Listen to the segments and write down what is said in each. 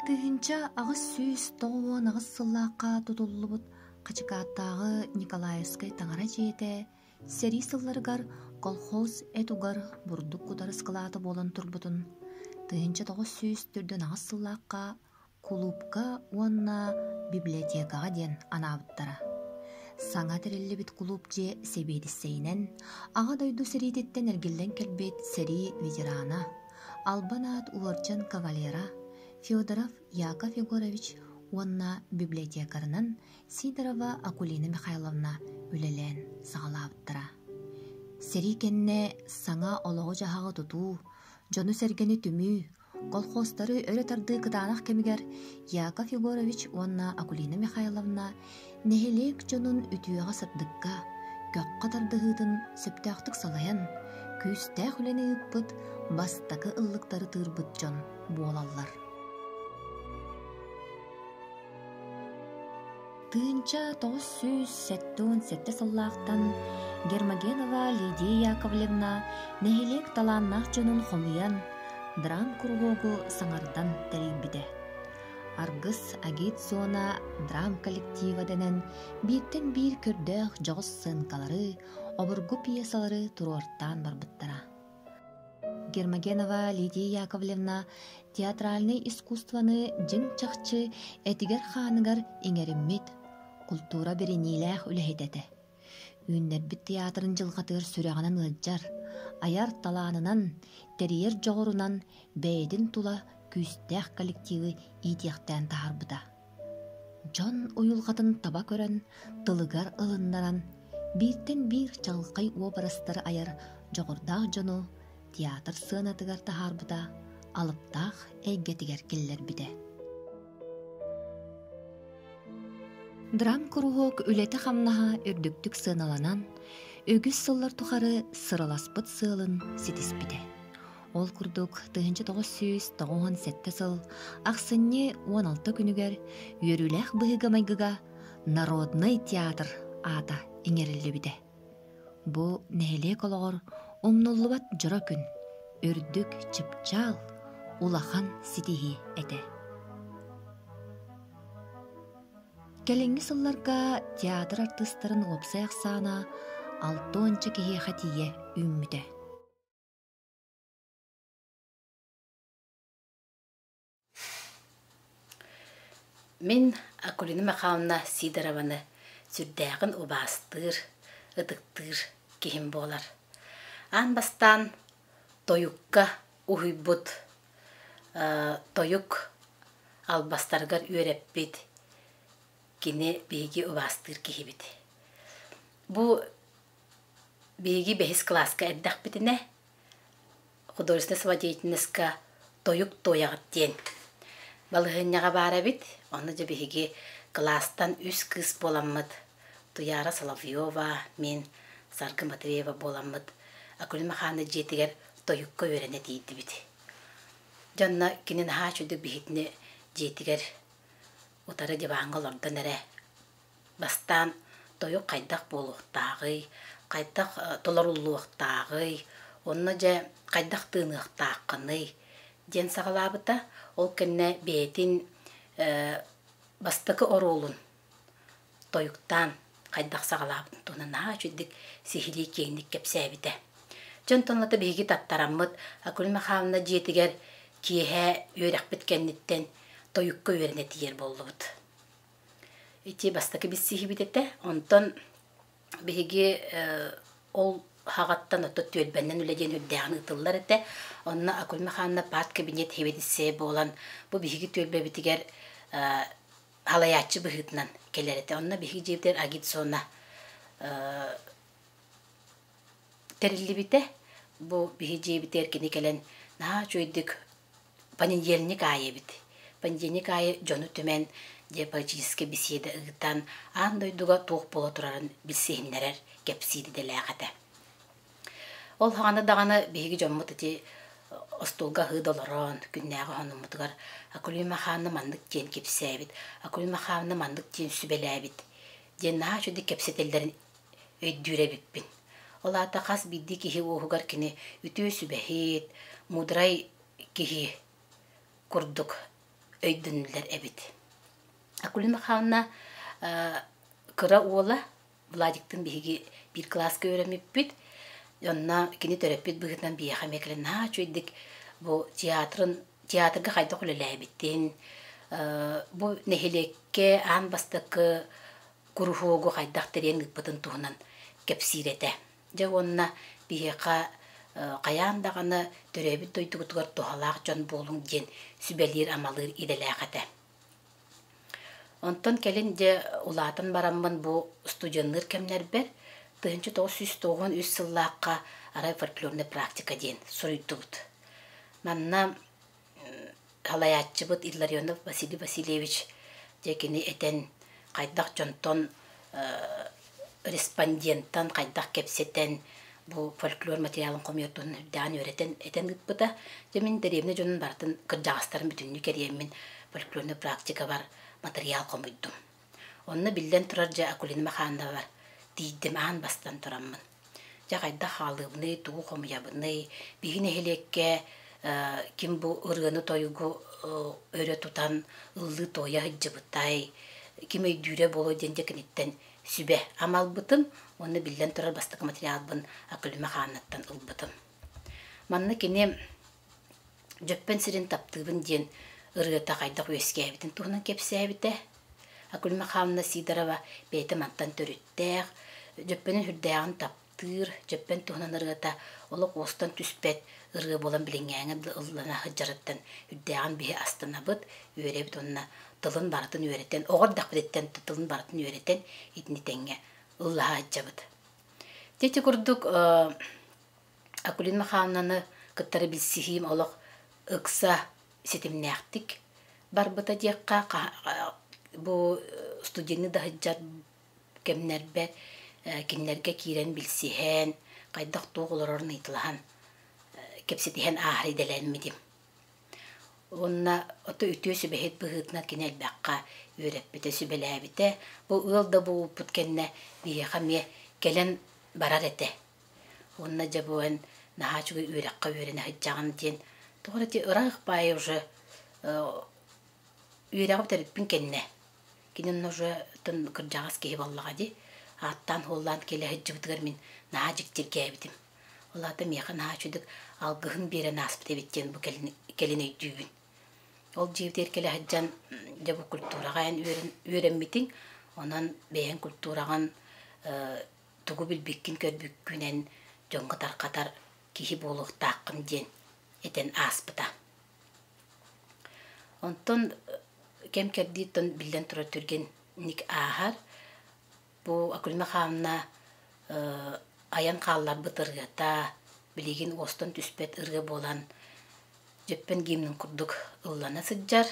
Тыһынча агыс сүүс тоҕуон агыс сыллаакка тутуллубут Хачикааттааҕы Николаевскай таҥара дьиэтэ, сэрии сылларыгар колхоз этугар бурдук кутар ыскылааты буолан турбутун, тыһынча тоҕус сүүс түрдөн агыс сыллаакка кулупка уонна библиотекаҕа диэн анаабыттара. Саҥа тэриллибит кулуп дьиэ себиэдиссэйинэн, аҕа дойду сэриититтэн эргиллэн кэлбит сэрии ветерана, албанаат уларчан кавалера Федоров Яков Егорович уонна библиотекарынан Сидорова Акулина Михайловна үлэлэн саҕалаабыттара. Сэрии кэннэ саҥа олоҕо дьаһаҕа тутуу, дьону сэргэни түмүү, колхозтары өрө тардыы кытаанах кэмигэр Яков Егорович уонна Акулина Михайловна нэһилиэк дьонун үтүөҕэ сырдыкка, көкка тардыһыытын сөптөөхтүк салайан, күүстээх үлэни ыыппыт, бастакы ыллыктары тыырбыт дьон буолаллар. Тыынча тоҕус сүүс сэттуун сэтте сыллаахтан Гермогенова Лидия Яковлевна нэһилиэк талааннаах дьонун хомуйан драм кругогу саҥардан тэрийбитэ. Аргыс агит-зона драм коллектива денен бииртен биир көрдөөх жоҕус сыынкалары, обургу пьесалары туруортаан барбыттара. Гермогенова Лидия Яковлевна театральный искусствоны дьиҥ чахчы этигер хааныгар иҥериммит, культура беренилээх үлэһитэтэ. Үүннэрбит театрын дьылҕатыгар сүрэҕинэн ыалдьар, аяр талаанынан, терьер жоҕорунан бэйэтин тула күүстээх коллективы иитиэхтээн таһаарбыта. Дьон уйулҕатын таба көрөн, тылыгар ылыннаран, бииртен биир чалгыкай уобарастары аяр жоҕордаах дьону театр сыанатыгар таһаарбыта, алыптаах эйгетигер киллэрбитэ. Драм куруһук үлэти хамнаһа үрдүктүк сыаналанан, өгүс сыллар тухары сыраласпыт сыалын ситиспитэ. Ол курдук тыһынча тоҕус сүүс тоҕуон сэтте сыл, ахсынньы 16 күнүгэр үөрүлээх быһыга майгыга Народный театр аата иҥериллибитэ. Бу нэһилиэк олоҕор умнуллубат дьоро күн, үрдүк чыпчаал, улахан ситиһи этэ. Келеңги сылларга театр артыстарын уопсай ахсаана 6 киһи хатийэ үммүтэ. Мен Акулина Михайловна Сидорованы сүрдääҕин убаастыыр, ытыктыыр киһим буолар. Ан бастан тойукка уһуйбут, тойук албастаргар үөрэппит, кини биһиги убаастыыр киһибит. Бу биһиги 5 класска эрдэхпитине художественная самодеятельностька тойук тояҕат диэн балыһынньаҕа баарабит, онно дьэ биһиги класстан үс кыыс буоламмыт. Туяра Соловьева, мен Саргы Матвеева буоламмыт. Акулина Михайловна дьиэтигэр тойукка үөрэнэ диийдибит. Дьонно кини наһаа чүдүк биһитини дьиэтигэр утары дьабааҥҥа олордон эрэ. Бастаан тойук хайдах буолуохтааҕый, хайдах толоруллуохтааҕый, онно дьэ хайдах тыыныахтааххыный диэн саҕалаабыта, ол кэннэ бэйэтин бастакы ороолун тойуктаан хайдах саҕалаабытын туна наһаа чүдүк сихилии киэҥник кэпсээбитэ. Дьон тонлата биһиги таттараммыт Акулина Михайловна дьиэтигэр киэһэ үөрэхпит кэнниттэн тойукка үөрэнэ тиер боллубут. Ити бастакы бис сихибитэтэ, онтон биһиги ол хагаттан отто түөлбэннэн үлэдиэн үрдээҕин ытыллар этэ, онна Акулина Михайловна парт кабинет хебедиссээ болан бу биһиги түөлбэбитигэр халаяччы быһыытынан келер этэ. Онна биһиги дьиэбитэр агит-зона териллибитэ. Бу биһиги дьиэбитэр кини келен наһаа чуйдык понедельник аайыбит. Понедельник аайы дьону түмэн диапатическэ беседа ыгытан аан дойдуга туох боло турарын билсиһиннерер кепсииди дэлээхэтэ. Ол хаҕаны даҕаны биһиги дьоммут ити остулга хыыдолорон күннээҕи хонуммутугар Акулина Михайловна мандык диэн кепсээбит, Акулина Михайловна мандык диэн сүбэлээбит диэн наһаа чүдүк кепсетеллерин өйдүүрэбиппин. Ол аата хас бидди киһи уоһугар кини үтүө сүбэһиит, мудрай киһи курдук өйдүнүлер эбит. Акулина Михайловна кыра уола Владиктың биһиги bir класска öğrenmipпит. Онна кини төрөппит быгытан бияха меклен чуйдик бу театрга хайда кулелебиттин. Бу нехилекке ан бастакы курухугу хайдах терен гыппытын туһунан кепсирете. Же онна бияха каяндаганы төрөбүт тойтугутугар тухалаак жон болуң ден сүбелир амалыр иделээхете. Онтон келин же улаатын бараммын бу студенттер кемнер бер 1993 сыллаакка арай фольклорный практика ден суруйтубут. Манна халаяччыбыт Илларионов Василий Васильевич жекини этен кайдак жонтон респонденттан кайдак кепсетен бу фольклор материалын комьотун дан öğreten этен гыппыта жемин деревне жонун бартын кыржагастарын бүтүннү кериемин фольклорный практика бар материал комуйдум. Онны билден турар жа Акулина Михайловна бар. Дийдим аан бастан тураммын. Жа кайда халыбыны, тугу комуябыны, бигине хелекке ким бу ырыны тойгу өрө тутан ыллы тоя хыджыбытай, ким өйдүре боло денде кенеттен сүбе амалбытым, онны билден турар бастыкы материалбын Акулина Михайловнаттан ылбытым. Манны кене жөппен сирин таптыбын ден ырыта кайда өскебитин туһунан кепсебите. Акулина Михайловна Сидорова бейте мантан төрүттег, жөппенин хүрдәгын таптыр, жөппен туһунан ырыта олық остан түспет ыры болан билиңәңе ыллана хыджарыттан хүрдәгын бихи астанабыт, үйребит онна тылын барытын үйреттен, оғыр дақбедеттен тылын барытын үйреттен итнитенге ыллаha хыджабыт. Тети курдук Акулина Михайловнаны кыттары билсихим олық ыкса сетимнәқтик барбыта диякка бу студентны да хыджар кемнербер киннерге кирен билсиһен кайдак тоголорорун ыйтылахан кепсетиһен ахри деленмидим. Онна ото үтүө сүбэхет быһытна кинелбакка үйреппите сүбелээбите бу ылда бу путкенне биехаме келен барар эте. Онна жабуэн нахачугу үйрекка үйрене хыджаган ден тоғырати ырах бай уже үйрегіп тәріппін кенне. Кинен уже тын кыржағас кейіп аллаға ди. Аттан холлан келе хыджыбытыгар мен наға жіктер кәбітім. Олады меға наға чүдік алғығын бере насып дебеттен бұл келін өйдүйбін. Ол жевдер келе хыджан жабу культурағайын үйренмейтін. Онан бәйін культураған тұғы білбеккін көрбүккүнен жоңғы тарқатар кейі болуқ таққын ден етен аспыта. Онтон кем кердиттон билден тура түрген ник ахар бу Акулина Михайловна аян қаллар бытыргата билигин остон түспет ыргы болан жөппен гимнин курдук ыллана сыджар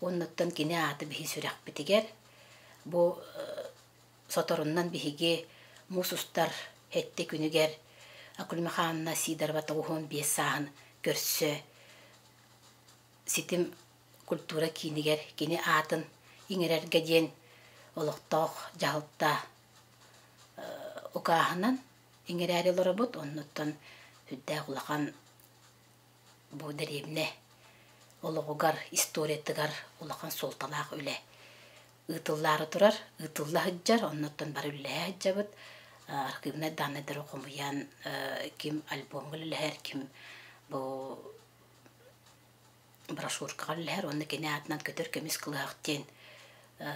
оннаттан кине аты бихи сүрәк битигер бу соторуннан бихиге мусустар хетте күнүгер Акулина Михайловна Сидорова тоғын бес сағын көрсө ситим культура кинигер кини атын иңерерге ден олықтоқ жағылтта ұқағынан иңерәрі лорабыт оннуттан хүдді құлақан бұ дәребіне олығығар историятығар ұлақан солталақ үлі ұтыллары тұрар, ұтылла хыджар оннуттан бар үлі хыджабыт арқивіне даныдыр оқымыян ким альбомғыл үліхер ким бұ брошюркалар ләр онны кине атнан көтөр көмис кылыктен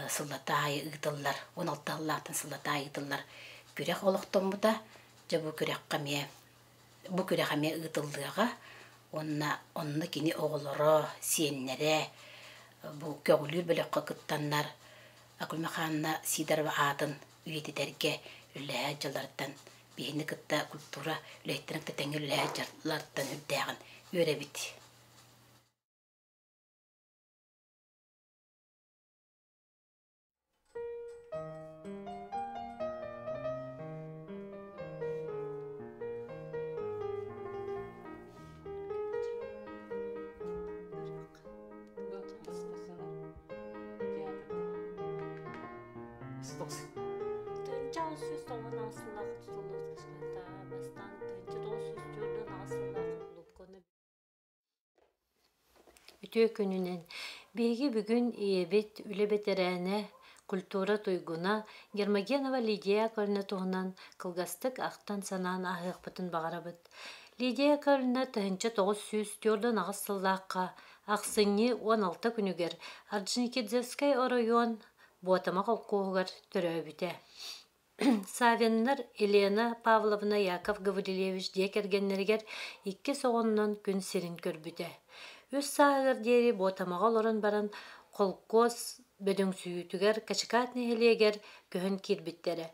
сыллатай ыдыллар 16 аллатын сыллатай ыдыллар күрәк олоктон бута жабу күрәккә ме бу күрәккә ме ыдылдыга онны кини оголоро сиеннере бу көгүлүр белек кыттаннар Акулина Михайловна Сидорова атын үйеттерге үлә жыллардан бихини кытта культура үләйттерен тетеңге үлә жыллардан үрдәгән үйрәбит. Ütü könünen Беги бүгүн иебит үле бетерәне культура туйгуна Гермогенова Лидия Кольна туһунан кылгастык ахтан санаан аһыахпытын бағарабыт. Лидия Кольна тыһынча 900 тёрдан ағыс сыллааққа ақсыны 16 күнүгер Орджоникидзевскай район буатама колкоогар төрөбүтэ. Савеннар Елена Павловна Яков Гаврилевич декергеннергер 2 соғоннан күн сирин көрбүтэ. Үс саагыр дери ботамаға лорын баран колкоз бөдөң сүйүтүгер качкат нехелегер көхөн кирбиттері.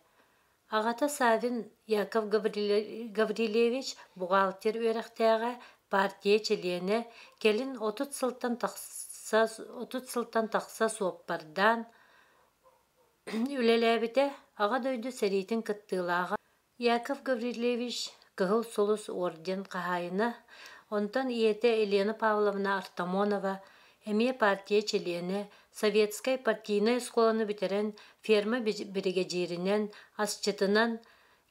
Ағата Савин Яков Гаврилевич бухгалтер өрәқтәға партия члене келин 30 сылтан тақса суоппардан үлеләбіте аға дөйді сәрейтін кыттылаға. Яков Гаврилевич кығыл солус орден қағайына, онтан иете Елена Павловна Артамонова, әме партия члене, советскай партийная школаны бітерен ферма бригадирінен, асчытынан,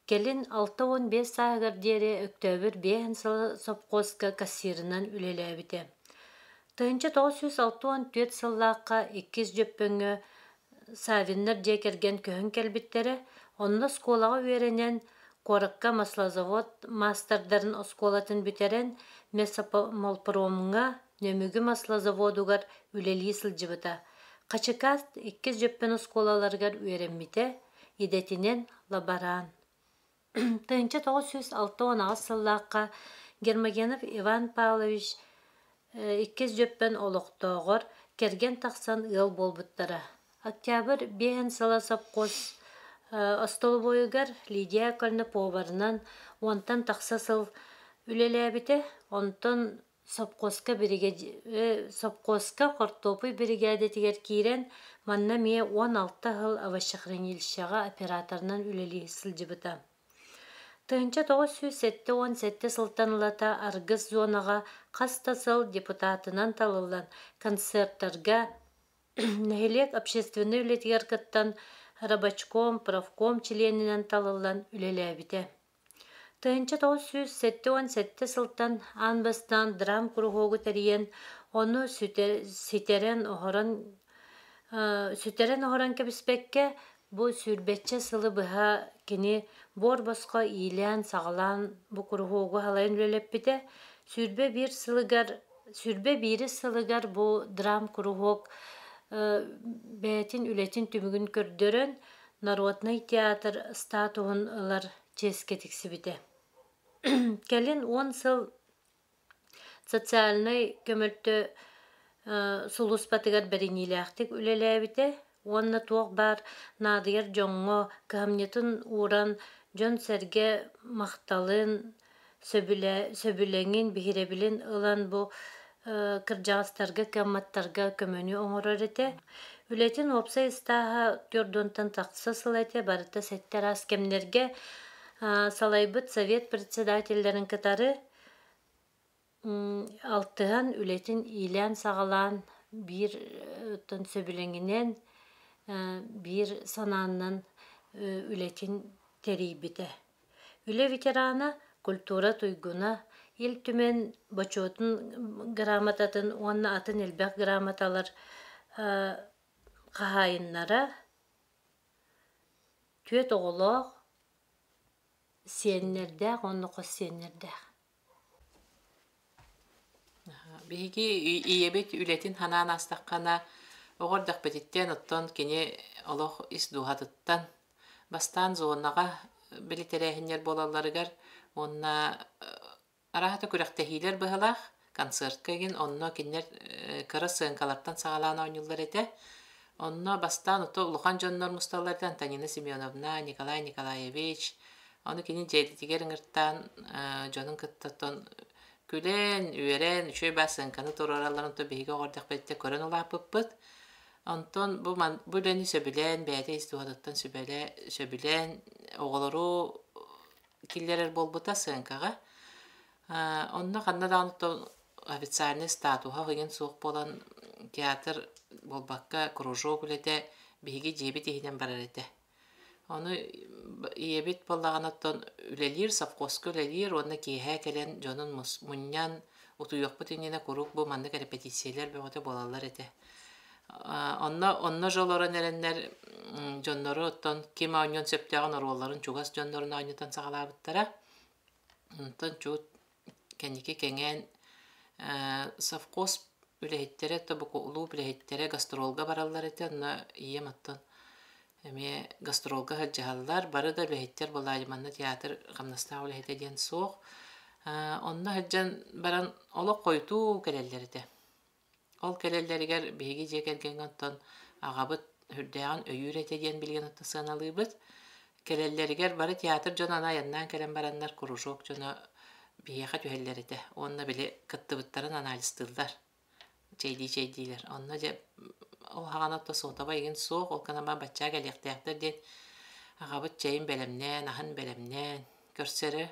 келін 6-15 сағыр дере өктөбір бейін сылы сопқосқа кассирынан үлеләбіте. Тыынча 964 сыллаққа 2 жөппөңі Савиннар декерген көхін кәлбіттері, онны сколаға веренен Корыққа маслазавод мастердарын осколатын бітерен Месопромыңа нөмігі маслазаводугар үлелі сылжыбыта. Қачыкаст 2 жөппен осколаларгар веренмите, идетінен лабаран. Тыынча 906 сыллаққа Гермогенов Иван Павлович 2 жөппен олықтоғыр керген тақсан ыл болбыттары. Октябрь бейін сала сапқос остолбойыгар Лидия Кольна поварынан онтан тақсасыл үлеләбіте, онтан сапқоска қортопы бригады тегер кейрен манна мие 16 ғыл авашықрын елшіға операторынан үлелі сылжыбыта. Тыынча 917 сылтанылата аргыз зонаға қастасыл депутатынан талылан концерттарға нәхелек общественный үлетігер кыттан рабочком, правком членінен талылан үлеләбіте. Тыынча 917 сылтан анбастан драм курухогу тәріен, оны сүтерен оғыран кәбіспекке бұ сүрбетче сылы бұға кені бор босқа ийлән сағалан бұ курухогу халайын үлелеппіте. Сүрбе бири сылыгар бұ драм курухог бәтин үлетин түмігін көрдөрін Народный театр статуын ылар ческетіксі біте. Келін 10 сыл социальный көмілті сулус батыгар бәріниләқтік үлеләбіте. Онна тоқ бар надығыр жоңғы кәмнетін уран жон сәрге мақталын сөбілеңін бігіребілін ылан бұ кыржағыстарға, кәмматтарға көмөні оңырыр еті. Үлетін опса истаға түрдонтан тақсы сылайты барыта сәттер аскемнерге салайбыт совет председательдерін кытары алтыған үлетін илян сағалан бір сөбілеңінен бір сананынан үлетін терейбіті. Үле ветерана культура туйгуна ил түмен бачотын грамотатын, онна атын элбек грамоталар қағайыннара төт оғылық сеннердәк, онны қос сеннердәк. Биги иебет үлетін ханан астаққана оғырдақ бететтен оттон кене олық ис дуғатыттан бастан зонаға білітерәхінер болаларығар онна арахата күрәқтәхилер бұғылақ концерт кәген онна кенер кыры сыңқаларттан сағалан ойнылар еті. Онна бастан ұты ұлған жоннор мұсталардан Танина Семеновна, Николай Николаевич, оны кенен жәдетігер ұңырттан жонын кыттаттан күлен, үйерен, үшөй басыңқаны тұрараларын тұ бейге ғордақ бәтті көрін ұлапып бұд. Онтон бұлені сөбілен, бәйті істуғадаттан сөбілен, оғылыру киллерер болбыта сыңқаға. Онна қанна дағыныттан официальный статуға ғыген соқ болан театр болбаққа кружок үлеті бейге жебет ехінен барар еті. Оны ебет болағанаттан үлелер, сапқосқа үлелер, онна кейхә кәлен жонын мұньян утуйок бутинене курук бу маннык репетициялер бөгөтө болалар эте. Онно жолора нереннер жоннору оттон ким ауньон сөптөгөн оролларын чугас жоннорун ауньотан сагалабыттара. Онтон чуут кеники кенген совхоз үлехеттере тобуку улуу үлехеттере гастролга бараллар эте, онно ием оттон эме гастролга хаджаллар бары да үлехеттер болайыманна театр камнаста үлехете ден соох. Онно хаджан баран олок койтуу келеллерите. Ол келеллеригер биги жекерген оттон агабыт хүрдөгөн өйүрете ден билген отто сыналыбыт. Келеллеригер бары театр жонана яннан келен бараннар кружок жона бияха түһеллерите. Онна биле кыттыбыттарын анализтылдар. Чейдилер. Онна же ол хаганатта сотаба еген соох ол канама бачча келектектер ден агабыт чейин белемнен, ахын белемнен көрсөрө.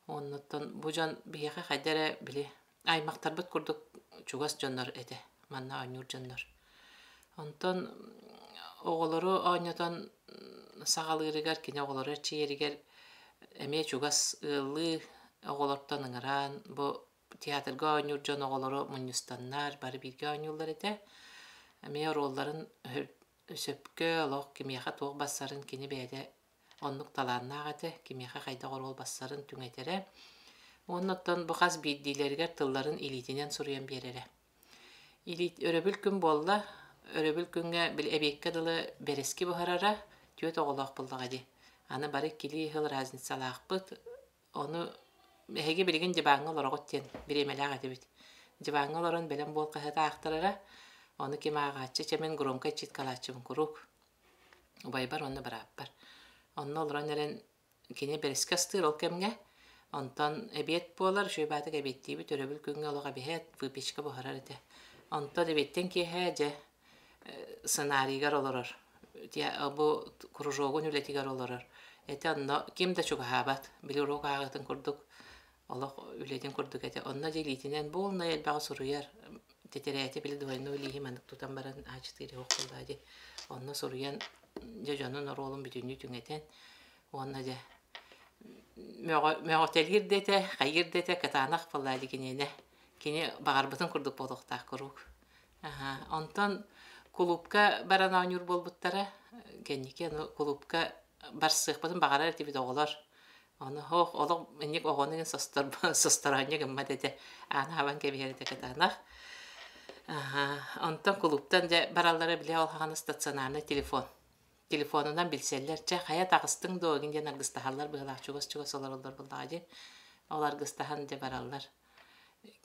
Оннотон бу жон бияха хайдара биле аймактарбыт курдук чугас жоннор эте. Манна анюр жоннор. Онтон оголору анятан сагалырыгар кине оголору чиеригер эме чугас ылы оголортан ыңыран бу театрга анюр жон оголору муньюстаннар бары бирге анюллар эте. Эме ролларын сөпкө олох кимияха тоқ бассарын кини бәйде оннук таланна агаты кимияха кайда орол бассарын түңетере. Оннотон бу хас биддилергер тылларын илитинен суруян берере. Илит өрөбүл күн болла, өрөбүл күнгө бил эбекке дылы берески бухарара түөт оголох булдагады. Аны бары кили хыл разницалаакпыт. Оны эге билген жибаңылороготтен биремелага дебит. Жибаңылорон белем бол кахата актарара. Оны кимагачы чемен громко читкалачым курук. Байбар оны бараппар. Онны олронерен кини берески астыр ол кемге. Онтон эбет болар, шөйбатык эбеттиби төрөбүл күнгө олога бехет выпечка бухарар эте. Онтон эбеттен кеhe же сценарийгар олорор. Бу кружогун үлетигар олорор. Эте онно кимде чугахабат, билурок агытын курдук. Олох үлетин курдук эте. Онно делитинен болна элбага суруяр. Тетерети биле дуайны үлихи мандык тутан баран ачтыри окулдади. Онно суруян же жонун оролун бүтүнү түңетен. Онно же мөгөтелгир дете, кайгыр дете катанак боллайды кинене. Кини багарбытын курдук болуктак курук. Онтон клубка баран анюр болбуттара. Кеннике клубка барсыкпытын багарар тиби доголор. Оны хох олог менник огонын состаранья гымма дете. Аны хаван кебиерде катанак. Онтон клубтан же бараллары биле ол хаганы стационарный телефон. Телефонунан билселлерче хая тагыстың догин ден агыстахаллар быгалак чугас олар булдагы. Олар гыстахан же бараллар.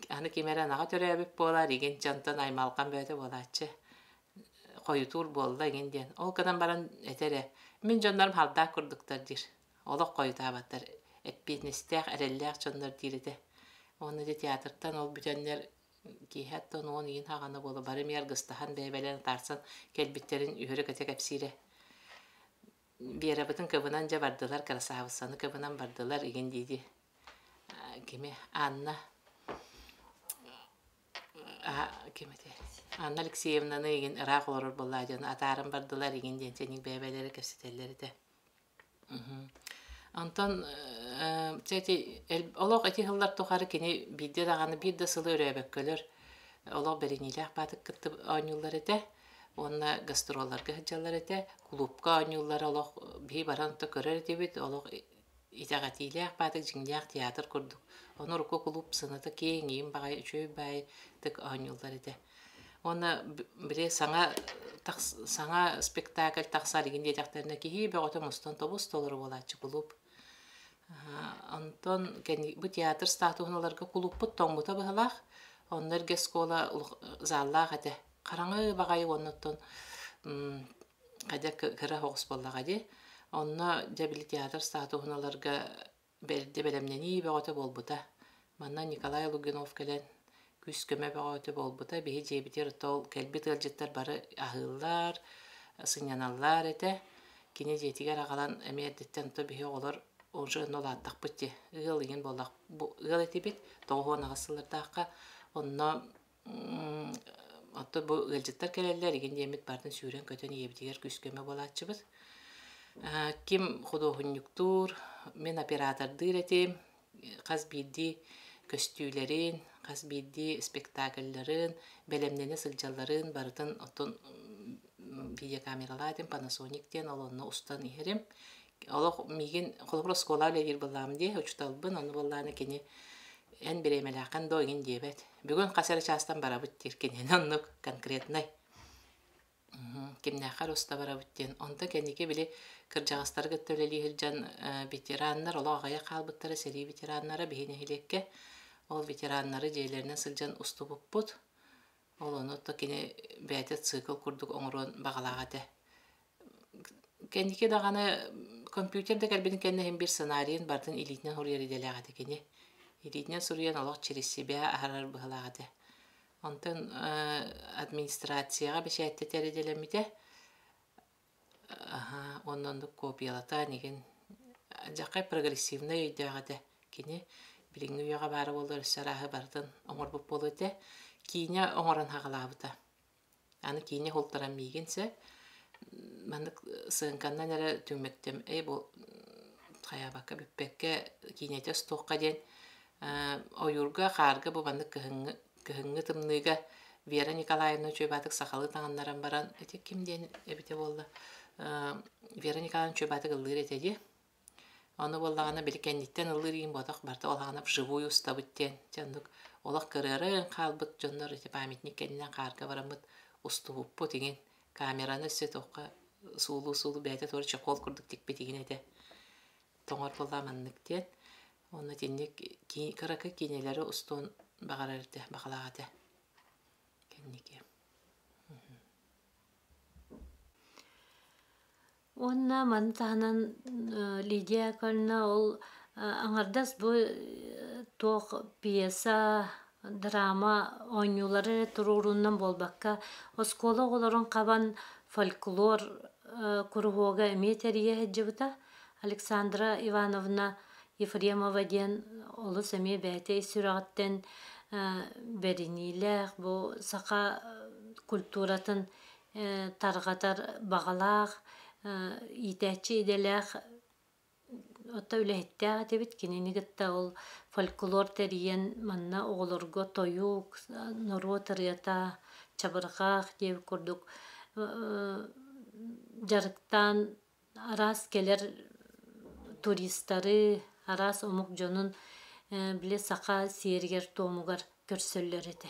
Аны кимерен ага төрөбүп болар иген жантан аймалкан бөтө болачы. Коютур болду иген ден. Ол кадан баран этере. Мен жондарым халда курдуктар дир. Олок коютабаттар. Эппинестек эреллек жондар дирите. Оны де театртан ол бүтөннер кихаттан он иген хаганы болу бары мер гыстахан бебелен тарсан келбиттерин үйрө кетек эпсире. Биерабытын кыбынан жа бардылар, карасабысаны кыбынан бардылар иген дейди. Кеме Анна Анна Алексеевнаны иген ырак олорор болладын атарын бардылар иген ден сенин бебелери кепсителери де. Антон чети олог эти хыллар тохары кени бидде даганы бир да сылы өрөбөккөлөр. Олог беренилек батык кытты анюллар эте. Онна гастролларга хаджалар эте. Клубка анюллар олог би баранта көрөр дебит. Олог итагатилек батык жиңлек театр курдук. Оны руко клуб сынаты кеңейим багай үчөй бай тык анюллар эте. Оны бире саңа спектакль таксар деген дедактерне кихи бөгөтө мустан тобус толору болачы клуб. Антон бу театр статуыналарга клубпут тоңмута быһалах. Оннар гескола заллах эте. Караңы багай оннотон кадя кыра хогус боллагади. Онна дебили театр статуыналарга берди белемнени бөгөтө болбута. Манна Николай Лугинов келен күскөмө бөгөтө болбута. Беги жебитер тол келбит ылжыттар бары ахыллар, сыньяналлар эте. Кини жетигер агалан эмедеттен то беги олор уже нолаттак бутти. Ыл иген боллак. Бу ыл этибит тогон агасылырдакка онно отто бу ылжыттар келелер иген демит бардын сүүрен көтөн ебитигер күскөмө болачыбыз. Ким художниктур, мен оператор дыретим, каз бидди көстүүлерин, қас бидди спектакльларын, белемнені сылжаларын барытын отын видеокамераларын Panasonic-тен олонны устан ихерем. Олох мигин холбор скола легир баламди, учталбын, оны балланы кені эн беремелақан дойгин дебет. Бүгін қасары частан барабыт тиркенен онны конкретнай. Кемнәхар уста барабыттен. Онда кенеке біле кыржағастары көттөлелі хилжан ветераннар, оло ағая қалбыттары сери ветераннары бейіне хилекке. Ол ветераннары жейлерінен сылжан усты бұппыт. Ол оны отто кені бәйті цикл күрдік оңырын бағалағады. Кенеке дағаны компьютерде кәлбінің кәннәхін бір сценарийін бардың илитінен хұрияр еделағады кені. Илитінен сұриян олық через себя ағарар бұғалағады. Онтын администрацияға бешәтті тәределемеді. Оннанды копиялата неген жақай прогрессивны өйдіғады. Кені біліңі үйеға бары болдар сарағы бардың оңыр бұп болу өте. Кейіне оңырын хағалабыда. Аны кейіне холтаран мейгенсе, мандық сыңқаннан әрі түмектем. Бұл қаябаққа бүппекке кейінеті стоққа ден ойырға қарға бұл мандық көхіңі тымныға Вера Николаевна чөбатық сақалы таңанларан баран. Әте кімден әбіте болды? Вера Николаевна чөбатық ұлыр етеді. Оны болағына білі кәндеттен ұлыр ең бодақ барды олағына живой ұстабыттен. Жандық олақ кірерін қалбыт жонлар өте памятник кәнінен қарға барамыд ұстыбып бұ деген камераны өсет оққа сулу бәйті торы чоқол күрдік текпе деген әді. Тоңыр боламанлықтен. Оны теннек қырақы кенелері ұстуын бағарарды, бағалағады. Кәннеке. Онна ман таханан Лидия Кольна ол аңардас бу тоқ пьеса, драма ойнулары туруруннан болбакка оскола оларын қабан фольклор кургога эметерие хеджибыта Александра Ивановна Ефремова ден олы сәме бәйте сүрағыттен бәрінейләқ бу сақа культуратын тарғатар бағалақ итәчі еделәқ отта үләйттәға тебет кененігітті ол фольклор тәріен манна оғылырғы тойук, нору тырыята, чабырғақ деп көрдік. Жарықтан арас келер туристары, арас омық жонын біле сақа сергер томугар көрсөллер еті.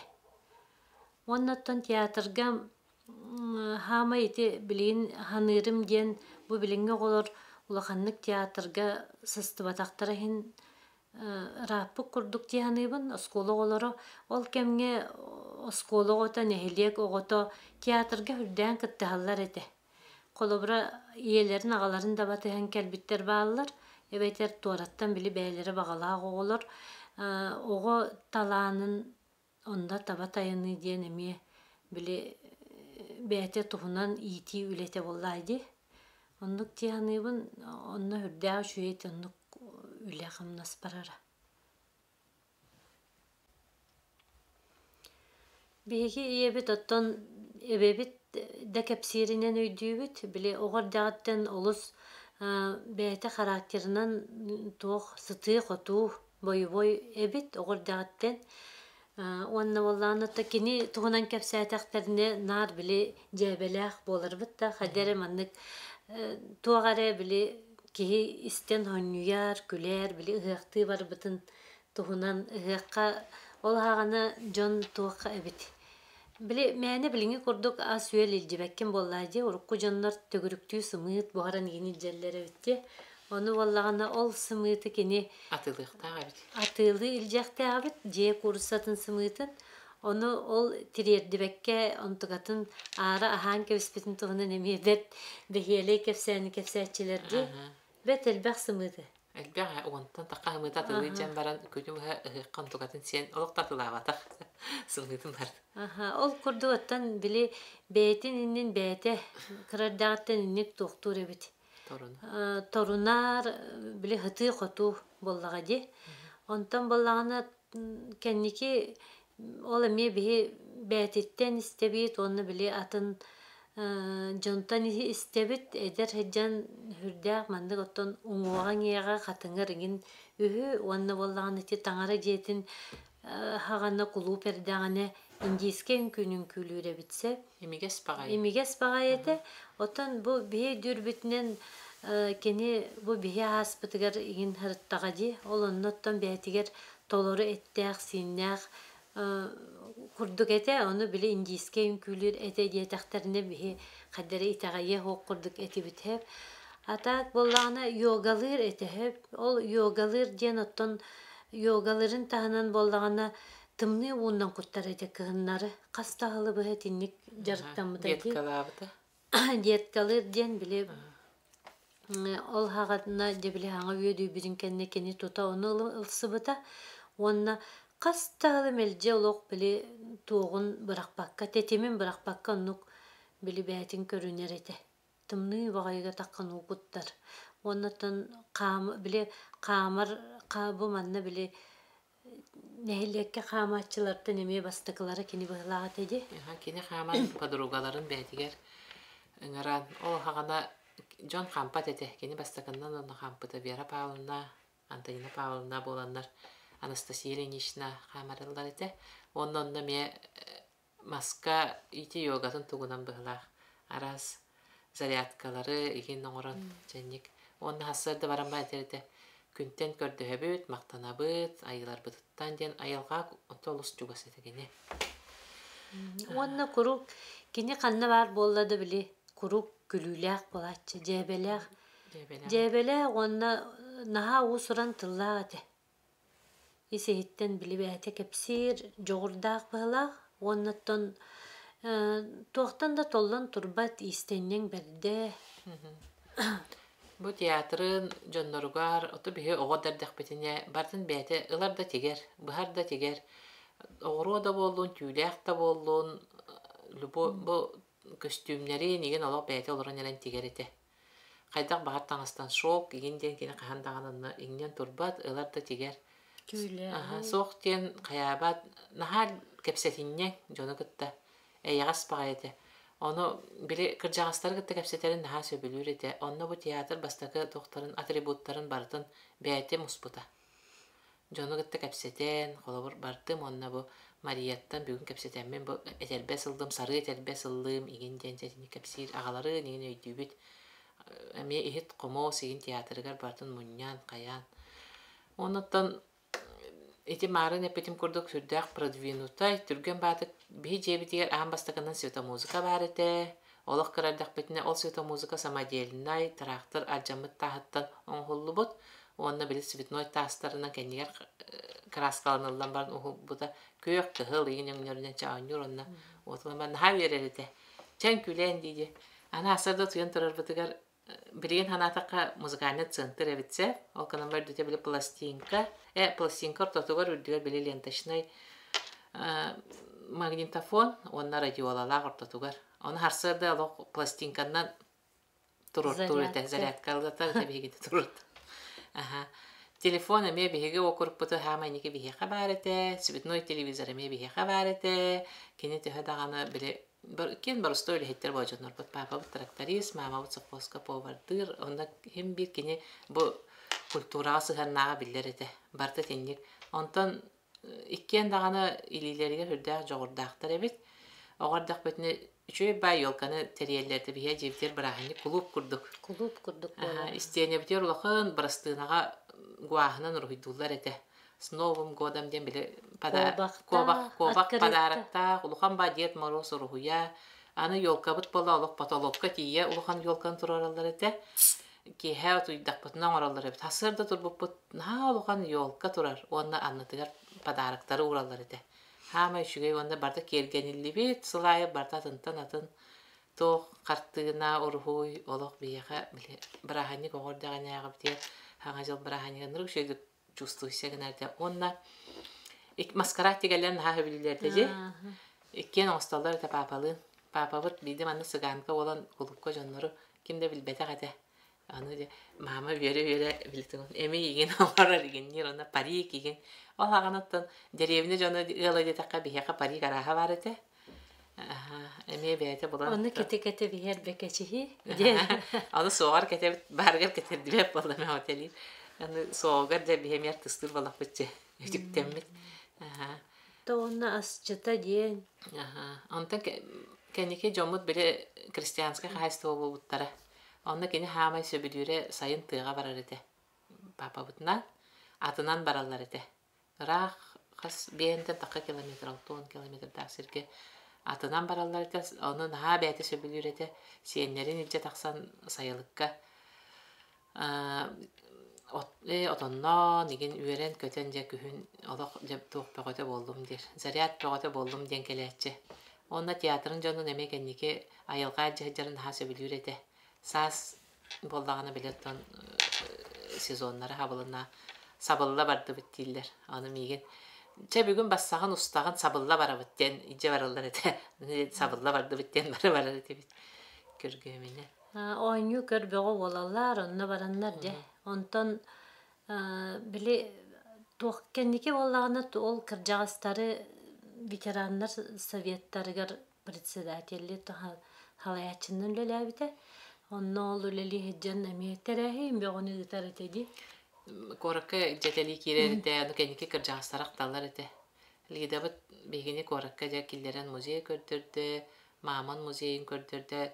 Оннаттан театрға хама еті білейін ханырым ген бұ біліңе қолыр улаханнык театрга сыстыбатақтара хин раппык курдук тиһаныбын оскола олоро ол кемге оскола ота нехилек огото театрга хүрдән кыттыһаллар эте. Колобра иелерин агаларын да батыһан келбиттер бааллар. Эбетер туараттан били бәйләре багалаа оголор. Ого талаанын онда табатайыны диен эме били бәйте тухунан ити үлете боллайды. Оннук тиһаныбын онна хүрдәә шуйет оннук үләхымнас барара. Беги иебит оттон эбебит да кепсиринен өйдүүбүт биле огордагаттан олус бәйте характеринен туох сытыы хотуу бой эбит огордагаттан онна боллаанытта кини тугунан кепсәтәктерне нар биле жебеләх боларбыт да хадере маннык туагаре биле кихи истен хоннуяр күлер биле ыгакты бар бытын тугунан ыгакка ол хагана жон туакка эбит биле мәне билиңи курдук асуэл илжибеккен боллади урукку жоннор төгүрүктүү сымыт бугаран гени жерлере битти ону боллагана ол сымыты кини атылы илжакта абит же курсатын сымытын onu ol tiriyerdibekke ontugатын ара ахан кебиспитин тугунан эмиебет бехиеле кепсәни кепсәчилерди бет элбах сымыды элбах онтан такамыта тылыжан баран көтүмө кантугатын сен олуктатылабата сымытын бар ол курдуаттан били бетин иннин бете кырардагаттан инник токтур эбит торунар били хыты хоту боллагади онтан боллагана кенники ол эме бихи бәтиттен истебит, оны біле атын жонтан истебит, эдер хеджан хүрдәк мандык оттон уңуаған еға қатыңыр егін үхі, оны боллаған еті таңары жетін хагана кулу пердагане индийский күнүн күлүре битсе Имигес багай. эмигес багайete отон бу бие дүрбүтүнен кени бу бие аспытыгар игин хырттагади олонноттон бетигер толору эттеах синнеах курдук эте оны биле индийский күлүр эте диетахтерне бие кадere итагае хок курдук эти битеп атак боллагана йогалыр этеп ол йогалыр ден оттон йогалырын таханан боллагана тымны уундан куттар эте кыһыннары кастаалы быһа тинник жарыктаммыта ди Деткалабыта. диеткалыр ден биле ол хагатна дебиле хаңа үйөдүй бидин кенне кени тута оны ылсыбыта онна кастаалы мелже олок биле туогун быракпакка тетемин быракпакка оннук били бәтин көрүнер эте тымны багайга таккан укуттар оннотон биле камар кабы манна биле нәһилекке хаматчыларты неме бастыкылары кини быһлаға теди. Кини хаман подругаларын бәтигер ыңаран ол хагана Джон Хампат эте кини бастаканнан оны Хампата Вера Павловна, Антонина Павловна боланнар, Анастасия Ильинична хамарылар эте. Оннонна ме маска ити йогатын тугунан быһлаах. Арас зарядкалары игин оңорон женник. Онна хасырды баран бәтерде. Күнтен көрдөһөбүт, мактанабыт, айылар бытыттан ден айылга отолус жугас этегене. Онна курук кини канна бар боллады биле курук күлүләк болаччы жебеләк. Жебеләк онна наха усуран тыллааты. Исеһиттен биле бәте кепсир жогурдак была, оннаттан тоқтан да толлан турбат истеннен берде. Бу театрын жонноругар оту бихи оҕодардах бетине бартын бәте ылар да тегер, быһар да тегер. Оғыру да болуын, түйләк да болуын, бу костюмнери неген олақ бәте олырын әрен тегер ете. Қайдақ бағар таңыстан шок, егенден кені қағандағанына еңнен турбат, ылар да тегер. Соқ тен қаябат, нахал кепсетиннен жоны кытта, әйяғас баға ете. Onu bile kırcağızları gıtta kapseterin daha söbülür ete. Onu bu tiyatr bastaki doktorun atributların barıtın bəyəti musbuta. Jonu gıtta kapseten, kolabur barıtım onna bu Mariyattan bugün kapsetenmen bu etelbe sıldım, sarı etelbe sıldım, igin jensetini kapsir, ağaları negen öydübüt. Ame ihit qomo sigin tiyatrıgar barıtın munyan, kayan. Onuttan Эти марын эпетим курдук сүрдәк продвинутай түрген батык бии жебитигер аһам бастаканан светомузыка бар эте. Олох кырардак бетине ол светомузыка самодельный трактор аджамыт тахыттан оңхуллубут. Онна били цветной тастарынан кеннигер краскаланылдан барын оңхулбута көк кыһыл игин өңнөрүнөн чаанюр онна отламан ха берерите. Чен күлен диди. Ана асарда туян турарбытыгар Билген ханатака музыкальный центр эвитсе, ол канамбар дүте биле пластинка, пластинка ортотугар үрдүгер биле ленточный магнитофон, онна радиолалар ортотугар. Оны харсырда ол пластинканан турут зарядкалдата бигите турут. Телефон эме биге окуруп буту хамайники биге хабарете, цветной телевизор эме биге хабарете, кенете хадаганы биле Кен бар стойлы хеттер божонор бут папа тракторист, мама бут совхозка повардыр, онда hem bir kene bu культурага сыһарнага биллер эте. Барта тенник. Онтон иккен даганы илилерге хүрдәк жогурдактар эбит. Огордак бетне үчөй бай ёлканы терьеллерде бие жевтер барахны клуб курдук. Клуб курдук. Истене битер улахан барастыгага гуахнан рухидуллар эте. С Новым годом дем биле кобак подаракта улухан ба Дед Мороз рухуя аны ёлкабыт бола улук потолокка тие улухан ёлкан тураралар эте ки ха туйдакпытынан оралар эбит хасырда турбуппут на улухан ёлка турар онна аннатыгар подарактары уралар эте хама үшүгей онда барда кергенилибит сылайы барда тынтан атын тох картыгына урхуй олох бияха биле брахани когордаганяга битер хаңа жыл брахани нырык шөйдүк чувствуйся генерде онна маскарад тигелен ха билилерде же иккен осталар да папа вот бидем аны сыганка olan клубка жоннору кимде билбете кате аны же мама бере билтин эми иген алар иген нирона парик иген ол хаганаттан деревне жоны гылыды такка бияка парик араха барыте эми бете болан Оны кете бихер бекечи. аны соғар кете баргар кете дибеп болду ме отели аны соғар да бихемер тыстыр балак битче үтүктемит Ага. Тоонна асчыта диэн. Ага. Онтан кеники жомут биле крестьянский хозяйство булуттара. Онна кени хамай сөбүлүре сайын тыга барар эте. Папа бутна атынан баралар эте. Рах хас бентен такка километр 10 километр таксирге атынан баралар эте. Оны наха бәте сөбүлүре эте. Сиеннерин илже таксан сайылыкка. Отонно нигин үйрен көтен же күхүн олох жеп туох пөгөтө болдум дер. Заряд пөгөтө болдум ден келече. Онна театрын жону неме кенники айылга жарын ха сөбүлүрете. Сас болдаганы билеттон сезоннары хабылына сабылла барды биттилер. Аны миген че бүгүн бассаган устаган сабылла бара биттен ije баралар эте. Сабылла барды биттен бара эте бит. Көргөмүнө. Ойню көрбөгө болалар, онна бараннар же. Онтон били туох кенники боллагана ол кыржагастары ветераннар советтарыгар председателли халаячынын лелебите. Онно ол лели хеджан эмиеттереги бөгөнү гитаретеди. Коракка жетели кирерите, аны кенники кыржагастарак талар эте. Лидабыт бегини коракка же киллерен музей көрдүрдү, Маман музейин көрдүрдү.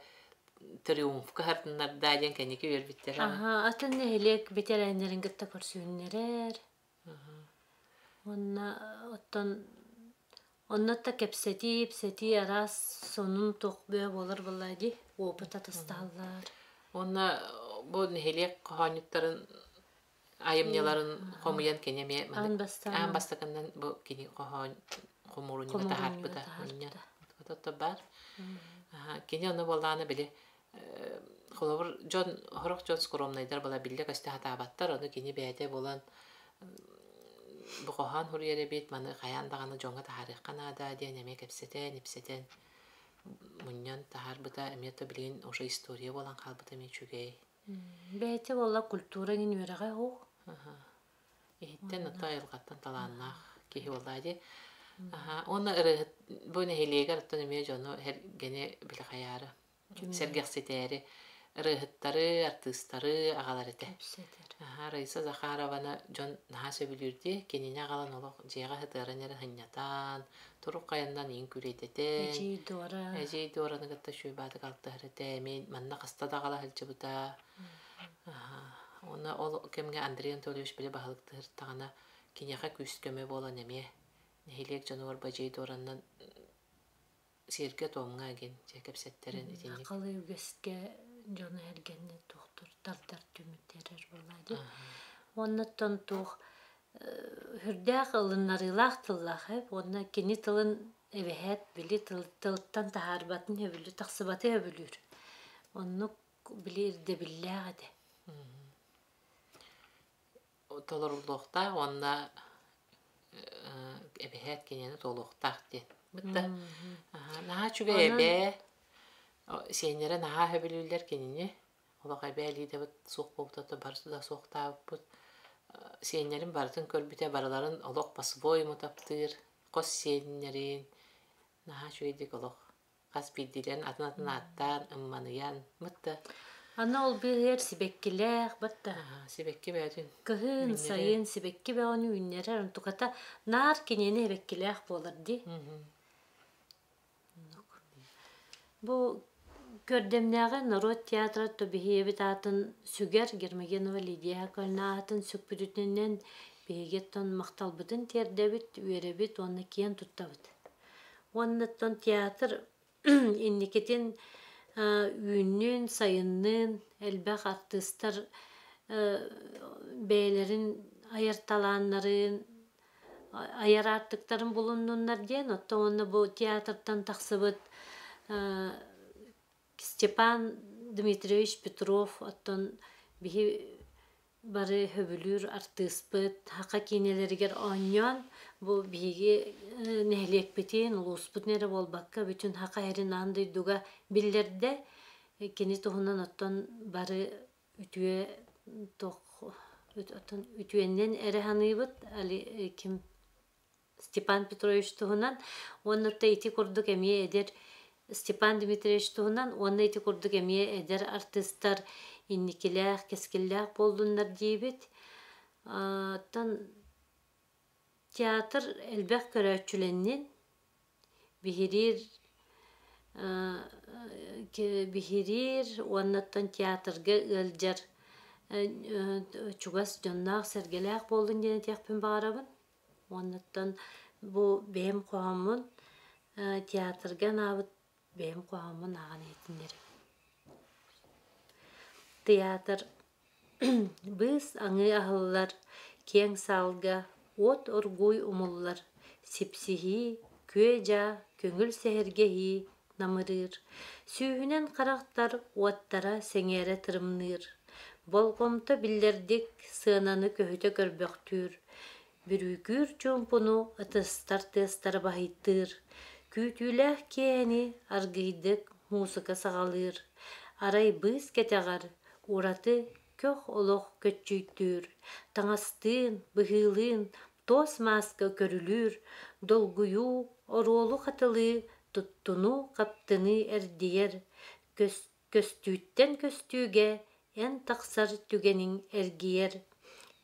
Триумфка хартынар дайен кенники өрбиттер. Атын нехелек ветераннерин гытта көрсүүннерер. Оннотта кепсети арас сонун токбө болор буллади. Опыт атысталлар. Онна бу нехелек кохонюттарын айымнеларын хомуян кенеме. Ан бастакандан бу кини кохон хомуруньна тахарбыта. Ототто бар. Кини оны болланы биле. Холовор Джон скромнайдар бала билле касты хатабаттар, оны кини бәйте болан бұқоған хұрыйері бейт, маны қаяндағаны жоңға тахарық қанада, ден әме кәпсетен, мұньян тахар бұта, әметті білген оша история болан қалбыта мен чүгей. Бәйте бола культураңын өріға оқ? Ехеттен ұтта айылғаттан таланнақ кейі олады. Оны бұны хелегер ұттан әме жону гене білі қаяры. Сергексетері, рыхыттары, артыстары ағалар эте. Райса Захарованы жон наха сөбүлүрди, кенене ағалан олық жеға хытырын әрі хыннятан, тұруқ қайындан ең күрейтеті. Әжей дораны ғытта шөйбаты қалты әріте, мен манна қастада ағала хылчы бұта. Оны ол кемге Андрей Анатольевич білі бағылықты ғырттағана кенеға күст көмі болан әме. Нехелек жону бар бәжей доранынан сирке томга ген кепсеттерин итини. Акылы үгеске жону эргенне доктор тардар түмүттерер болады. Оннотон тух хүрдәк ылыннарылах тыллах, онна кени тылын эвехет били тылыттан тахарбатын хөбүлү таксыбаты хөбүлүр. Онну билир де билләгәде. Толорлукта онна эвехет кенени толуктак ден. Бытта. Наха чүгә эбе сенере наха хөбүлүләр кенени. Олага бәли дә бит сук болтата барсы да сукта бут. Сенерин бартын көрбүтә бараларын олок басбой мутаптыр. Кос сенерин наха чүгәдик олок. Кас биддилен атын аттан ымманыян бытта. Ана ол бир сибеккилер бытта. Сибекки бәдин. Кыһын сайын сибекки бәгән үннәр туката нар кенени беккилер болар ди. Бу көрдемнәгә народ театры төбиһе бит атын сүгәр Гермогенова Лидия Кольна атын сүкпүтүннән бегеттон макталбытын тердебит үеребит онны киен туттабыт. Оннаттан театр инникетин үннүн сайыннын элбәк артисттар бәйләрин аярталаннарын аяр артыктарын булуннуннар ден отто онны бу театрдан таксыбыт Степан Дмитриевич Петров оттон бихи бары хөбүлүр артиспыт хака кинелергер оньон бу биги нехлекпетин улуспут нере болбакка бүтүн хака эрин андай дуга биллерде кени тоһунан оттон бары үтүе тох оттон үтүеннен эре ханыбыт али ким Степан Петрович тоһунан оннотта ити курдук эмие эдер Степан Дмитриевич туһунан онны ити курдук эмие эдер артисттар инникилэх кескиллэх болдуннар диибит. Тан театр элбэх көрөчүленнин бихирир оннаттан театрга ылжар чугас жоннаах сергелээх болдун диэн тиэхпин баарабын. Оннаттан бу бэм коомун театрга наабыт бэм коомун ааган этиннери. Театр быз аңы ахыллар, кең салга, от оргуй умуллар, сипсихи, көжа, көңүл сехергеhi намырыр. Сүүһүнен карактар уаттара сеңере тырымныр. Болгомто биллердик сыананы көһүтө көрбөктүр. Бүрүкүр чомпуну ытыстар баһыттыр. Күтүлэх кени аргыйдык музыка сагалыр. Арай быз кетегар ураты көх олох көччүйтүр. Таңастын, быһылын, тос маска көрүлүр. Долгую, оролу хатылы, туттуну каптыны эрдиер. Көстүүттен көстүүге эн тақсар түгенин эргиер.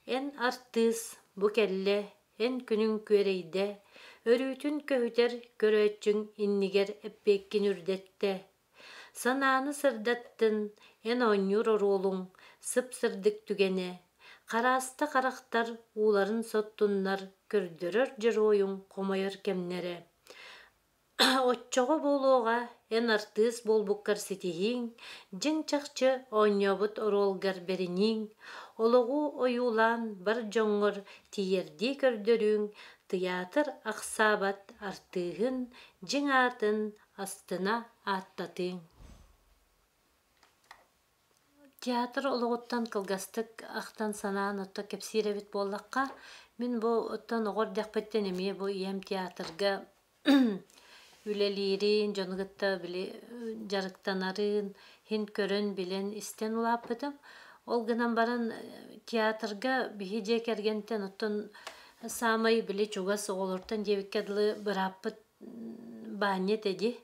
Эн артыс бу келле эн күнүн көрейде. Өрүүтүн көһүтер көрөөчүң иннигер эппеккин үрдетте. Санааны сырдаттын эн оңнур оролуң сып-сырдык түгене. Карааста карактар ууларын соттуннар көрдөрөр жыройуң комойор кемнере. Отчого болуға эн артыс болбуккар сетиһиң, жың чахчы оңнобут оролгар бериниң, ологу оюлан бар жоңгор тиерди көрдөрүң, театр аксабат артыгын, жың атын астына аттатың. Театр ологоттан кылгастык ахтан санаан отто кепсиребит боллакка, мен бу оттон огор дякпеттен эми бу ием театрга үлелирин, жонугутта били жарыктанарын, хин көрөн билен истен улааппытым. Ол гынан баран театрга бихиже кергентен оттон самай били чугас оголортон дебиккадылы быраппыт баанет эди.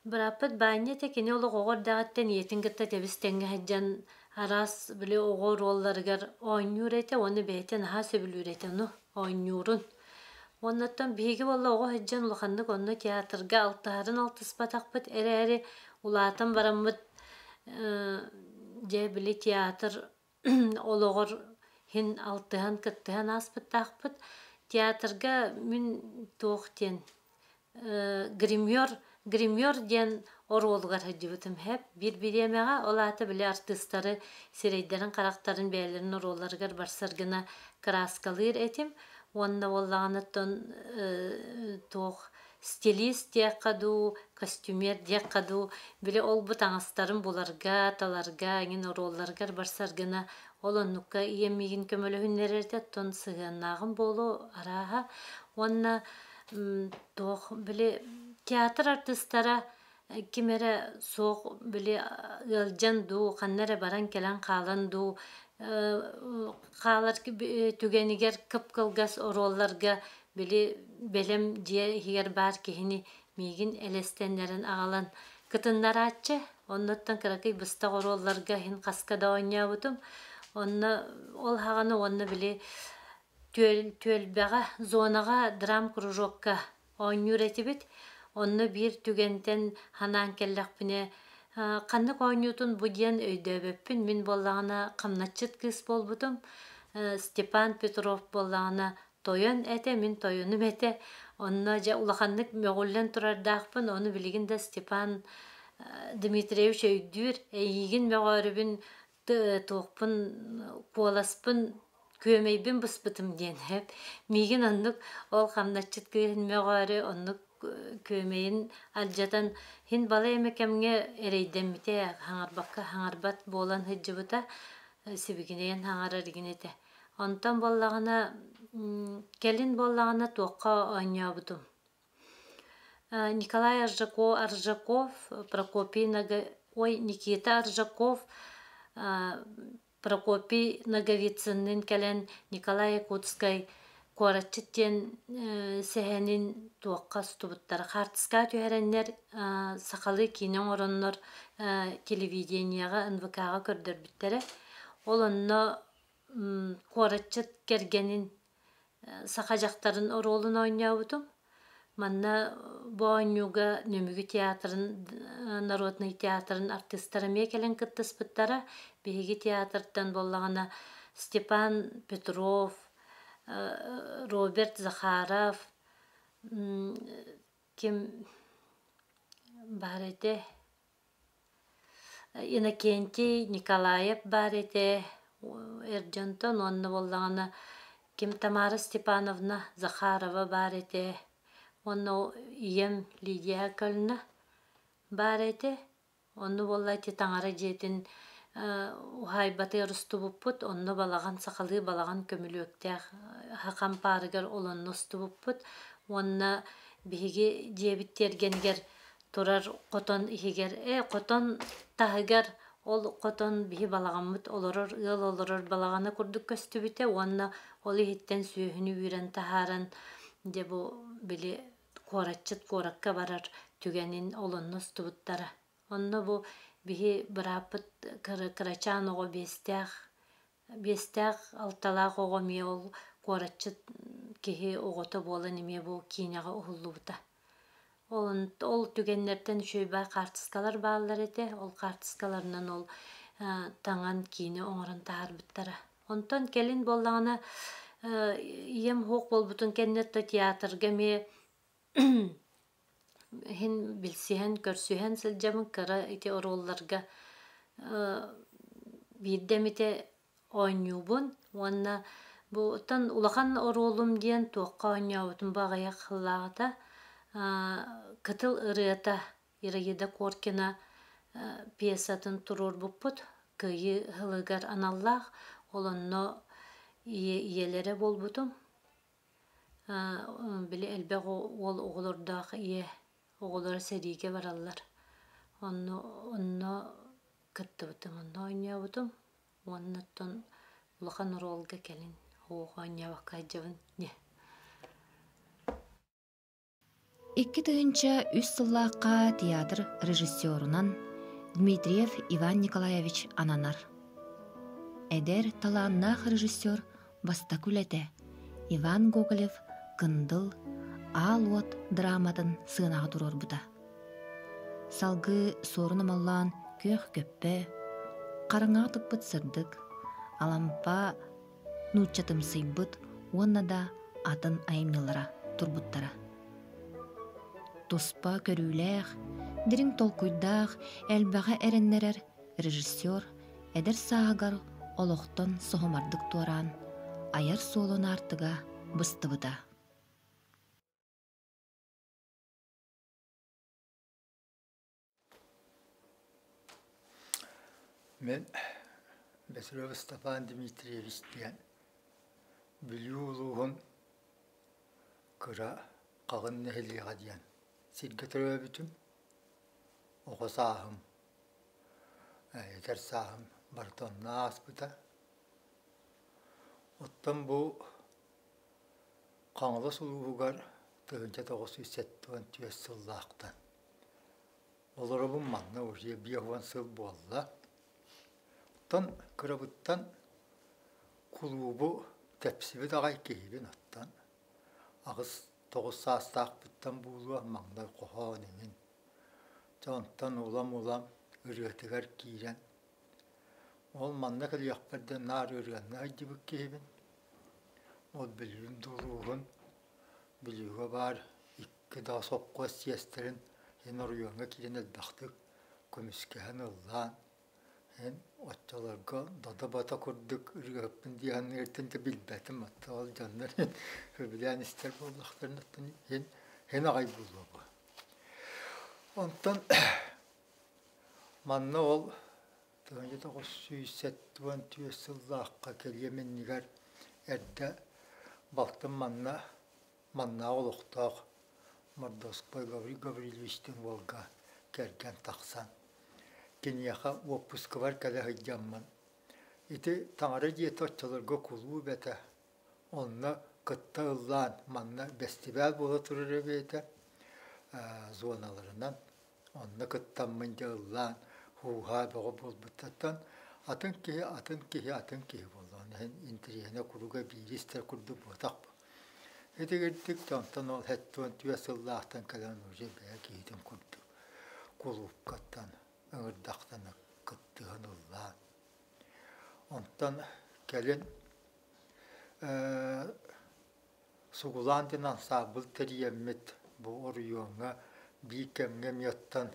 Быраппыт баанет экени ол огор дагаттен иетингытта тебистенге хаджан арас били огор олларыгар оңнур эте, оны бейтен аха сөбүлүр эте, ону оңнурун. Оннаттан биһиги болла ого хаджан улаханнык онно театрга алтаарын алтыспатакпыт, эре-эре улаатан бараммыт же били театр ологор хин алтыхан кыттыхан аспыттакпыт. Театрга мен туохтен гример ден оролгар хаджыбытым хеп. Бир-биремега олааты били артыстары сирейдерин карактарын бээлерин оролларыгар барсаргына краскалыр этим. Онна боллаганаттан туох стилист дияккаду, костюмер дияккаду, били ол бу таңастарын буларга, таларга, аңин оролларгар барсаргына олоннукка иеммигин көмөлөһүннерерде тон сыганнагын болу араха. Онна туох били театр артыстара кимере соох били ылжан ду, каннере баран келен калан ду, каалар түгенигер кып-кылгас оролларга били белем дие хигер бар кихини мигин элестеннерин агалан кытыннар атчы. Оннаттан кыракый быста оролларга хин каскада оңнябытым. Онна ол хаганы онна били түөлбега зонага драм кружокка оңнур этибит. Онна бир түгентен ханан келлекпине канны койнутун бу диен өйдөбөппүн. Мен боллагана камначыт кыз болбутум. Степан Петров боллагана тойон эте, мен тойонум эте. Онна жа улаханнык мөгүллен турардакпын. Оны билигинде Степан Дмитриевич өйдүр, эйигин мөгөрүбүн туокпун, куоласпын, көмейбин быспытым диен хеп. Мигин оннук ол камначыт кыйын мөгөрү, оннук көмейин алжатан хин бала эмекемге эрейдеммите хаңарбат болан хыджыбыта сибигинен хаңараригинете. Онтан боллагана келин боллагана туокка оңнябытым. Николай Аржаков, Никита Аржаков, Прокопий Наговицынын келен Николай Якутскай Куарачыттен сехенин туокка стубуттар. Хартыска түйереннер сақалы кинен ороннор телевиденияға, НВК-ға көрдөрбүттере. Ол онно Куарачыт кергенин сахажактарын оролун ойнабытым. Манна бу ойнуга нөмүгү театрын, народный театрын артисттары мекелен кыттыспыттара, биһиги театрдан боллагана Степан Петров, Роберт Захаров, ким бар эте, Иннокентий Николаев бар эте, Эрджонтон онны боллагана ким Тамара Степановна Захарова бар эте, онны ием Лидия Көлна бар эте, онны боллайты таңара жетин ухайбаты рустубуппут, онны балаган сақалы балаган көмілөктәк хақам парыгар олонны устубуппут, онны биһиги жебиттергенгер турар қотон ихигер, қотон тахыгар ол қотон биһи балаганмыт олорор, ыл олорор балаганы курдук көстүбүте, онны ол ихиттен сүйүхүнү үйрен тахаран де бу били коратчыт коракка барар түгенин олонну устубуттара. Онны бу биһи бырапыт кырачан ого бестях алталаак ого мие ол коратчыт киһи огото болан эме бу киняга ухуллубута. Ол түгеннерден шөйбай картыскалар баалар эте, ол картыскаларынан ол таңан кийини оңорун таарбыттара. Онтон келин боллагана ием хоок болбутун кеннетто театрга ме хин билсиһэн, көрсүһэн сылдьамын кыра ити оролларга биирдемите ойнюбун. Уонна бу тан улахан оролум диэн туокка ойнюбутун багаяк хыллаагата кытыл ырыата Ираида Коркина пьесатын турур буппут, кыйы хылыгар аналлах, олонно иелере болбутум. Били элбек ол оголордаах ие оголора сериге бараллар. Онно кыттыбытым, онно ойнябытым. Оннаттан улахан оролга келин хоох ойнябакка жабын не. Икки тыгынча үс сыллааққа театр режиссерунан Дмитриев Иван Николаевич ананар. Эдер талааннаах режиссер баста күлете Иван Гоголев кындыл аалуот драматын сыынағы турор бута. Салгы сорunu маллаан көх көппе, қарыңа тықпыт сырдык, алампа нуччатым сыйбыт, онна да атын айымнылара турбуттара. Туспа көрүүлээх, дирин толкуйдаах, элбэҕэ эреннерер режиссер эдер саагар олохтон соһомардык туаран, аяр суолун артыга быстыбыта. Мен Бесров Степан Дмитриевич диэн билүүлуһун кыра кагын нехилига диэн сирге төрөбүтүм огосаахым этерсаахым бартон нааспыта оттон бу каңлы сулуугар тыгынча 970 сыллаактан олоробун манна уже биягуан сыл буолла оттон кырабыттан кулуубу тепсиби дагай киһибин оттон агыс 9 саастаакпыттан буулуа маңдай кохоон эмин жонтон улам үрүөтүгер киирен ол манна кылыакпардан наар үрүөнна айдыбык киһибин ол билүүн дулуугун билүүгө бар икки да сокко сиестерин ен оруюонга кирен элбахтык көмүскэхэн ыллаан ен отчолорго дода бата курдук үрүөппүн диэн эртенте билбетим атта ол жаннар хөбүлээн истер боллахтарнаттан ен агай булуба онтон манна ол 1970 сыллаакка келеменнигер эрде балтын манна олуктоох Мордовской Гаврий Гавриловичтин волга керген таксан кинияха отпускавар калахыджамман ити таңара диете отчолорго кулуу бете онна кытта ыллаан манна бестибал бола турар бете зоналарынан онна кыттаммын же ыллаан хуха бого болбуттан атын киһи боллан интериене куруга биристер курду ботак Etegirdik tantan ol hettuan tüyasıllahtan kalan uje baya giydim kurdu. Kulukattan, ıngırdaktan kıttığın ullan. Ondan gelin sugulandınan sabıl teriyemmet bu oruyonga bir kemgem yattan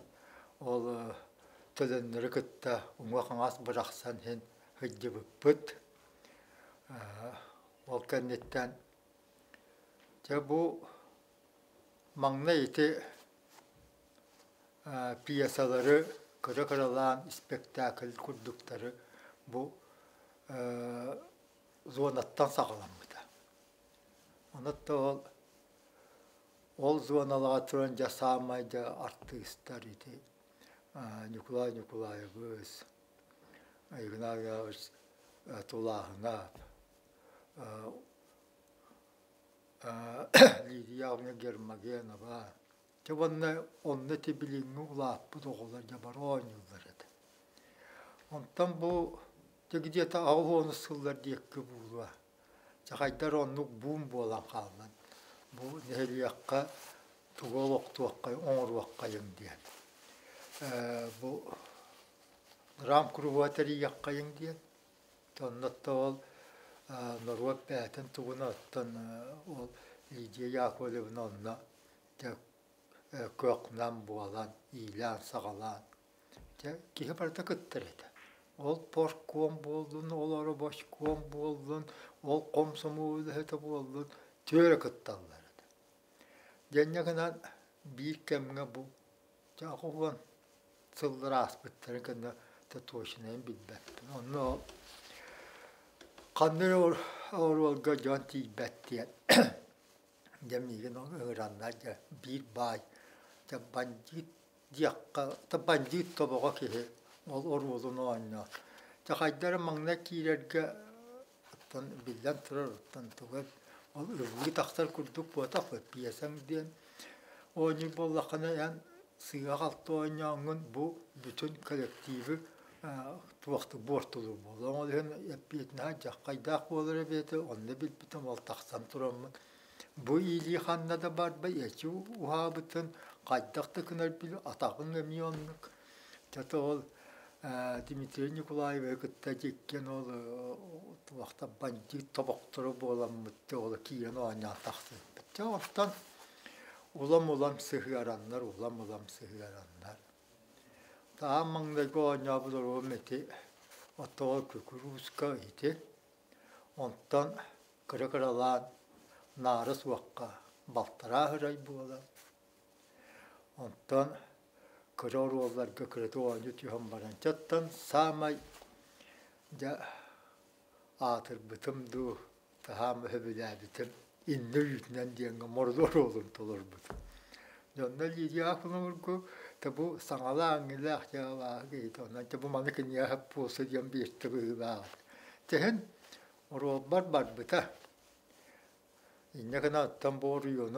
ol tölönleri kıtta umaqan as bıraksan hen hıcı bıppıt. Ol kennetten bu mangna iti piyasaları kıra spektakl kurdukları bu zonattan sağlanmadı. Onu da ol zonalığa turanca sağmayca artistler idi. Nikolay Nikolayevız, Ignayevız Tulahınap, Lidia Germagenova. Çabanla onunla tebilini ulap bu doğular yabar oynuyorlardı. Ondan bu tegidiyete ağını sıllar diye kıbulva. Çakaydar onu bum bolan kalman. Bu neheliyakka tuğolok tuvakkay, onur vakkayın diyen. Bu ram kuruvateri yakkayın diyen. Tonnatta ol Norveç bəyətin tuğuna attan ol Lidiya Yakovlev'in onunla köknan bualan, ilan, sağalan. Kihe barda kıttır edi. Ol pork kom boldun, ol arabaş kom boldun, ol komsomu hete boldun, töre kıttallar edi. Dennekinen bir kemge bu, Jakovan sıldır asbitleri kende tetoşinayın bilbettin. Onu kandır olga can tiybettiyet. Demigin o öğrenler bir bay. Bandit diyakka, bandit tabağa ki ol orulun oynar. Çakayları mangna kirerge bilden turar tuğal. Ol övgü taxtar kurduk bu tafı piyasan diyen. Oyunu bollakana yan sığak altı oynayağın bu bütün kolektivi tuvaktı bortulu bolu. Onu yapıyetine hacak kaydak olur ebedi. Onu bilbitim ol taxsan turamın. Bu iyiliği xanna da var ba yeçi uha bütün kaydakta kınar bile atağın emiyonluk. Çatı ol Dimitri Nikolayev'e kıtta cekken ol vakta bandit tabaktırı bolan mıttı ol kiyen o anyan taktı. Bitti ondan ulam sıhyaranlar, ulam sıhyaranlar. Daha mangdaki o anyabudur o meti otoğul kukuruska iti. Ondan kırıkıralan narız vakka baltara hıray buğalar. Ondan kıror oğullar göküreti oyuncu tühüm baran. Çattan sağmay atır bütümdü daha mühebüle bitim. İndir yüzünden diyenge mordor olun tolur bütün. Yonda lidiya akılın urgu tabu sanala angile akya vağı geydi. Ondan tabu manıkın ya hep posu diyen bir tıbı vağı. Tehen oru bar bita. İnnekana attan boruyor,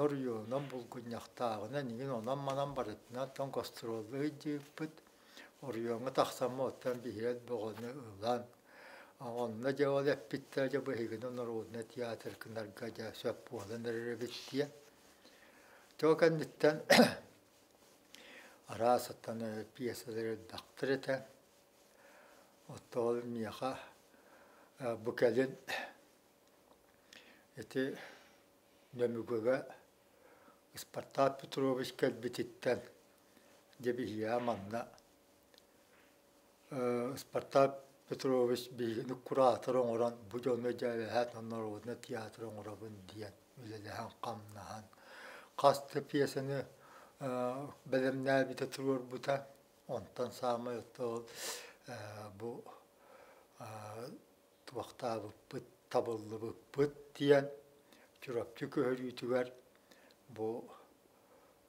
nan bulgun yaktağına, nigin onan manan baratına, tan kostrollu jipit, oruyonu taksama ottan bihiret boğunu ulan. Onunla ceval eppitter, ceval higinin oruduna tiyatr kınargaca söp boğulanları bittiye. Çoğun nitten ara satan piyasaları daktır eten, otta olmayağa bu kelin eti Nömügöge Ispartat Petrovich kelbetitten debihiya manna. Ispartat Petrovich bilgini kuratırın oran bu jonu cevhet onlar oduna tiyatrın orabın diyen ülelehen kamnahan. Kastı piyasını belemler bite turur buta ondan sağma yoktu bu tuvakta bıt tabıllı bıt diyen Çurapçı köhürüytüver bu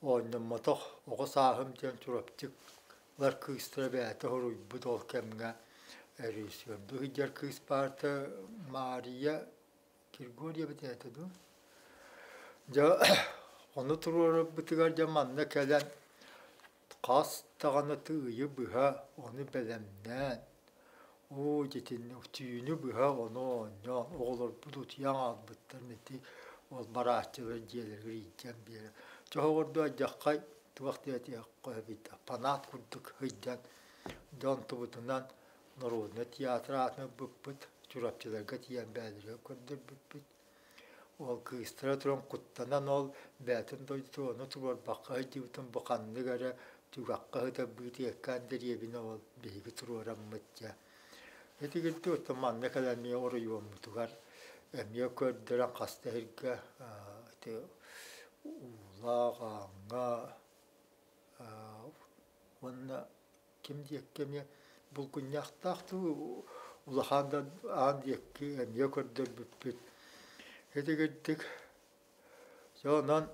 oynamatok oğa sahım diyen çurapçılar kıstıra beyte horuy bu dol kemge erişiyordu. Hıcar kıs partı Maria Kirgorya biteydi du. Onu turur bitigar zamanla kelen kas tağına tığıyı bıha onu belemden. O cetin tüyünü bıha onu oynayan oğulur budut yan albıtlar neti ол бараачылар диэлер гриитен биэре чоогорду ажаккай туактыати аккойбита панат курдук хыйдан дон тубутунан народный театратын буппут чурапчыларга тиян бәдирге көрдөр буппут ол кыстыра туран куттанан ол бәтин дойдуону тугор баккай дибутун буканныгара тугакка хыта бытыяккан деребине ол биги туруораммытча этигирти оттаман некалами оруйуоммутугар эмиэ көрдөрөн кастаһирга те улаагааңа онна ким диеккеме бул күнняхтаахту улаханда аан диекки эмиэ көрдөрбүппүт этигиртик жонон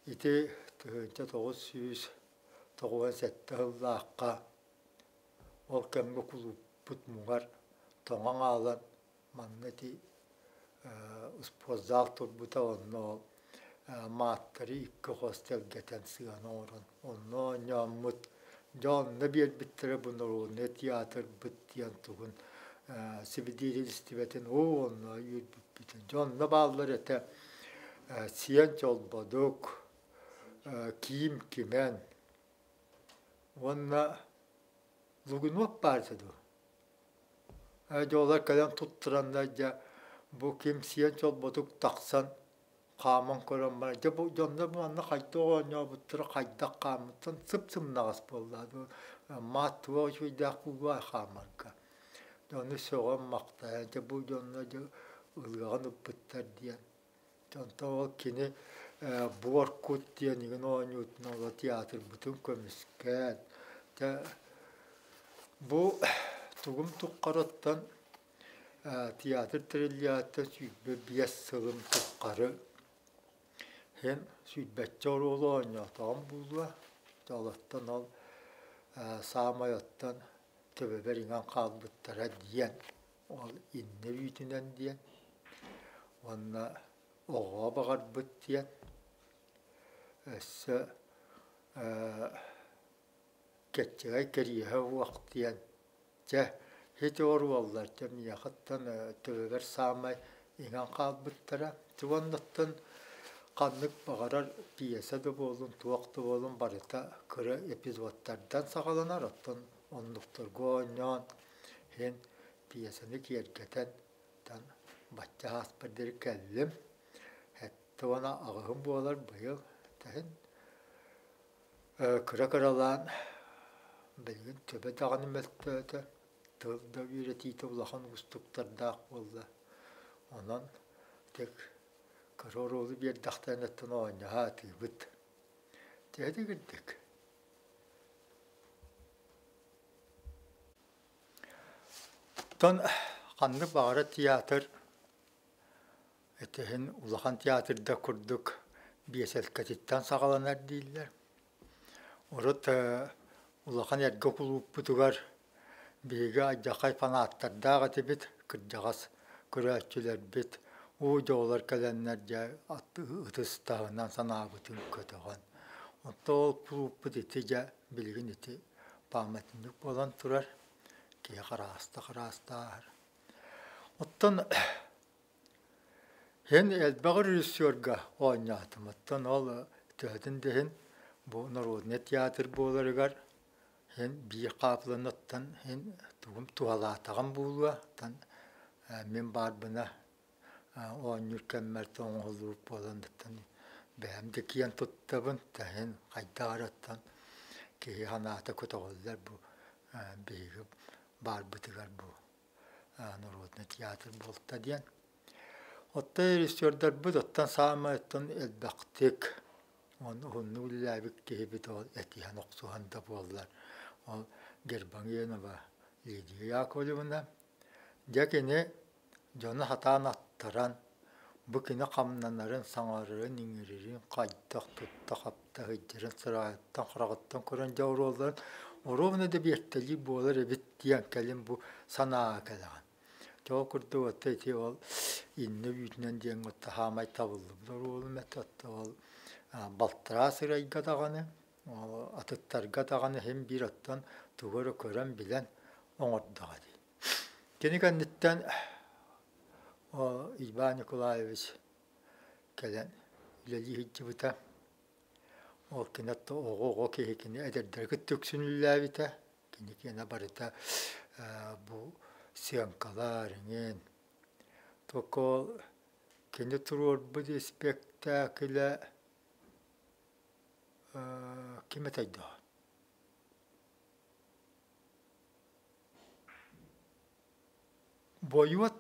ити тыынча 997 ыллаакка ол кемге кулуппут мугар тоңаң аалан маннати успозал турбута онно мааттари икки хостелгетен сыган орон онно няммут жонна биэрбиттере бунорууне театр бүттиен тугун сибидиристибетин онно юрбүппитен жонна бааллар эте сиен чолбодук кийим кимен онна лугунуп барсыду жолар калан туттуранна жа бу ким сиен чолбодук таксан каман көрөмбар же бу жонда манна кайтоо нябыттыр кайда камытын сып-сымнагас болду матуо жуйда куга хаманка жону согон макта же бу жонна же ылган ыппыттар диен жонто кини буоркут диенигин оонютноо театр бүтүн көмүскән бу тугум туккараттан театр триллиатта сүйбе биэс сылым туккары хен сүйбәтчорулооня таам булуа жалаттан ал саамайоттан төбөбериңан калбыттара диен ол инне үйтүнен диен онна ого багарбыт диен эссе кетчегай кериэхэ уақт диен же хети орваллар жамияхаттан төбөбер саамай иңан калбыттара туоннаттан каннык багарар пьеса да болун туакты болун барыта кыры эпизодтардан сагаланар оттон оннуктарго оññоон хен пьесаны киэргетен тан бачча хаспырдыр келлим хетте она агыгым буолар быйыл тахин кыра кыралаан билгин төбө даганы мөлтөөтө тылда үйретиите улахан устуктардаак болла онон тек кырорулу биэрдахтанаттан оññаха тыыбыт тэдигирдик тон канны багара театр этехин улахан театрда курдук биэселкатиттан сагаланар дииллер урут улахан эрге кулуппутугар бига ажакай фанаттардаага тибит кырдагас көрөөчүлер бит жолар каленнер жа ытыстагынан санаабытын көтөгөн отол кулуппут ити жа билгин ити памятник болон турар ки караастаар оттон хен элбагыр режиссерга оññаатымыттан ол төһөтүн дехин бу народный театр боларыгар хен бии каапланыттан хен тугум туалаатаган буулуа тан мен барбына оññуркеммер тоңолууп болондуттан бээмди киен туттабын тахин кайдаараттан кии ханаата көтөголлар бу бииги барбытыгар бу народный театр болта диен отта режиссердар бут оттан саамайттан элбактик онну уллаабик киһибит ол этихан оксуhanda буоллар ол Гербангенова Лидия Яковлевна дякене жона хатаанаттаран бу кине камнанарын саңарырын иңиририн кайдак тутта хапта хыджырын сырайттан харагаттан көрөн жауроллар оровна да биеттели болар эбит диен келим бу санаа келаган жоо курду отти ол инне үйтүнөн диен отта хамай табылды бул методта ол балтырасырайга даганы атыттарга даганы хем бир оттан тугөрө көрөн билен оңордагы кенеканниттен Иван Николаевич kelen ileli hiccibuta o kinatto ogo kehikini ederderge töksünüllääbite kini kena barita bu siyankalar ingen toko kini turur bu spektakle kime tayda boyuat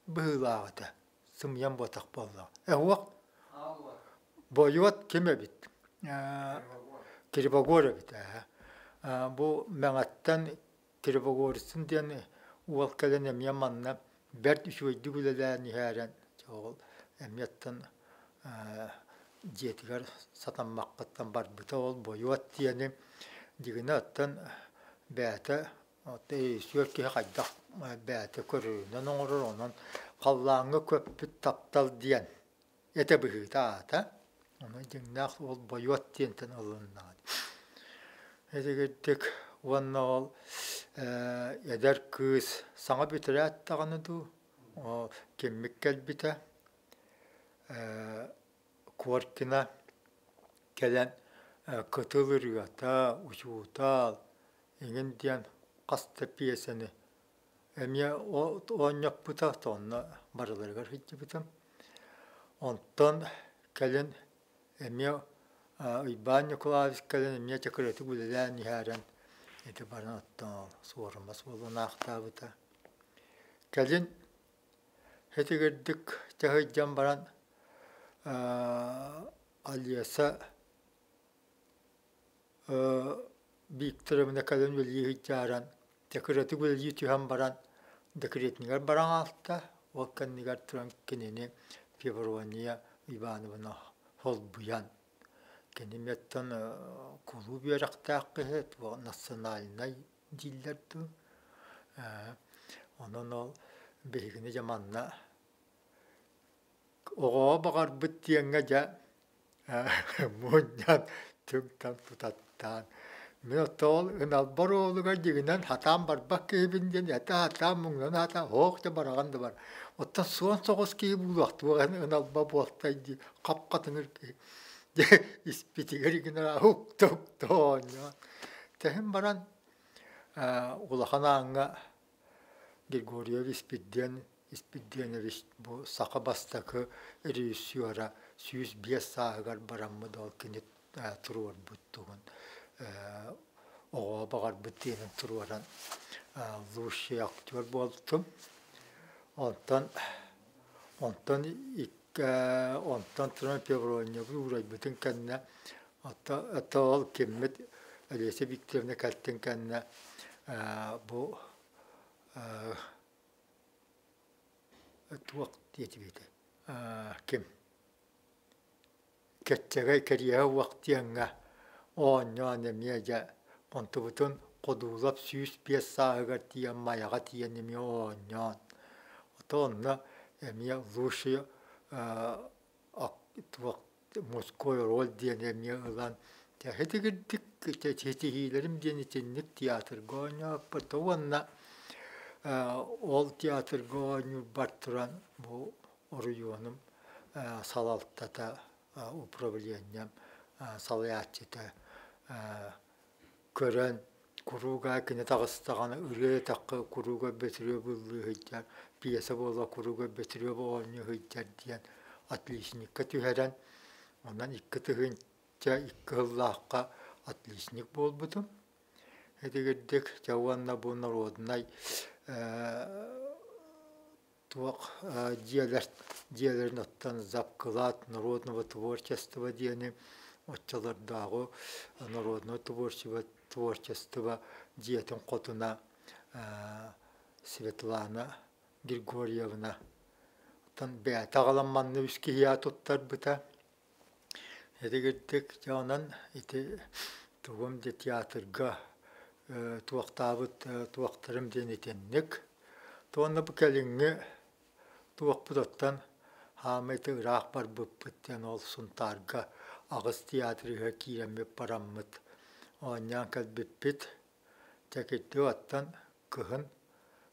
bıhılağıda sımyan botak bolla huak boyuat kime bit Kiribagora bit bu mengattan Kiribagorsun diyen uval kalen emyamanna bertüşüydü güleler niharen çoğul emyattan jetigar satan makkattan bar bita ol boyuat diyeni digine attan bäte ote sürki hayda bäte körünen oğrur onun kallağını köpüt taptal diyen ete bıhıta ta onu dinnak ol boyuat diyenten alınnadı edegettik wanna ol eder kız sana bitire attağını du o kemmik kelbite kuarkina gelen katılır yata uçutal ingen diyen kasta piyesini emye o onyak buta tonna baraları gar hiç bitem ondan gelen emye İbanya kulavis gelen emye çakıreti gülen niharen etibarın attan sormaz olun ahtabıta gelen heti girdik cahıcam baran aliyasa büyük tarafında kalan veliyi hiccaran dekıreti veliyi tühem baran dekiretnigar baran altta volkan nigar turan kenini Fevrovaniya İvanovna hol buyan kenimettan kulu bir aktaqıhet ve nasyonalina dillerdi onun ol behigini zamanla oğa bakar bittiğine de munyan tümten tutattan. Men tol enal baroğluga diginen hatam var bak evinden yata hatam mungan hata hoğda baragandı var. Otta son soğuz ki bulaktı. O enal babuaktaydı kapkatınır ki. İspitileri günler huk tuk ton ya. Tehim baran ulahana Grigoryev İspidyenovich bu Sakabastaki rejissöra 105 sagar baramı da kinit turur buttuğun oğa bakar bittiğinin tururan Lushi aktör boldum. Ondan turan Fevronya bu uğray bütün kendine hatta ol kimmet Aleyse Viktor'una kalktın kendine bu tuak diyetibiydi. Kim? Ketçegay kariye vaktiyanga oğanya nemiyaca kontubutun kodulap 105 sağıgar diyen mayaga diyen nemiya oğanya. Otonla emiya Lushi tuak Moskova rol diyen nemiya ılan heti gittik hetihilerim diyen içinlik tiyatr gonya patovanla ol tiyatr gonya bartıran bu oruyonum salaltta da upravleniем salayatçıda kören kuruga kine tağıstağını üreye takkı kuruga betiriyor bulduğu hıccar piyasa bola kuruga betiriyor bu oynuyor hıccar diyen atlişnikka tüheren ondan iki tığınca iki hıllahka atlişnik bol budum hedi gittik cavanla bunlar odunay tuak diğerlerin attan zapkılat народного творчества diyeni otçalar dağı народного tворчества diyetin kotuna Svetlana Grigorievna tan be tağalanmanlı üskiya tuttar bita hedi gittik canan iti tuğum de tiyatrga tuaktarım denitenlik tuğanla bu kelingi tuak budottan Hameti Irak bar bıppıtten olsun targa ağız tiyatriye kiremi paramıt onyan kal bippit tekitti attan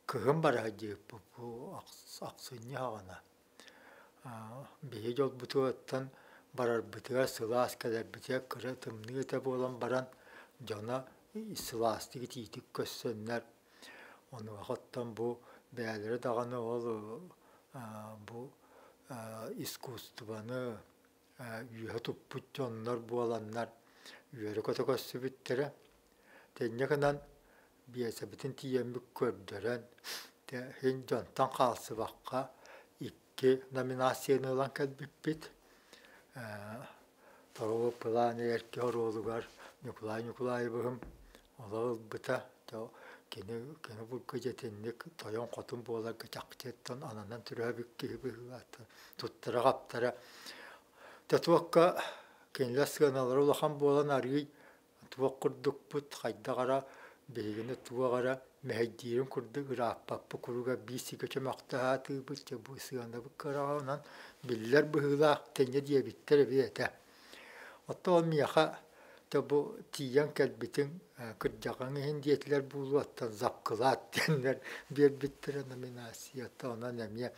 kıhın bara diye bu aksınya havana Bihi yol butuattan barar bıtığa sılas kadar bıtığa kıra tımnığı da bolan baran jona sılas digi titik kössönler. Onu vakittan bu bəyələri dağını ol bu iskustvanı üye tupput jonlar bu alanlar üye kötü kössü bittere. Tenne kanan biyese bütün tiyemmük kördören te hin jontan kalsı bakka iki nominasyonu olan kalbipit Toro plani erki horolugar Nikolay bıhım olağıl bıta kene bu gecetenlik toyon kotun boğalar gıcakçetten ananan türebük gibi tuttara kaptara Tatuakka kenler sığınaları olakan boğalan arıyı tuak kurduk put hayda gara beygini tuğa gara meheddirin kurdu ırapapı kuruga bisi göçemakta hatı bu sığında bu karağınan biller bıhıla tenne diye bittere biyete hatta olmayaha da bu tiyan kelbitin kırcağını hindiyetler buluattan zapkılat diyenler bir bittere nominasiyata ona nemiye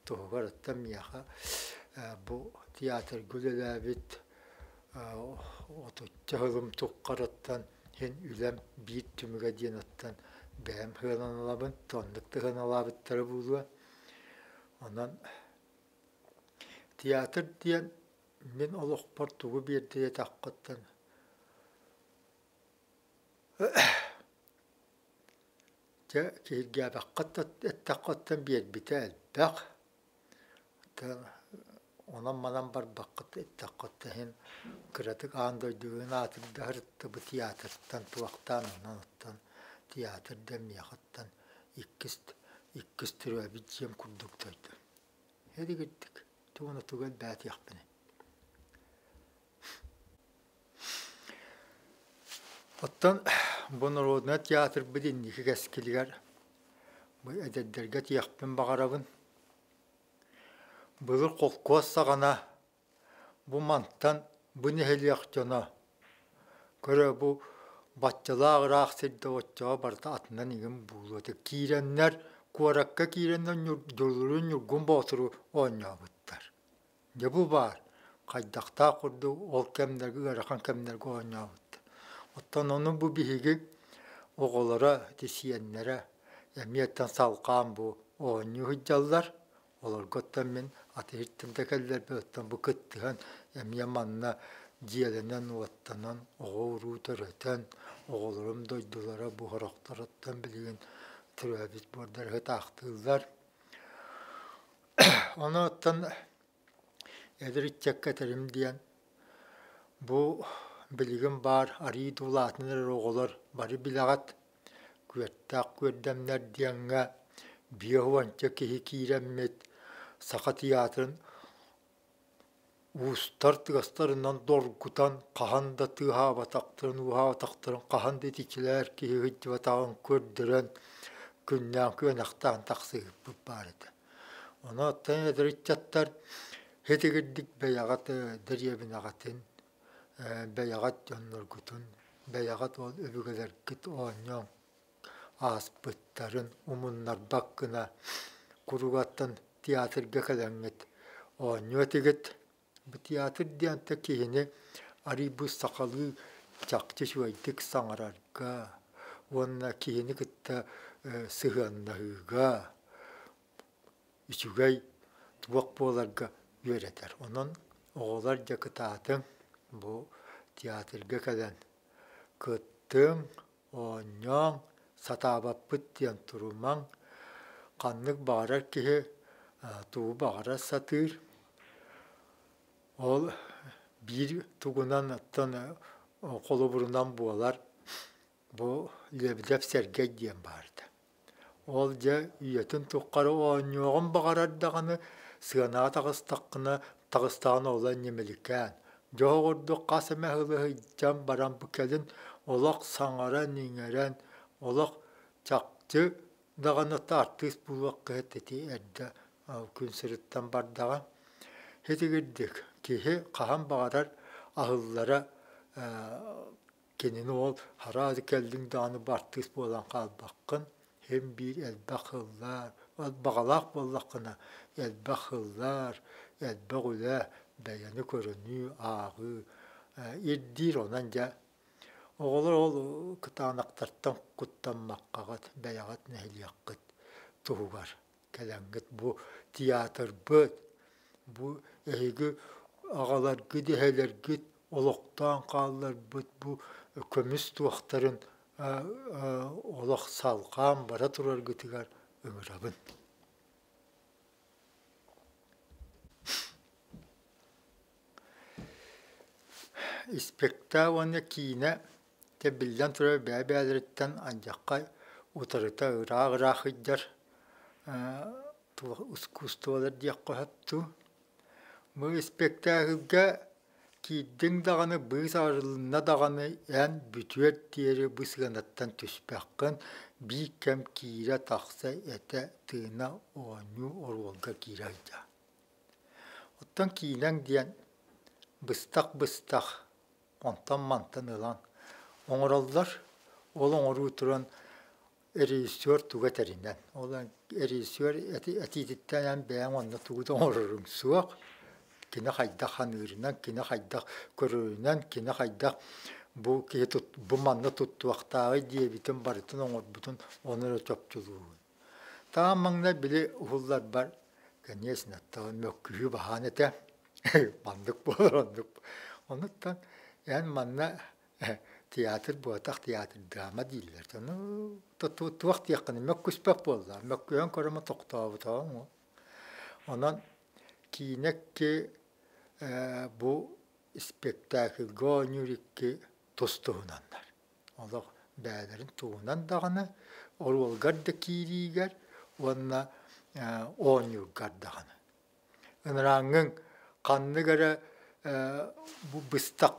toğgar hatta miyaha bu tiyatr gülelabit otutçahılım tuqqarattan hen ülem bir tümüge diyen attan beğen hınan alabın tonlukta hınan alabıtları buluğa ondan tiyatr diyen men oluq portuğu bir diye taqqattan kirgâ baqqattan taqqattan bir bitel baq Ondan manan bar baqqat taqqatta hen kıratık andoyduğun atırda hırttı bu tiyatrdan tuaqtan ondan tiyatr demiyaqattan ikkist türe bitcem kurduk toydu. Hedi gittik. Tuğuna tuğal bät yaqbini. Ottan bu narodna tiyatr bidinni keskiligar bu ededderge tiyaqbin bağarabın Bılır kolkoz sağana, bu manttan, bu neheliyaq jona. Köre bu batçılağı rağ sirde otçağa barda atından igin buluatı. Kirenler, kuvarakka kirenler yurlurun yurgun boturu oynayabıttar. Ne bu var? Kaydakta kurdu, ol kemlergi, garakan kemlergi oynayabıttar. Ottan onun bu bihigi oğulara, disiyenlere, emiyetten salqan bu oynuyor hıcallar. Olar gottan men ateştim tekeller bötten bu kıttıhan yamanna diyelenen vattanan oğuru töreten oğulurum doydulara bu haraktarattan bilgin türebis bordar hıt aktıllar. Onu ottan ediritçek keterim diyen bu bilgin bar arı dulatınır oğular bari bilagat küvettak kürdemler diyenge biyahuanca kehi kiremmet Saka tiyatrın uustar tıgaslarından dorgutan kahanda tıha bataktırın, uha bataktırın, kahanda etikiler ki hıcı batağın kördüren günden könaktan taksıyıp bu barıdı. Ona attan ediritçatlar hedi girdik beyagat deryebin ağatın, beyagat jonlargutun, beyagat ol öbügeler git oğanyan aspıtların umunlar bakkına kurugattan tiyatr gakalanget oynuyatiget bu tiyatr diyen tekihini ari bu sakalı çakçı şuaydık sanararga onna kihini kıtta sıhannahıga içugay tuvak bolarga yöreter onun oğlar jakıtatın bu tiyatr gakalan kıttın onyan satabapıt diyen turuman kanlık bağırar ki tuğu bağıra satır. Ol bir tuğunan attan kolu burundan buğalar bu lebdep sergey diyen bağırdı. Olca üyetin tuqqarı oğun bağırar dağını sığanağa tağıstağına olan nemeliken. Joğu urdu qasime hılı hıccan baran bu kelin olaq sanara ningeren olaq çakçı dağınıta artist bulak kıheti erde gün sırıttan bardağa. Heti girdik. Kihi kahan bağırar ahıllara kendini ol harazi keldin dağını artist bolan kalbakkın hem bir elbak hıllar Bağalaq bollaqına elbaq hıllar, elbaq üle, bəyəni körünü, ağı, irdir onanca. Oğullar ol kıtanaqtartan kuttanmaqqağat, bəyağat nəhiliyaqqıt, tuğugar, kələngit. Bu tiyatr büt, bu ehigi ağalar gid, ehələr gid, oloqtan qallar büt, bu kömüs tuaqtarın olaq salqan bara turar gitigar ömürabın. İspektavana kine te bilden tura bäbäleritten ancakka utarıta ıra hıdjar uskustolar diye kohattu. Bu ispektavga kiddin dağını bıs arılığına dağını en bütüet diyeri bısganattan tüspäkkın bir kem kira taksa ete tığına oğanyu orvolga kirayca. Ottan kinen diyen bıstak ontan mantan ılan oğrallar olan oru turan erisör tuğaterinden. Olan erisör etiditten en beğen onunla tuğda oğrarım suak. Kine haydak hanırından, kine haydak körüğünden, kine haydak bu manna tuttuaqtağı diye bütün barıtın oğur bütün onlara çöpçülüğü. Tamamında bile uhullar var. Kenyesine tağı mökküyü bahanete mandık bolandık. Ondan yani manna tiyatr bu atak tiyatr drama değiller. Tuaq yakını mökküspek bollar. Mökküyen koruma toktağı tamam mı? Ondan kinek ki bu spektakl gönürükki tostuğunanlar. Allah bəylerin tuğunan dağını orolgar da kiriger onna onyurgar dağını. Önrangın kanlı gara bu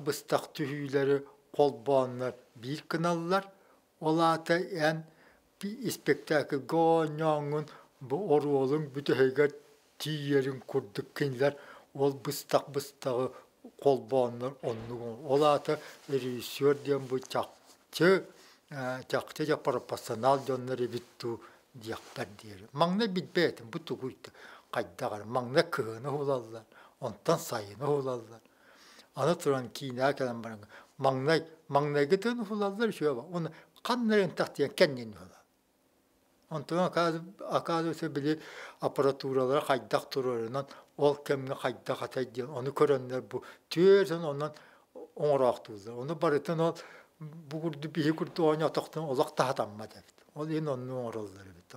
bıstak tühüleri kolbanlar bir kınallar olata en bir spektakl gönyanın bu orolun bütüheyger tiyerin kurduk kinler ol bıstak kolbanlar onu olata rejissör diyen bu çakçı profesyonel jonları bittu diyaklar diyor. Mangna bitbetin bu tuğuydu. Kaydagar mangna kığını olallar. Ondan sayını olallar. Anaturan kina kalan barang. Mangna giden olallar şöyle bak. Onu kanların taktiyen kendini olallar. Ondan akadose bile aparaturalara kaydak turlarından ol kemne kaydak atay diyen onu görenler bu tüyersen ondan oğrak tuzlar. Onu barıtan ol bu kurdu bir kurdu oynataqtan olaq tahatanma dedi. Ol yen onun oğralları bit.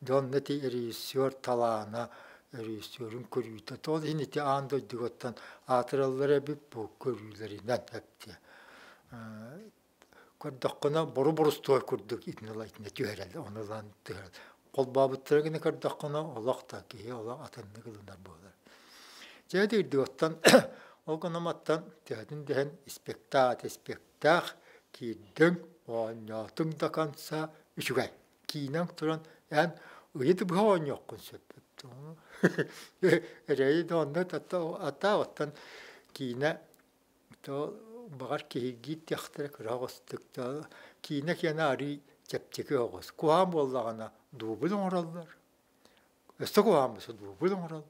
Ondan ti rejissör talana rejissörün körüyte. Ol yen ti anda digottan atırallara bir bu körüylerinden hepti. Kardaqına boru stoy kurduk itnala itne tüherelde onulan tüherelde. Kol babıttıragına kardaqına olaq ta ki olaq atanını kılınlar boğular. Jadi digottan o konamattan tühedin dehen spektak kiddin oynatın da kansa üçügay. Kinen turan en uyudu bu oynayokun söpüptü. Ereyi de onda ata ottan kine bağır ki git yaxtırak rağıstık da kine kene ari çepçeki oğuz. Kuham bollağına dubul oğrallar. Öste kuhamısı dubul oğrallar.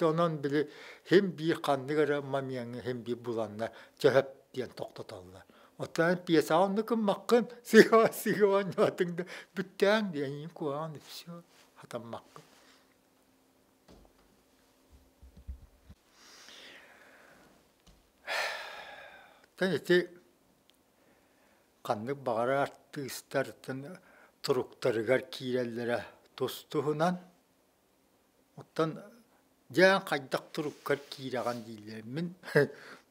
Ondan bile hem bir kanlıgara mamiyanı hem bir bulanlar cehep diyen toktatallar. Otan piyasa onlukun makkın siga oynatında bütten diyen kuhan nefsi hatan makkın. Tanesi kanlık bağıra arttı isterden turuktarıgar kirellere tostuğunan otan Jan kaydak turukkar kiragan dilemin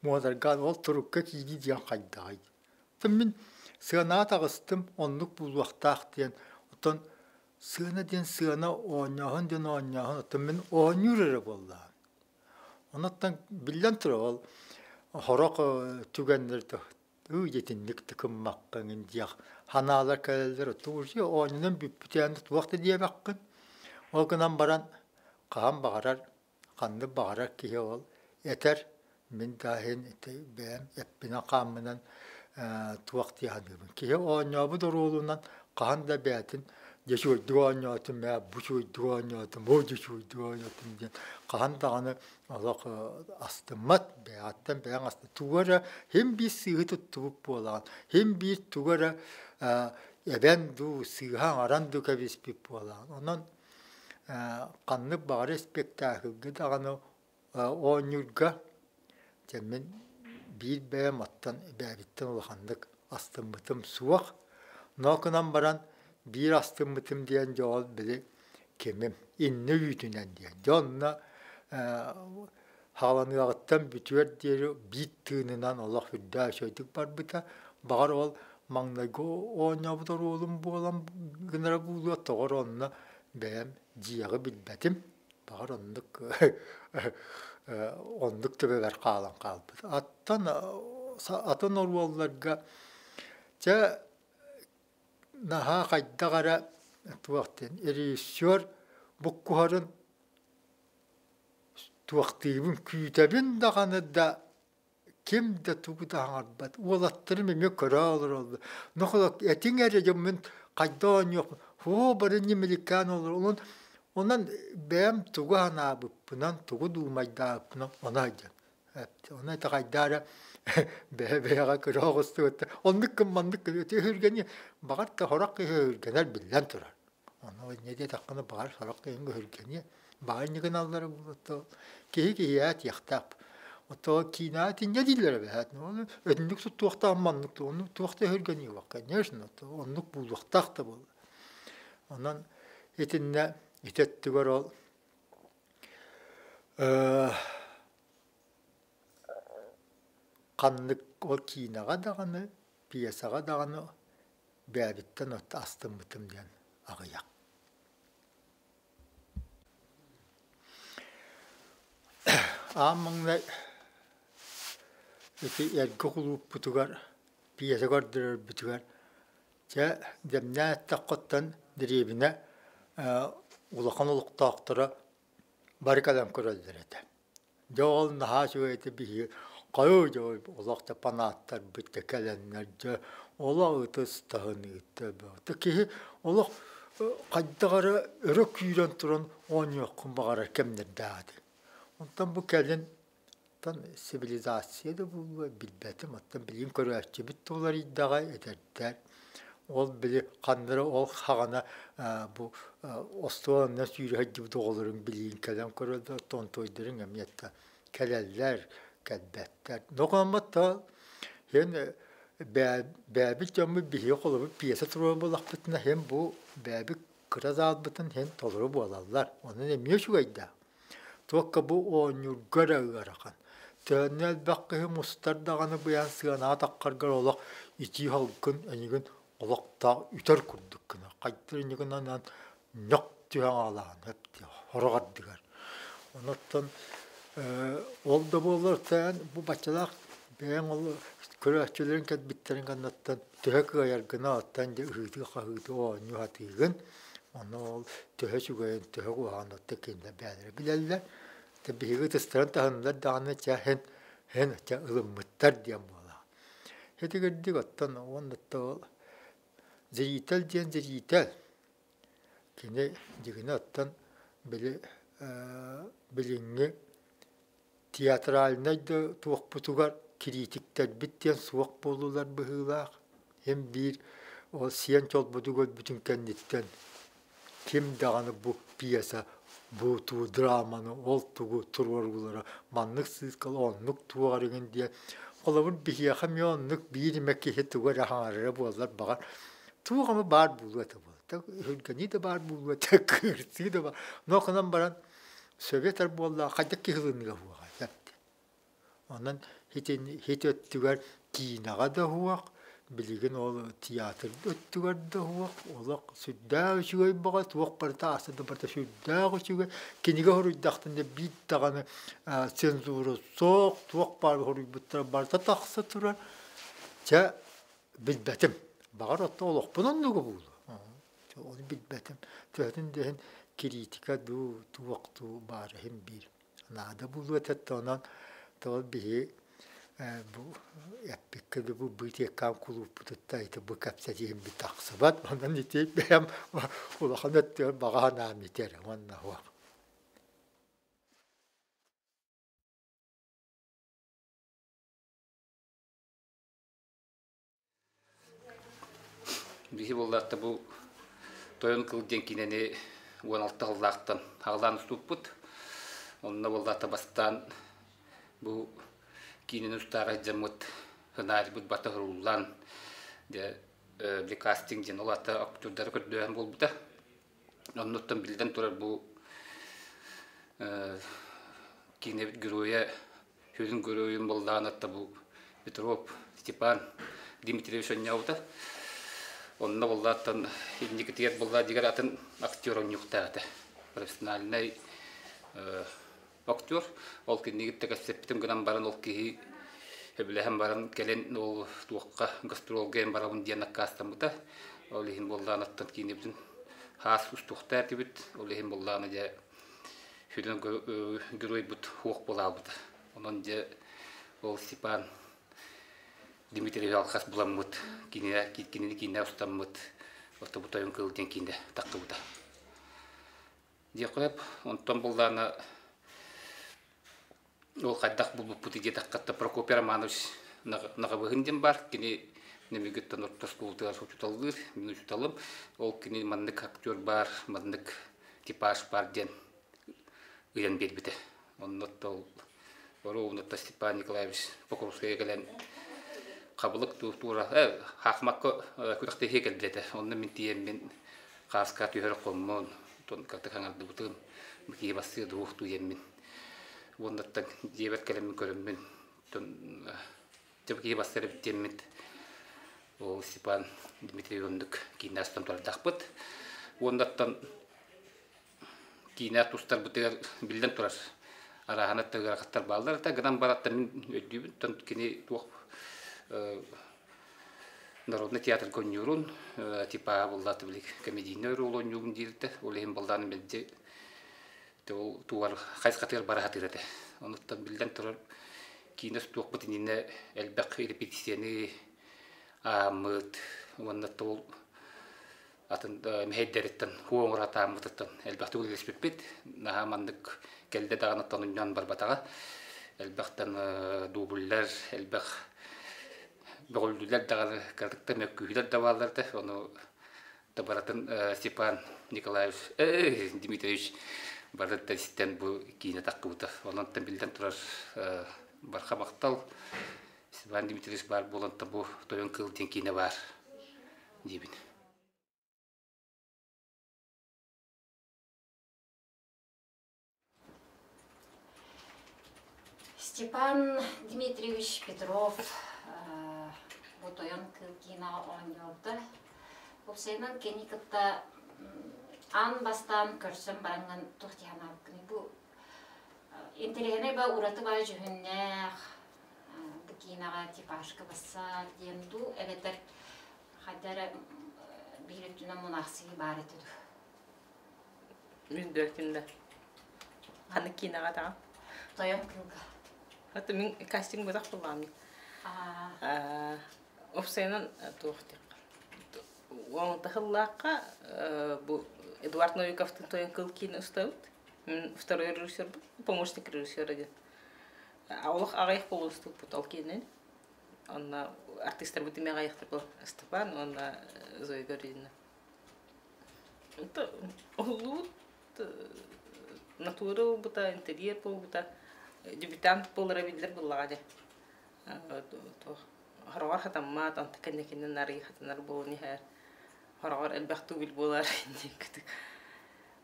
muadargan ol turukka kigi jan kayday. Tamin sığana tağıstım onluk bu vaxtaq diyen otan sığana diyen sığana oynahın diyen oynahın tamin oynurere bolla. Onattan billan tura ol horak tügenlerdi. Yetinlik tıkınmakkın diyak hanalar kaleler oturur ya oynanan bütüyandı vaxtı diye bakkın. O günden baran kahan bağırar kanlı bağırar ki ol yeter min dahin beğen yapbina kamından tuvaktı yanıbın ki o nabı doğruluğundan kahan da beyatin Yaşıyor duanyatım ya bu şey duanyatım o şey duanyatım diye kahandağını Allah astımmat be attan be astı tugara hem bir sığı tutup bolan hem bir tugara ben du sıhan aran du kabis bir bolan onun kanlı bari spektakl gıdağını o nürga cemin bir be mattan be bitten olahandık astımıtım suak nokunan baran bir astımıtım diyen cevap bile kemim inni yütünen diyen. Canla halanıqtan bütüver diye bit tığınınan Allah hüdda şeydik var bita. Bağır ol manglaygo o nyabudar oğlum bu olan gınara buluyor doğar onunla benim ciyağı bilmedim. Bağır onluk onluk tübever kalan kaldı. Atan orvallarga ca naha kaydagara tuaqtin eriyissyor bukkuharın tuaqtibin kütabin dağanı da kim de tuğu da hangarbat olattırım eme köre olur oldu. Nokulak etin ereceğimin kaydan yok. Hu barın milikan olur. Ondan beğen tuğu hanabı bunan tuğu dumayda bunan onaydı. Ona da kaydara beyaga köre ağustı. Onluk manlık öte hürgeni bağır da horak hürgener billen turar. Ona ne de takını bağır horak hürgeni bağır ne kanalları buldu. Ki yat yaktap. O kinatin ne diller be hat. Önlük tutuqta manlık onu tutuqta hürgeni vakka. Nersin o? Onluk bulduk da bul. Ondan etinne itettigar ol. Kanlık o kinaga dağını, piyasaga dağını bebitten o astım bitim diyen ağıyak. Ammanla ergi kulup butugar, piyasagar direr butugar. Ce demne taqqattan direbine ulakan oluk taqtıra barikadan köröldür ete. Yol naha şöyle bir kayo joy ulakta panattar bitte kelenler ce ola ıtıs tahını itte be. Ki olak kaydagara örök yüren turan on yokkun bağara kemler dağdı. Ondan bu kelen tan sivilizasiyada bu bilbetim hatta bilin köröççü bitti olar iddia ederler. Ol bile kandıra ol hagana bu Osmanlı nasıl yürüyecek doğruların bilin kelen köröldü tontoyların emniyette keleller kelbetler. Noqamatta hem bäbi jammy bihi qolup piyasa turu bolaq bitne hem bu bäbi kırazal bitin hem toluru bolallar. Onun emiyor şu gayda. Tokka bu onur gara-garakan. Tönel bakkı mustar dağını bu yan sığana taqqargar olaq içi halkın enigin olaqta üter kurduk kına. Qaytır enigin anan nok tüyan alan hep horgardıgar. Onattan oldu bu olursa bu başçalar ben ol köröççülerin ketbitlerin kanattan tühek ayargına attan de hıdı kahıdı o nühatıyın. Onu tühek ugayen tühek uhanı tekinde beğenir bilerler. Tabi hıgı tıstaran tahınlar dağını çahen hen ça ılımıttar diyen bola. Hedi girdik attan onda da zeritel diyen zeritel. Kine digine attan bile bilingi tiyatraline de tuğuk putugar kritikler bitten suak bolular bıhılak. Hem bir o siyen çol butugar bütün kenditten kim dağını bu piyasa bu tu dramanı ol tuğu turvargulara manlıksız kal onluk tuğarın diye olabın bir yakam yonluk bir mekihe tuğar hanarı bollar bağır tuğamı bar buluyor tabi. Hülgeni de bar buluyor kırsı da var. Nokunan baran Sovyetler bolla kaydak ki hılını huwa yaptı. Ondan hiç öttüger kinaga da huwa bilgin ol tiyatr öttüger da huwa olaq südda şuy baga tuq parta asda parta südda şuy kiniga horu daqtında bit tağını senzuru soq tuq par horu bitter barta taqsa turar. Ça bilbetim. Bagar otta olaq bunun nugu bulu. Onu bilbetim. Tühdün dehen kritika tu vaktu barahim bir. Nada bulu tettonan tol bihi bu yapıkı bu bıtıkan kulup tutta ite bu kapsacığım bir taksabat ondan ite benim ulağına diyor bağına miter onunla o. Bihi bollatta bu toyun kılgen kineni 16 yıllardan hağlan tutput. Onunla bollatta bastan bu kinin ustara jamut hınari bud batı hırullan de bir casting jen olata aktörler kördüğün bolbuta. Onunla bilden turar bu kine gürüye hüzün gürüyün bollan atta bu Petrov, Stepan, Dimitrievich Onyavda. Onunla bollatan indikatiyat bolla diğer atın aktör onyuktadı. Profesyonelnay aktör. Ol kinigit tekaseptim gınan baran ol ki heblehen baran gelen ol tuğqa gastrol gen baran diyen akastamıda. Olihin bollan attan kinibdin has ustuqtar tibit. Olihin bollan ja hüden gürüy but huq bolabıda. Onun ja ol Stepan Dimitriy alkas bulamut kini ustamut oto butayın kılden kinde takıbıda. Diqrep ondan buldana ol kaddak bu puti diye takkatta Prokopy Romanovich naqabıhındım var kini nemigittan ortas kultuğa soçutalır minutalım ol kini mandık aktör var mandık tipaj var den uyan birbite. Ondan da Orovna Stepan Nikolaevich Pokrovskaya gelen kabılık tuğra hakmak kurakte hekel dete onun min tiyemin kaska tüher kommun ton katta kanaldı butun ki bastı duhtu yemin ondatta jebet kalemin körümün ton tepki bastı bittemit o Stepan Dmitrievich kinastan tordakpıt ondattan kina tustar buter bilden turar arahanat tagaraktar ballar ta gran baratta min ödübün ton kini tuh Народный театр Конюрун, типа боллаты билик комедийный роль ойнугун дирте, олем болдан билде туар хайс катыр барахатырды. Онуттан билден турар кинес тук бутинине элбек репетицияны амыт, онда тол атын мехеддереттен хуоңрата амытыттан элбек тугул респеппит, нахамандык келде даганаттан уннан барбатага, элбектен дублер, элбек Богулдулар дагы картыкта мөккүлөр да балларды, ону табаратын Степан Николаевич Дмитриевич барды систем бу кийне таккыбыта. Ондан билден турар барха мактал Степан Дмитриевич бар болонта бу тоюн кылтын кийне бар дибин. Степан Дмитриевич Петров Бутоян кылкина ойнолды. Бұл сейнен кеникітті ан бастан көрсім бараңын тұқтиян алқыны. Бұл интеллигене ба ураты ба жүхіннәқ бұкинаға типашқы баса денду. Әбеттер қадары бейреттіні мұнақсығы бар етеді. Мен дөктімді. Қаны кинаға тағам? Тоян кылға. Хаты мен кастинг бұзақ болғамын. Офсайнан туохтик. Он тахаллака бу Эдуард Новиковтың тоян кылкин уставыт. Мен второй режиссер, помощник режиссера ден. Аулық ағайық болу ұстық бұт ал кейінен. Онна артистер бұт еме ағайықтыр бұл Степан, онна Зоя Горина. Олуыт натурал бұта, интерьер бол бұта, дебютант болыра білдер бұллаға де. Хорогор хатаммат анта кеннекинен нари хатанар болуни хэр хорогор элбахту бил болар индик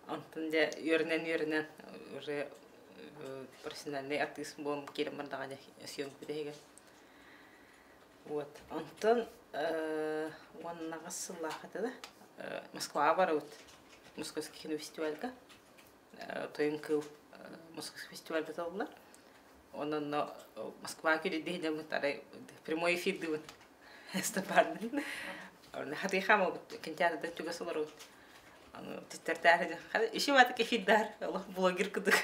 антын да йөрнен уже профессиональный артист бом кирмар дагы съемка деген вот антын ваннага сыллахата да Москва барут Московский кинофестивальга тоинкыл Московский фестиваль беталлар он Москва кириде дем таре прямой эфир дивен Степан он хати хама кентяда да туга солару он тестертар ещё вот эфир дар Allah блогер кыдык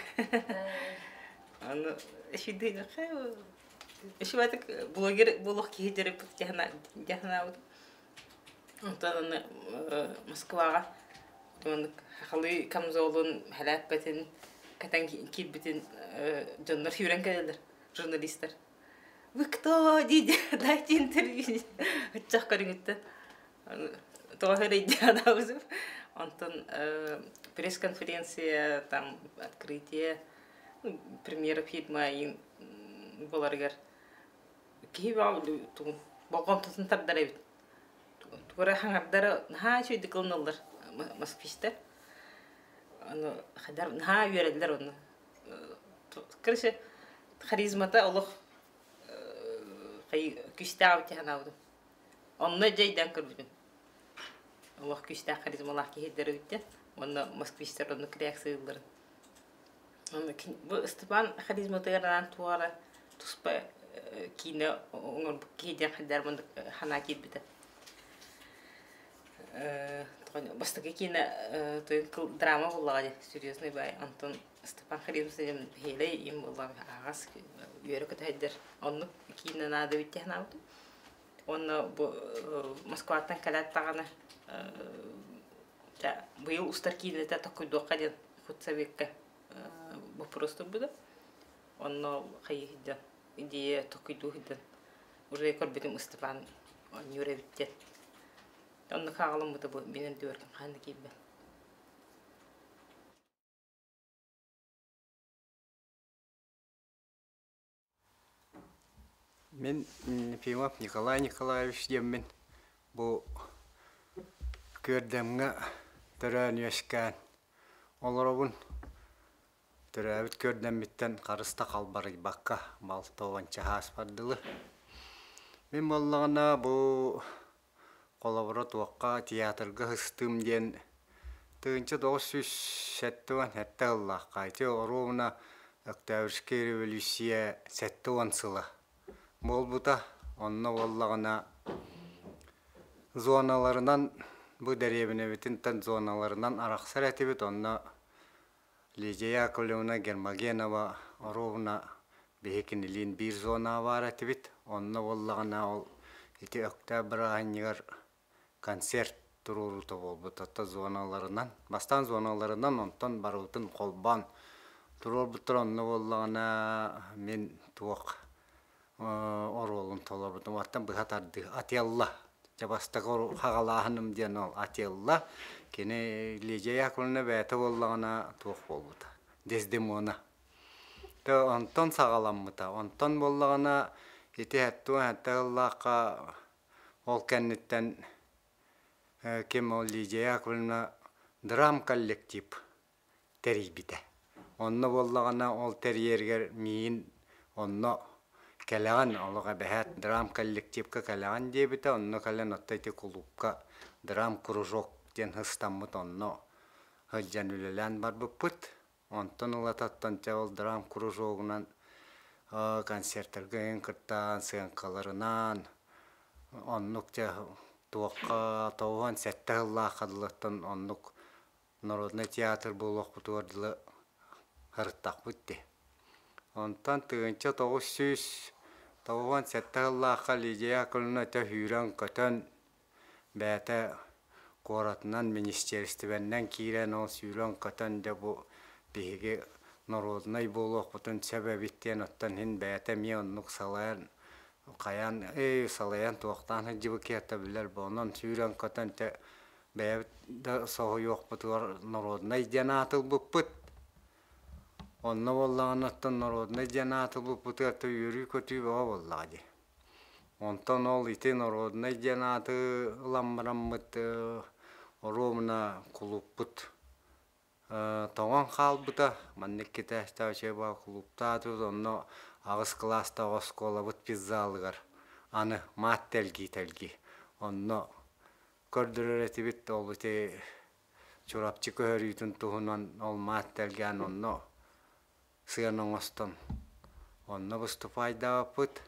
он эфир дин Шибатык блогер булух киһидереп жахана онтан Москвага тон халы камзолун халаппатын катан кибитин жоннор хүрен келдер журналисттер. Вы кто? Дайте интервью. Чак көрүнгөттө. Тоохер идея узуп. Антон пресс-конференция, там открытие, премьера фильма и боларгар. Киһибал ту болгон тутунтардар эбит. Тугара хаңардары наха чөйдү кылналар Москвичтер. Аны хадар наха үйрәделәр аны. Кыршы харизмата олох күстәү тәнәүдү. Онны жайдан көрбүн. Олох күстә харизмалар киһидер үтте. Онны Москвичтер аны реакциялар. Аны бу Степан харизматыгынан туара туспа кино оңор киһидер хадар мында хана китбите. Бастыгы кино тойкыл драма буллагы серьезный бай Антон Степан харизматыгын хелей им буллагы агас үйрөк тайдер. Онны кино надо үтте ханауды. Онны бу Москвадан калат тагына быйыл устар кинода такой докаден хутсавекка бу просто буде. Онны хайыда идея такой духидан. Уже көрбедим Степан юребитте. Онны хагалым бу да менен дөркөн ханды кийбе. Мен Ефимов Николай Николаевич деммен. Бу көрдемге төрән яшкан. Олоробун төрәбит көрдеммиттен карыста калбары бакка малтованча хас бардылы. Мен боллагына бу колоборот уакка театрга хыстым ден тыынча 970 хетта Аллах кайты оруна Октябрьская революция сеттуан сыла. Болбута онно боллагына зоналарынан бу деребине битин тан зоналарынан араксар этибит онно Лидия Яковлевна Гермогенова оруна бехекинилин бир зона бар этибит онно боллагына ол ити Октябрь айнигар концерт турурута болбут ата зоналарынан бастан зоналарынан онтон барутун колбан турурбуттар онно боллагына мен туак оролун толорбутун ваттан быхатарды атиалла жабастагы хагалаахыным ден ол атиалла кене Лидия Яковлевна бәті боллагына туак болбута Дездемона то онтон сагаламмыта онтон боллагына ити хатту хатталлака ол кеннеттен кем ол Лидия Яковлевна драм коллектив терибите. Онно боллагына ол терьергер миин онно келеган олога бәһәт драм коллективка келеган дебите онно келен оттайты клубка драм кружок ден хыстаммыт онно хыджан үлелән бар буппут. Онтон улататтан ол драм кружогунан концерттерге кыртан сыянкаларынан оннук те туакка тооган сеттелла кадылыктан оннук народный театр болок бутуардылы хырттак бутте. Онтан тыынча 900 тооган сеттелла Лидия Яковлевна те хүрен көтөн бәте коратынан министерственнен кирен ол сүрен көтөн де бу биге народный болок бутун себебиттен оттан хин бәте ми оннук салаян каян салаян туактан жибы кетте билер бонон сүрен көтөн те бәт да соо yok бутур народный жанатыл буппут онно боллаганаттан народный жанатыл буппут ата юрий көтү боллагы онтон ол ите народный жанаты ламраммыт оромна клубпут тоған қалбыта маннеккете стачеба клубта онно агыс класста оскола бут пиззалыгар аны маттелги онно көрдүрөтибит ол те чурапчы көрүйтүн тухунан ол маттелген онно сыяноңостон онно выступайда пут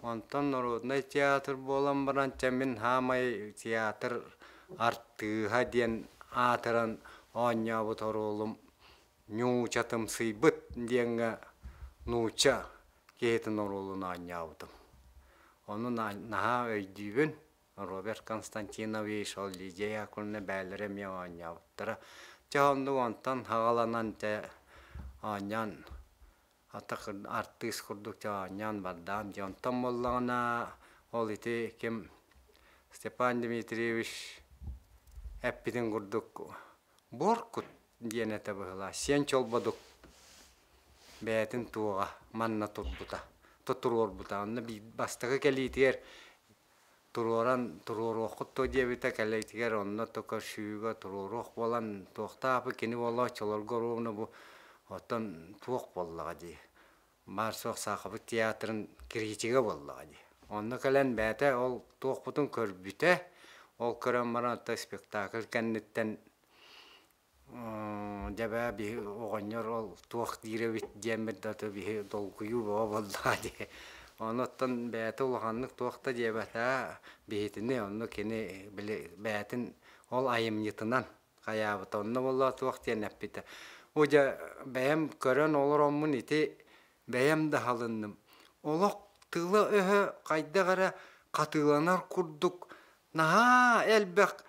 онтон народный театр болан баранча мен хамай театр арты хаден атыран оня буторулум нючатым сыйбыт денге нуча кейтін оролуна аньяудым. Оны наха өйдүйбін Роберт Константинович ол Лидия күнне бәлірі мен аньяудыра. Жағынды онтан хағаланан аньян артыс күрдік аньян бардам. Онтан боллағына ол ити кем Степан Дмитриевич әппіден күрдік боркут диен әті бұғыла. Сен чолбадық бәйтін туға манна тұрбыта. Тұтырор бұта. Онны бастығы кәлейтігер тұрор оқыт то дебіта кәлейтігер онны тұқыр шүйіға тұрор оқ болан тоқта апы кені бола чолор ғоруыны бұ оттан туық боллаға дей. Бар соқ сақыбы театрын кіргетіге боллаға дей. Онны кәлен бәті ол туық бұтын көрбіті. Ол көрін маран отта спектакль кәннеттен Жаба бі оғанер ол туақ дейре бит демір даты бі долгүйі боға болдыға дей. Оныттан бәті олғанлық туақта дебата бейтіне оны кені бәтін ол айымнетінан қаябыта. Онны болла туақ ден әппеті. Оja бәйім көрін олар омын ете бәйім да халынным. Олық тылы өһі қайдағара қатыланар күрдік. Наға әлбәқ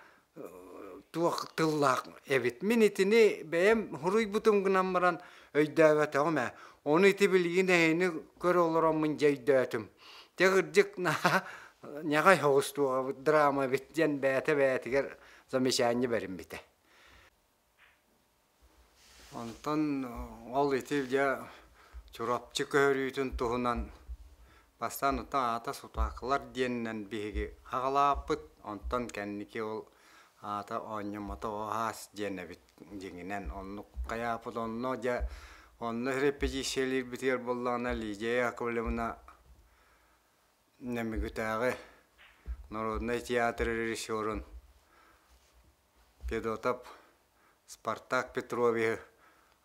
туақ тыллақ әбет. Мен етіне бәйім хұрый бұтым ғынан баран өйдәвәті ома. Оны ете білген әйіні көр олар омын жайдәтім. Тегірдік нағай хоғыстуға драма біттен бәті-бәтігер замешәне бәрім біті. Онтан ол етіп де чұрапчы көрійтін тұғынан бастан ұттан ата сұтақылар денінен бейге ағалапыт. Онтан кәннеке ол ата ойнымата оғас дене бітгенен. Оны қаяпыт оны де оны репетициялер бітер болғана Лидия Яковлевна немігітағы Народный театр режиссерын Педотап Спартак Петрович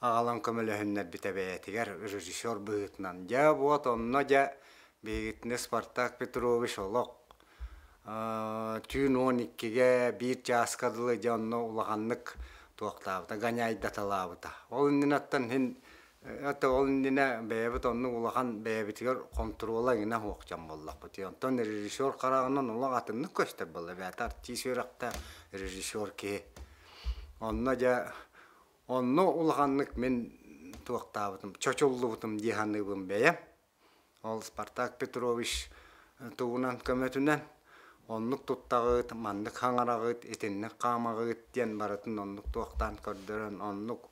ағалан көміліхіннер бітәбәйтігер режиссер бұғытынан. Жа бұғат онына жа бейгітіне Спартак Петрович олық. Түйін 12-ге бір жасқадылы жанны ұлағанлық туақтабыта, ғанайда талабыта. Ол үнден аттан ол үнден бәйбіт онны ұлаған бәйбітігер контрола ғына оқчан боллақ бұты. Онтан режиссер қарағынан ұлақ атынны көстер болды. Бәті артисер ақта режиссер ке. Онына жа Онны ұлғанлық мен туақтабытым, чочоллы бұтым дейханы бұм бәйім. Ол Спартак Петрович туғынан көметінен онлық тұттағыт, мандық хаңарағыт, етіннік қамағыт ден барытын онлық туақтан көрдірін. Онлық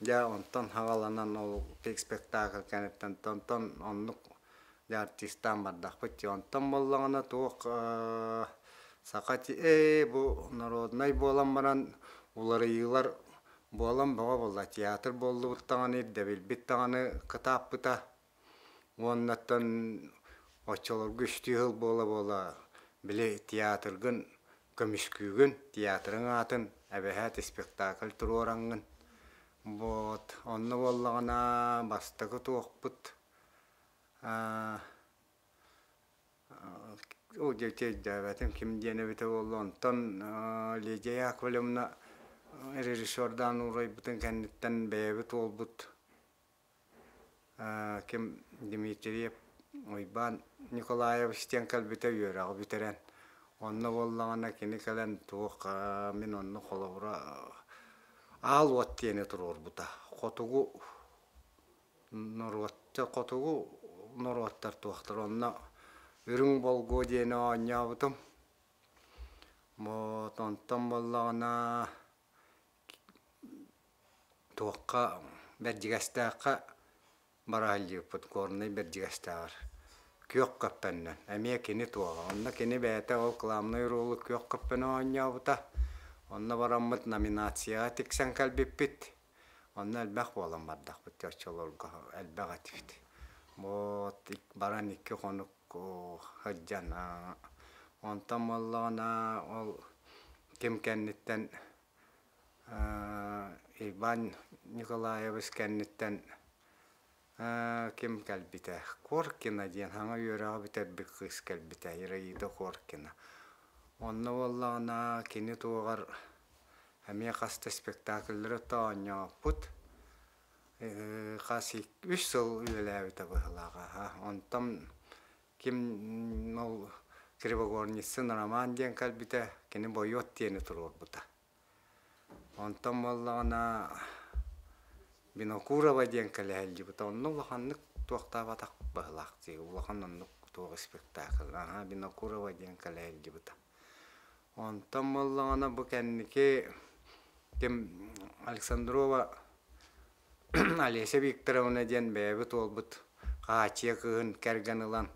жа онтан хағаланан ол спектакль кәнеттен тонтан онлық артистан бардақ бұтты. Онтан болағына туық сақати бұл народнай болан баран олары иылар болам баба болла театр болду буттаганы дебил биттаганы кытап быта. Оннаттан очолор күштүл бола биле театргын көмүскүгүн театрың атын әбәһәт спектакль турораңын. Вот онны боллагана бастагы туокпут. О жете дәвәтем ким дене бите болду. Онтан Лидия Яковлевна режиссердан урай бүтін кәнеттен бәйбіт ол бұт. Кем Дмитриев ойбан Николаевичтен кәлбіті үйер ағы бітерен. Онны болағына кені кәлін туық мен онны қолауыра ал оттені тұрор бұта. Қотуғу нұруаттар туақтыр. Онны үрің болғу дені оңя бұтым. Онтан болағына туаққа бәрдігістіққа барағылы бұд көріней бәрдігістіғар. Көк көппеннен. Әмей кені туаға. Онна кені бәйті ол қыламны үрулы көк көппені оңя бұта. Онна барамыд номинацияға тіксен кәлбеп біт. Онна әлбәқ болан бардақ бұд. Өтшілерға әлбәқ әтіпті. Бұд баран екі қонық ғыджан. Онтан болағына ол кем кәннеттен Иван Николаевич кәннеттен кем кәлбіті? Коркина дейін, хаңа үйераға бітер бір қыз кәлбіті, ерейді Коркина. Онны болағына кені туғар әме қасты спектаклері тауына бұд. Qasi 3 yıl ülelәбите быһылаға. Онтам ким ол Кривогорнисын роман ден калбите кини бойот тени турор бута. Онтам оллана Бинокурова ден каләлди бута. Онны лаханнык туактаба так быһылак ди. Улаханнык туак спектакль. Бинокурова ден каләлди бута. Онтам оллана бу кеннике ким Александрова Олеся Викторовна ден бәбі толбыт қачия кығын кәрген ылан.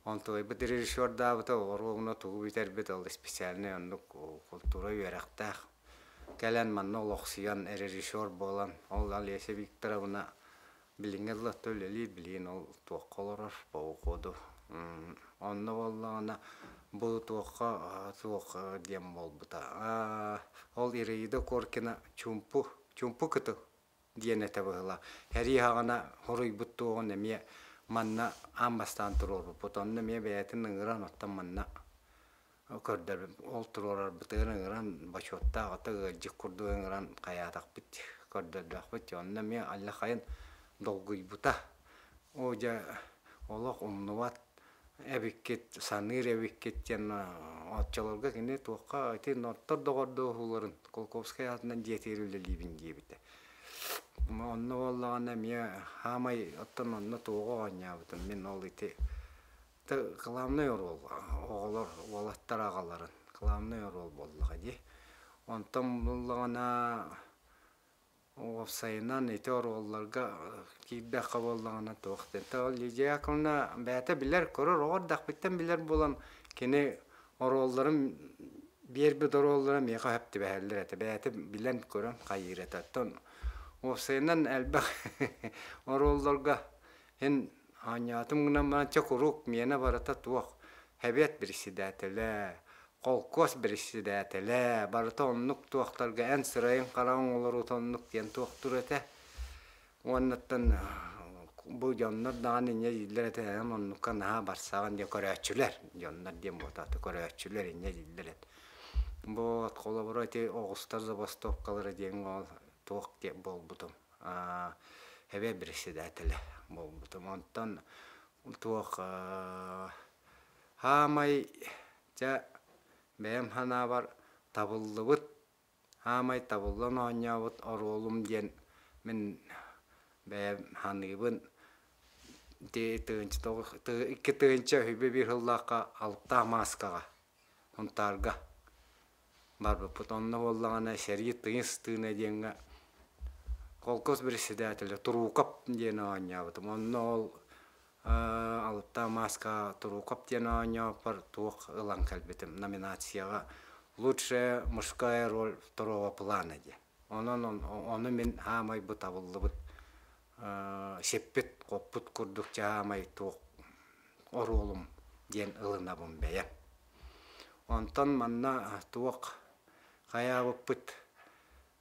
Он той бит режиссер да бит оругуна тугу битер бит ол специальный оннук культура үйрәктәк. Кәлән манны лохсиян режиссер болан. Ол Олеся Викторовна билингелла төлели билин ол туаккалар бауқоду. Онны боллана бу туакка дем болбыта. Ол ирейді коркина чумпу кыты диене табыла. Хәри хагана хоруй буттугын эме манна амбастан турор бутонны ме бәятын ыңгыран оттан манна көрдөр ол турор бутырын ыңгыран бачотта ата жик курду ыңгыран каятак бит көрдөрдак бит онны ме алла кайын долгуй бута ожа олок умнуват эбиккет саныр эбиккет жан атчаларга кине туакка айты ноттор догорду хуларын Колковская атынан жетериле либин дебите. Онны боллагана мен хамай оттон онны туого оñaабытым мен ол ити кыламный рол оголор болаттар агаларын кыламный рол боллага ди онтон боллагана офсайнан ити ролларга кийде кабыллагана токтен та Лидия Яковлевна бәте билер көрөр ордак биттен билер болан кене ролларым берби ролларым мега хепти бәһәлләр бәте билен көрөн кайыраттан Офсайнан әлбәк оролларга hen аñatım gına man çok uruk mena barata tuaq hebet birisidatele kolkos birisidatele barata onnuk tuaqtarga en sırayın qaran olur onnuk diyen tuaqturete onnattan bu jonlar dağın ne dillerete hem onnukkan ha barsağın diye koreçüler jonlar diye botatı koreçüler ne diller bu kolaborati Ağustos Zabastov kalır diyen ol tuaq ke bol butum hebet birisidatele болбутум онтон туох хамай жа бэм хана бар табыллыбыт хамай табыллан оñaабыт оролум диен мен бэм ханыбын икки тыынча хүбе бир хыллаакка алыпта маскага онтарга барбыппыт онно боллагана шери тыйыс тыына диенга Колкос председателя Турукап диен оñaабытым. Онно ол алыпта маска Турукап диен оñaапар туох ылан калбетим номинацияга лучшая мужская роль второго плана ди. Оны мен хамай бу табыллыбыт сеппет коппут курдук хамай туох оролум диен ылынабым бәя. Онтон манна туох каябыппыт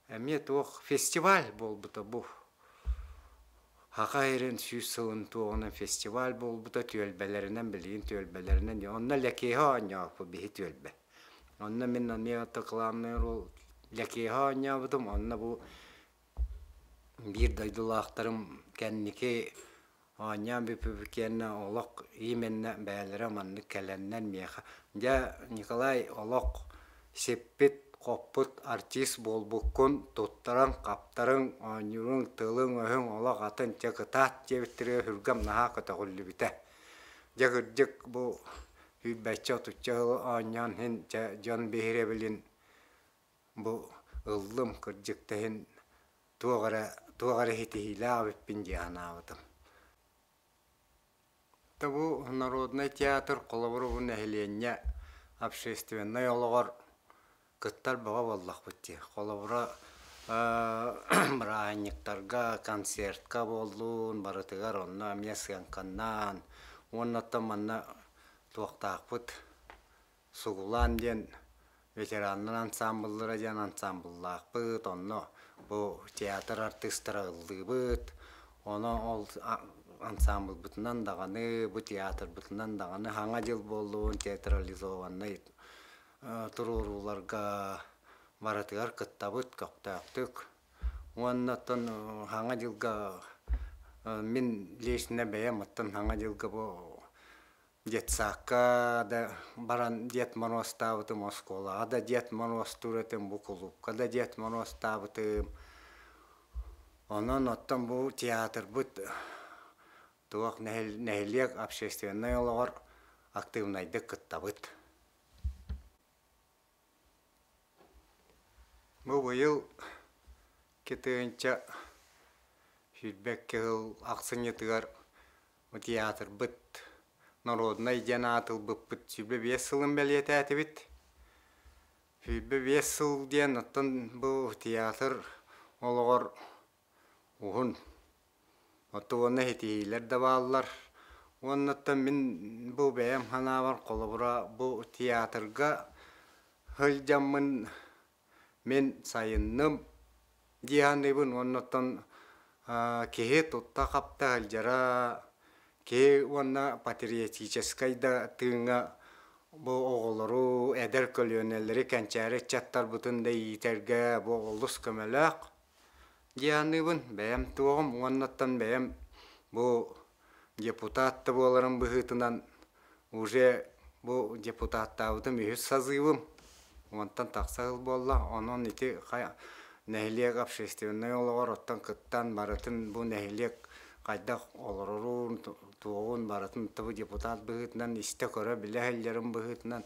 Эме туох фестиваль болбута бу. Хакайрын сүйсылын туогунан фестиваль болбута түйөлбелеринен билин түйөлбелеринен. Онна лекеха оñaапы бихи түйөлбе. Онна мен ане атакламны рол лекеха оñaабытым. Онна бу бир дайдылаактарым кеннике оñaам бипүбүкенне олок именне бәлере манны келеннен меха. Ja Николай олок сеппет Koput artis bolbukun tuttaran kaptaran anyurun tılın öhün ola katın çakıtat çevittire hürgam naha kata kulli bite. Jakırcık bu hübbeçe tutçağı anyan hin can behire bilin bu ıllım kırcıkta hin tuğara hiti hila abipin cihanavadım. Tabu Народный театр коллаборабын әхиленне общественный олығыр Кыттар бага боллах битти. Колобра браанниктарга концертка болдун, барытыгар онна мясянканнан, оннаттан манна туактаакпыт сугулан ден ветераннын ансамбльдары ден ансамбльлаакпыт, онно бу театр артисттары ылдыбыт, оны ол ансамбль бутунан даганы, бу театр бутунан даганы хаңа жыл болдун театрализованный туруруларга баратыгар кыттабыт коктаактык Оннаттан хаңа жылга мен лесіне бәйем аттан хаңа жылга бу детсакка да баран дет мороз табытым оскола, ада дет мороз туретим бу клубка да дет мороз табытым. Онан оттан бу театр бут туак нәһилек общественный олар активнайды кыттабыт. Бу быйыл кетенча Фидбеккел аксынетыгар театр быт народный жанатыл быппыт сүбе весылын бәлеті әтібіт. Сүбе весыл ден оттан бұл театр олығыр ұғын. Отты оны хетейлер да балылар. Оннаттан мен бұл бәйім хана бар қолыбыра бұл театрға хылжамын мен сайынным дияныйбын. Оннаттан кеге тұтта қапта хылжара ке онна патриотической да тыңа бу оголору эдер көлөнелери канчары чаттар бутунда итерге бу олус көмөлөк дианыбын бәм тугум оннаттан бәм бу депутатты боларын быхытынан уже бу депутаттабытым үз сазыбым онтан таксагыл болла онон ити нәһилек общественный олор оттан кыттан барытын бу нәһилек кайдак олорорун тугун баратын табы депутат быгытынан исте көрө билехеллерин быгытынан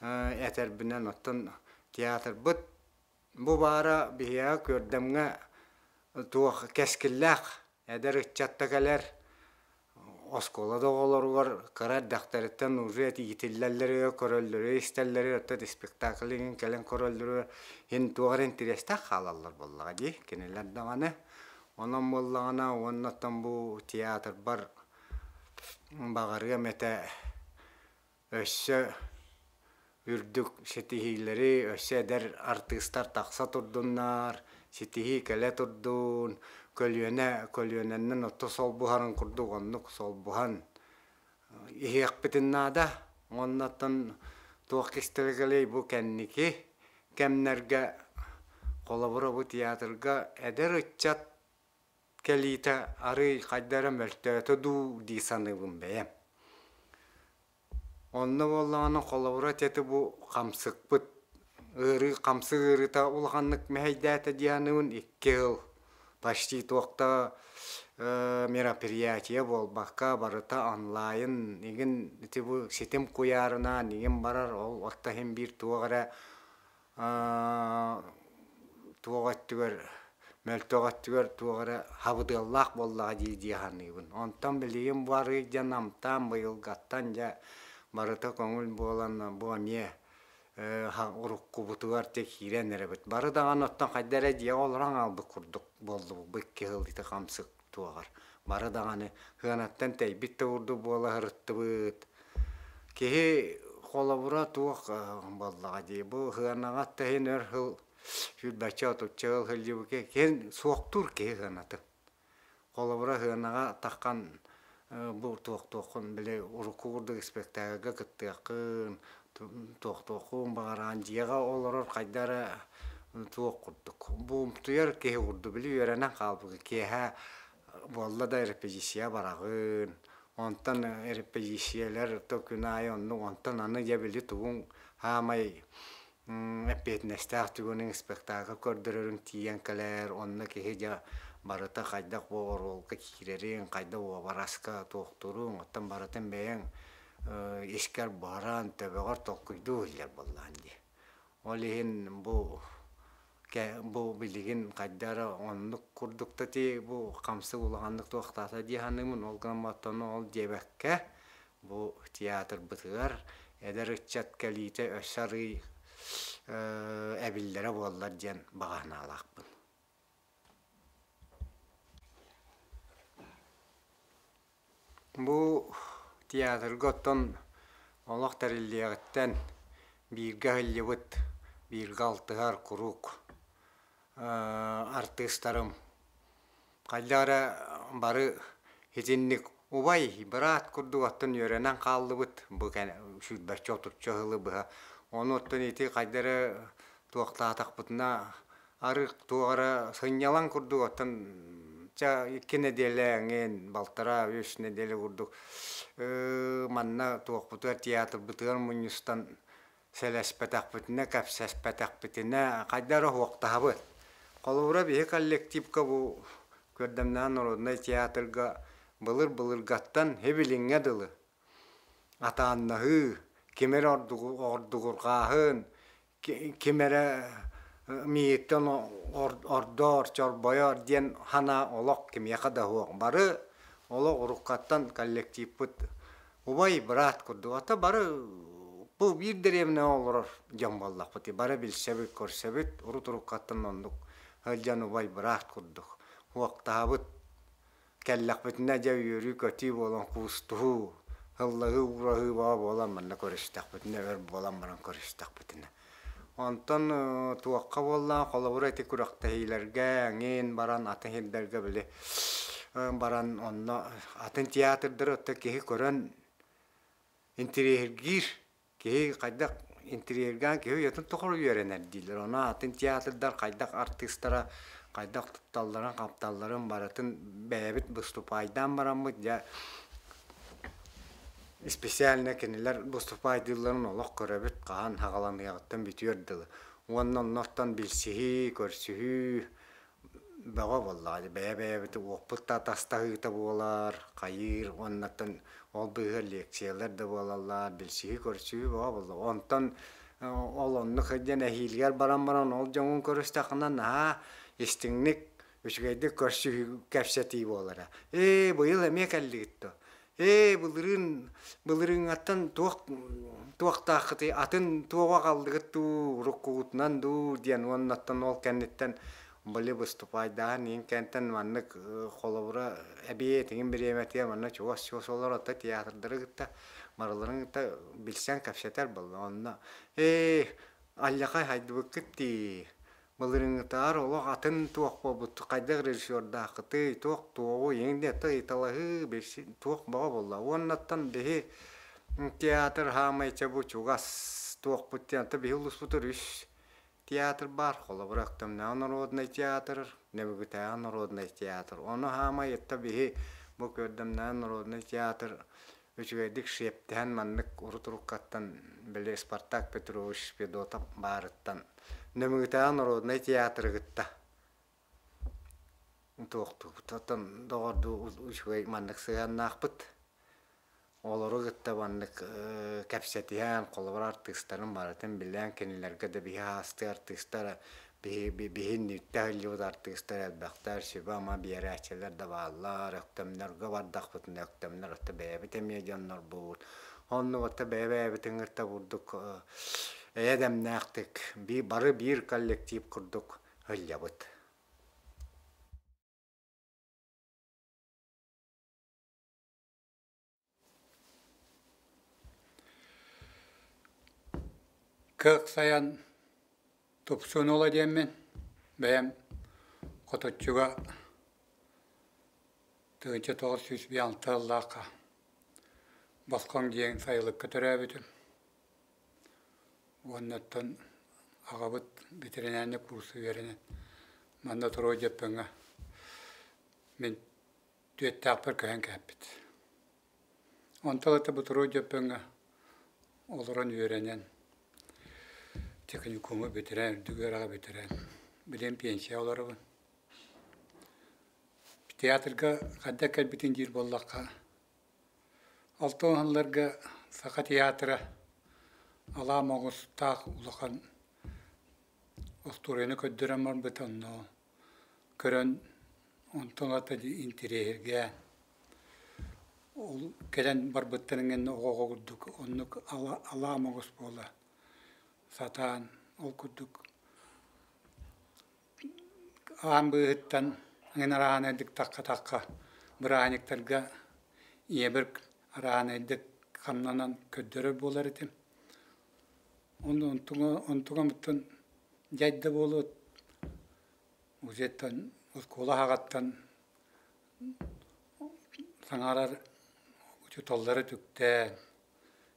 этербинен оттон театр бут бу бара бия көрдемге тух кескиллак эдер чаттакалер осколада олоругар карар дактарыттан уже тигитиллерлери көрөллөрү истеллери отто спектаклин келен көрөллөрү ин тугар интереста халаллар боллага ди кенелер даганы онон боллагана оннаттан бу театр бар багарга мете өссө үрдүк сетихилери өссө дер артисттар такса турдуннар сетихи келе турдун көлүөненен отто сол бухарын курдук оннук сол бухан ихиякпитиннада оннаттан туаккистелегелей бу кенники кемнерге колобура бу театрга эдер ыччат келита ары кайдара мөлтөтө ду дисаныбын бәйем. Онны боллағаны қолабыра теті бұ қамсықпыт. Үрі қамсық үріта ұлғанлық мәйдәті диянығын 2 жыл. Почти тоқта мероприятие бол баққа барыта онлайн. Неген бұ сетім қоярына, неген барар ол отта хем бір туғара туғаттығыр мөлтөғаттығыр туғары хабыдыллақ боллаға дейдіғанығын. Онтан білейін бары жанамтан бұйылғаттан жа барыта көңіл болан бұғаме ұрыққы бұтығар тек хирен әребет. Бары даған оттан қайдары дия олыран албы күрдік болды бұл кеғылдыты қамсық туғар. Бары дағаны ғанаттан тәйбітті ұрды бола ғырытты бұд. Кеге қолабыра туық боллаға дей. Бұл ғанағатты хен өр ғыл Фидбача тутчал хылжыбыке кен соқтур ке ғанаты. Қолабыра ғанаға таққан бұл тоқ-тоқын біле ұрықы ұрдық спектаға күттіқін, тоқ-тоқын бағаран жиға оларыр қайдары тоқ ұрдық. Бұл ұмтыяр ке ұрды білі өренен қалбығы кеға болла да репетиция барағын. Онтан репетициялар төкін ай онтан аны жабілі туғын хамай эппетнестах түгөнүн спектакль көрдөрөрүн тиен калер онна кеге барыта кайдак бооролга кирерин кайда бараска токтурун оттан баратын бэйен эскер баран төбөгөр толкуйду илер болланди олин бу билигин кайдара оннук курдукта ти бу камсы улагандык токтата диханымын олгаматтан ол жебекке бу театр бытыгар эдер чат калите өсары әбілдері болар ден бағана алақпын. Бұл театр ғоттон олақ тәрілдеғіттен бірге ғылебіт, бірге алтығар құруқ артистарым. Қайдары бары хетінлік ұбай, бірат күрді ғоттон өренен қалды бұд. Бұл шүрбәтші отыртшы ғылы бұға. Оны оттан еті қайдары туақтатақ бұтына арык туара сынялан курдук оттан жа 2 неделеңен балтара 3 неделе курдук манна туокпутуар театр бытыгар муньюстан селеспетакпытына капсеспетакпытына кайдара хуактабыт колура бие коллективка бу көрдемнан народный театрга былыр-былыргаттан хебилиңе дылы атааннахы кемер ордугургаахын кемере миеттен ордор чорбоyor ден хана олок кемияка да хуак бары олок уруккаттан коллектив пыт убай брат курду ата бары бу бир деревне олор жамбаллак пыты бары билсебит көрсебит уруккаттан ондук хылжан убай брат курдук хуактабыт келлак битне жавюру көтү болон кусту хыллагы урагы ба болан манна көрөстак битне бер болан баран көрөстак битне онтон туакка болла колобура текурактайларга аңен баран атахилдерге биле баран онно атын театрдыр отта кеhi көрөн интерьергир кеhi кайдак интерьерган кеhi ятын тохор үйренер дилер она атын театрдар кайдак артисттара кайдак тутталларын капталларын баратын бэбит выступайдан барамыт я специально кенелер выступайдыларын олох көрөбүт каан хагаланыяттан бүтүрдү оннон ноттан билсихи көрсүхү бага боллады бэбэбит оппутта тастагыта болар кайыр оннаттан ол быгы лекциялар да болалар билсихи көрсүхү бага болду онтон олонну хыден эхилгер баран ол жоңун көрөстакынан истиңник үчгейди көрсүхү кепсети болара быйыл эме келлигитто былырын аттан туақтақыты атын туға қалдығытту руккуутнан ду диен оннаттан ол кәннеттен бұлы выступайдан ең кәнттен маннык қолабыра әбие тегін бір еметия манна чуас олар отта театрдары гытта марыларын гытта білсен кәпсетер болды онна аллақай хайды бүккітті былырыңытар олық атын туақ болбутты қайдақ режиссерда қыты туақ туағу еңде италағы туақ баға болды. Оннаттан бейі театр хамайча бұ чуғас туақ бұттиянты бейі ұлыс бұтыр үш театр бар. Қолы бірақтымна народный театр, небігіта народный театр. Оны хамай етті бейі бұ көрдімна народный театр үчігейдік шептен маннық ұры-тұрыққаттан біле Спартак Петрович Педотап барыттан. Немігітен народный театр гытта. Тоқтан доғырды үшгей маннық сыған бұд. Олары гытта маннық кәпсетіген қолыбыр артистарын баратын білен кенелерге де бейі асты артистары бейін нүтті әлеуд артистар әлбәқтар шүбі ама бейері әчелер де бағалар, өктемлерге бардақ бұтын өктемлер өтті бәйбіт емеденлер бұд. Оны өтті бәйбітін ғырта бұрдық Эдем нәқтік, бары бір коллектив күрдік өлябыт. Кық саян тупсун ола деймен, бәйім қототчуға 1906 жыллақа басқан дейін сайылып көтірі бітім. Оннаттан ағабыт ветеринарный курсы веренен. Манда тұрой жеппіңі. Мен түйеттәқпір көйін кәппіт. Онталаты бұл тұрой жеппіңі олырын веренен. Техникумы ветеринар, дүгер аға ветеринар. Білем пенсия олары бұн. Театрға қадда кәлбітін жер боллаққа. Алтын ғанларға сақа театры Алам оғыстақ ұлақан ұстурені көддірен бар бұтанны көрін онтың атады интерьерге ол келен бар бұттаныңын оғаға күрдік оны алам оғыс болы сатан ол күрдік ағам бұғыттан аңын араған әдік таққа бір ағанектарға ебір араған әдік қамнанан көддірі болар етім. Онтуға мұттан жайды болуыт, ұзеттен, ұскола хағаттан саңарар ұчытоллары түктен,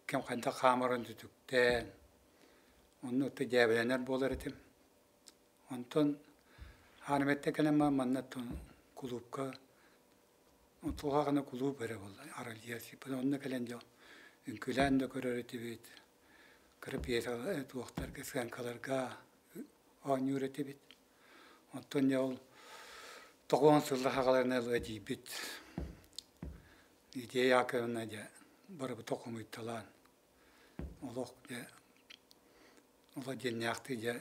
кем қайда қамырын түктен, оны ұтты жәбіленер болар етім. Онтан Hanımette kelime mannattın kulüpka. Otuğa kana kulüp bere vallahi. Araliyası. Bu onunla kelence. Ünkülen de köröreti bit. Kırıp yesa et vaktar kesken kalarga. Anüreti bit. Ondan yol. Toğun sılda haqalarına ödeyip bit. İdiye yakınına da. Barı bu toğumu italan. Олох де ола деняхты де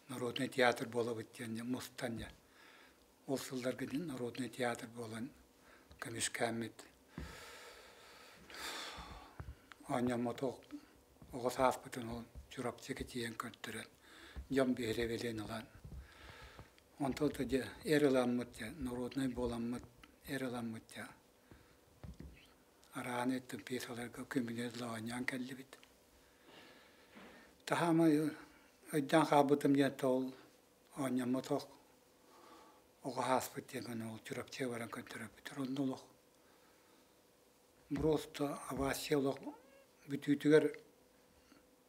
народный театр болуп өткөн мустан де ол жылдарга дейин народный театр болгон Көмүшкәмит аня моток ого сафпытын ол журап секетиен көттүрөн жам бере белен алан онто де эреламмыт де народный боламмыт эреламмыт де араанеттин пьесаларга көмүнөд лааньян келлибит Tahama ödden kabıtım yatol, anya motok, o haspet yagan ol, çırap çevaran kötürüp bitir ondoluk. Prosto avasyoluk bütütüger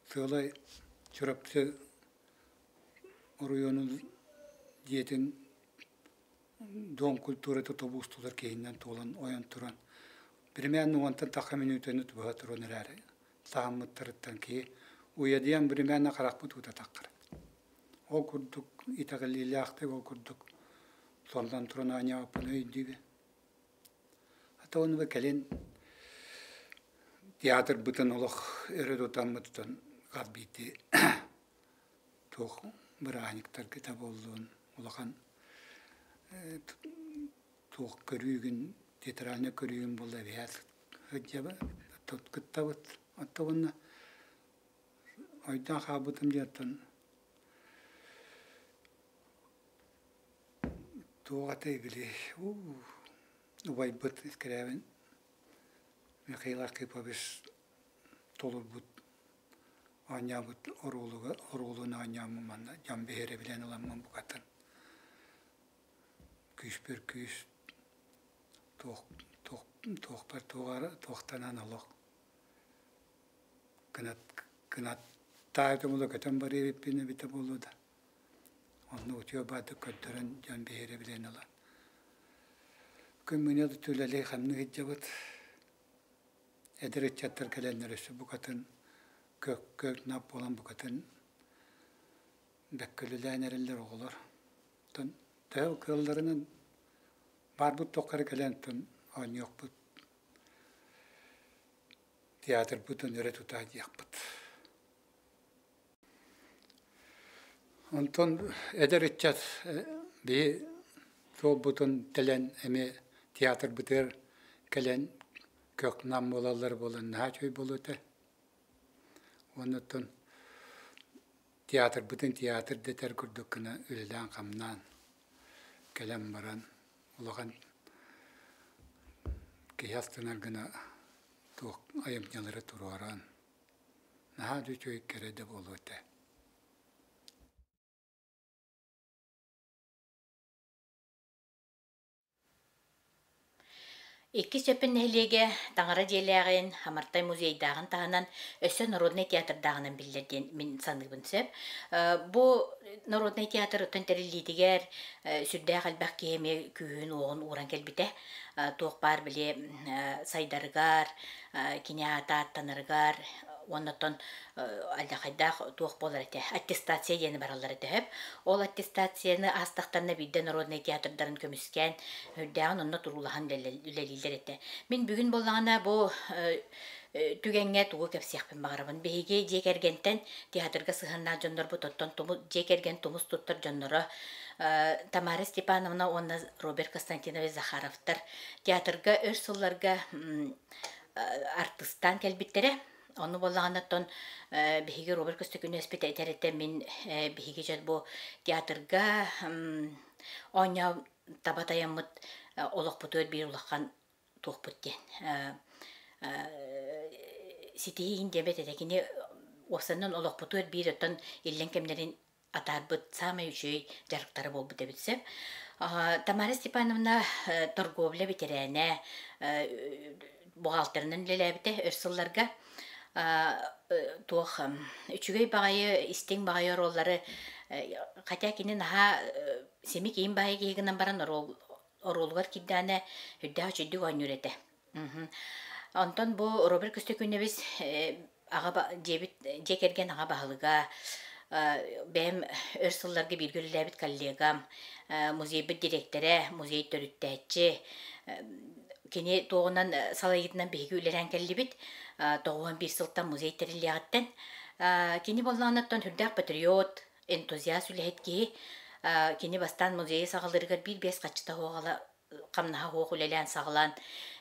söyle çırap çe oruyonun diyetin don kulturu totobustular kehinden tolan oyan turan. Birmeyen nuvantan takhamin üteni tuhatırın erare. Sahamı tırıttan ki Uyadiyan birimena karakput uta takkar. O kurduk itagallilaaqte o kurduk. Sondan turana anya apana indibe. Hatta onu ve kelin tiyatr butan olaq eredotamıttan qadbiti. Toq biraniktar kitap olduğun olaqan toq körügün teatralne körügün bolla veyat. Hıcaba tutkuttavat. Hatta onu Aydan kabıtım diyattan. Tuğatay bile. Ubay bıt iskeleven. Mekaylar kipabis tolur but. Anya but oruluğuna anyamı manda. Can behere bilen alanmam bu katan. Küş bir küş. Toğpar toğtanan alaq. Kınat Tayyip mulu katan bari vipine bita bulu da. Onu uçuyor batı kötüren can behire bilen alan. Kümüne de tüleli hamnu hiccabat. Ederet çatır kalenlerisi bu katın kök nap olan bu katın bekkülülen eriller oğular. Tayyip kıllarının barbut tokarı kalentun an yok bu. Tiyatr butun öre tutaydı yakbut. Ondan ederitçat bir robotun telen emi tiyatr biter kelen köknam bolalar bolan naçoy bolute. Ondan tiyatr bütün tiyatr deter kurdukuna ülden kamnan kelen baran ulağan kıyastınar gına toq ayımnyaları turuaran naçoy kerede bolute. Iki çöpün nehliğe tağara jelağın Hamartay Muzey'dağın tağınan Össö Народный Teatr'dağının bildirdiğin min sanıbın söp. Bu Народный Teatr ötönterilliydiger sürdäğ albaq kemi kühün oğun uğran kelbite. Toğpar bile saydargar, kiniata tanırgar, ondan aldaqaydaq tuoq bolar ete attestasiya yeni barallar ete hep. Ol attestasiyаны astaqtanna bidde Народный Teatr'dарын kömüsken hüddäğin onna turulahan ülelilder ete. Min bugün bolağına bu tügenge tuğu kepsiyakpın bağırabın. Behige jekergenten teatrga sıhırna jondor bu totton jekergen tumus tuttar jondora. Tamara Stepanovna onna Robert Konstantinovich Zakharovtar teatrga örsıllarga artistan kelbittere. Onu bolağanatton behige Robert Konstantinovich eterette min behige jad bu teatrga onya tabatayamıt olaq putur bir ulaqan tuğputten. Sitihi indebet etekini osanın olaq putur bir ötön illen kemlerin atarbıt samay üçüy jarıktarı bol bute bitsem. Tamara Stepanovna Torgovla bitirene buhalterinin lelebite örsıllarga tuğ üçügey bağayı istin bağayı rolları Katakinin ha Semi kiyim bayi giyiginden baran orolgar kidane hüdde çüddük oynurete. Ondan bu Robert Köstökünne biz jekergen ağa bahalıga benim örsıllarga bir gülülebit kollegam, muzey direktöre, muzey törüttəçi, kini doğunan salayıdından bihigi üleren kellibit, doğuan bir sıltan muzey teriliyatten, kini bollağınattan hürdək patriot, entuziyas ülehet ki, kini bastan muzeyi sağılırgar bir bes kaçta hoğala, kamnaha hoğ ülelen sağılan,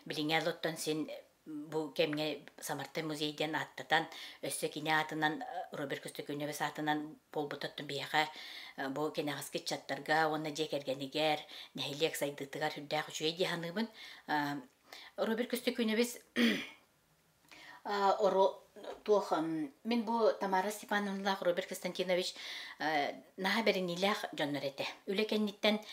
bilinge lottan sen bu kemge Samartay Muzeyden attatan össe kine atынан Robert Köstökünne bes atынан bolbutattın biyağa bu kene haskı çattarga ona jekergeniger nehilek saydıtıgar hüddaq şüye dihanыбын Robert Köstökünne bes oro tuh min bu Tamara Stepanovna Robert Konstantinovich naha berinilах jonnarete ülekennitten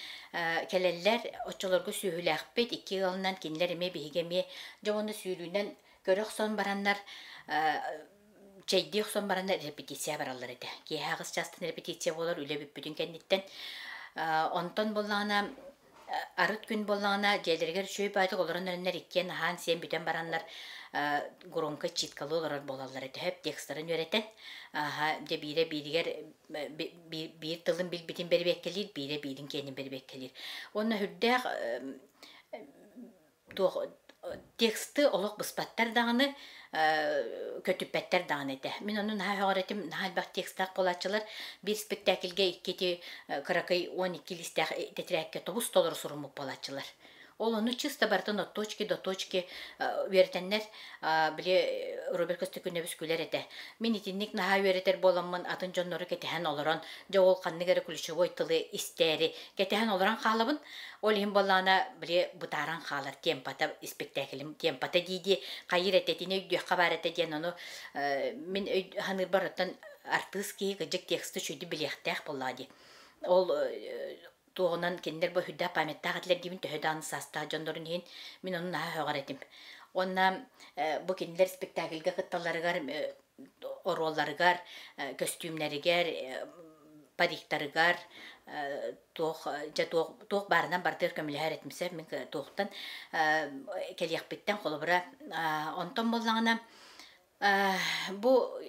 keleller oçolorgu sühülakpet 2 yılından kinlerime bihigemi jawonu süylünden görök son baranlar çeydiğ son baranlar repetisiya barallar ede ki hağız çastın repetisiya bolar üle bütün kennitten onton bollana arıt gün bollana jelerger şöy baytık olaran önler ikken han sen bütün baranlar Goronka çitkalı olarak bolallar ete hep tekstlerin yöneten de bir tılın bitin beri bekkelir bire birin kendin beri bekkelir onu hüddek teksti oluk bıspattar dağını kötüpetler dağını ete min onun öğretim halbak tekstler polatçılar bir spektakilge ikketi kırakay 12 listek tetrekke 9 dolar sorumlu polatçılar Onu чисто бартын от точки до точки веретеннер биле Роберт Köstökünne бүскүлер эте. Мен итинник наха веретер боламмын атын жоннору кетеһен олорон, жол канныгары күлүчөгөй тылы истери кетеһен олорон халабын. Ол хим боллана биле бутаран халар темпата спектаклим темпата диди кайыр этетине үйдө хабар этеден ону мен ханыр бараттан артистки гыжык тексти чүйдү билехтэх боллади. Ол Туğunan kendiler bu hüdda pamettağıtlar dibin töhüdanı sasta jondorun hin min onun naha höğaretim. Onna bu kendiler spektakilge kıttalarıgar, orollarıgar, köstümlerigar, pariktarıgar, tuğ barından bardır kömülüher etmişse min tuğdan keliyakbitten kolubura ondan bollağına bu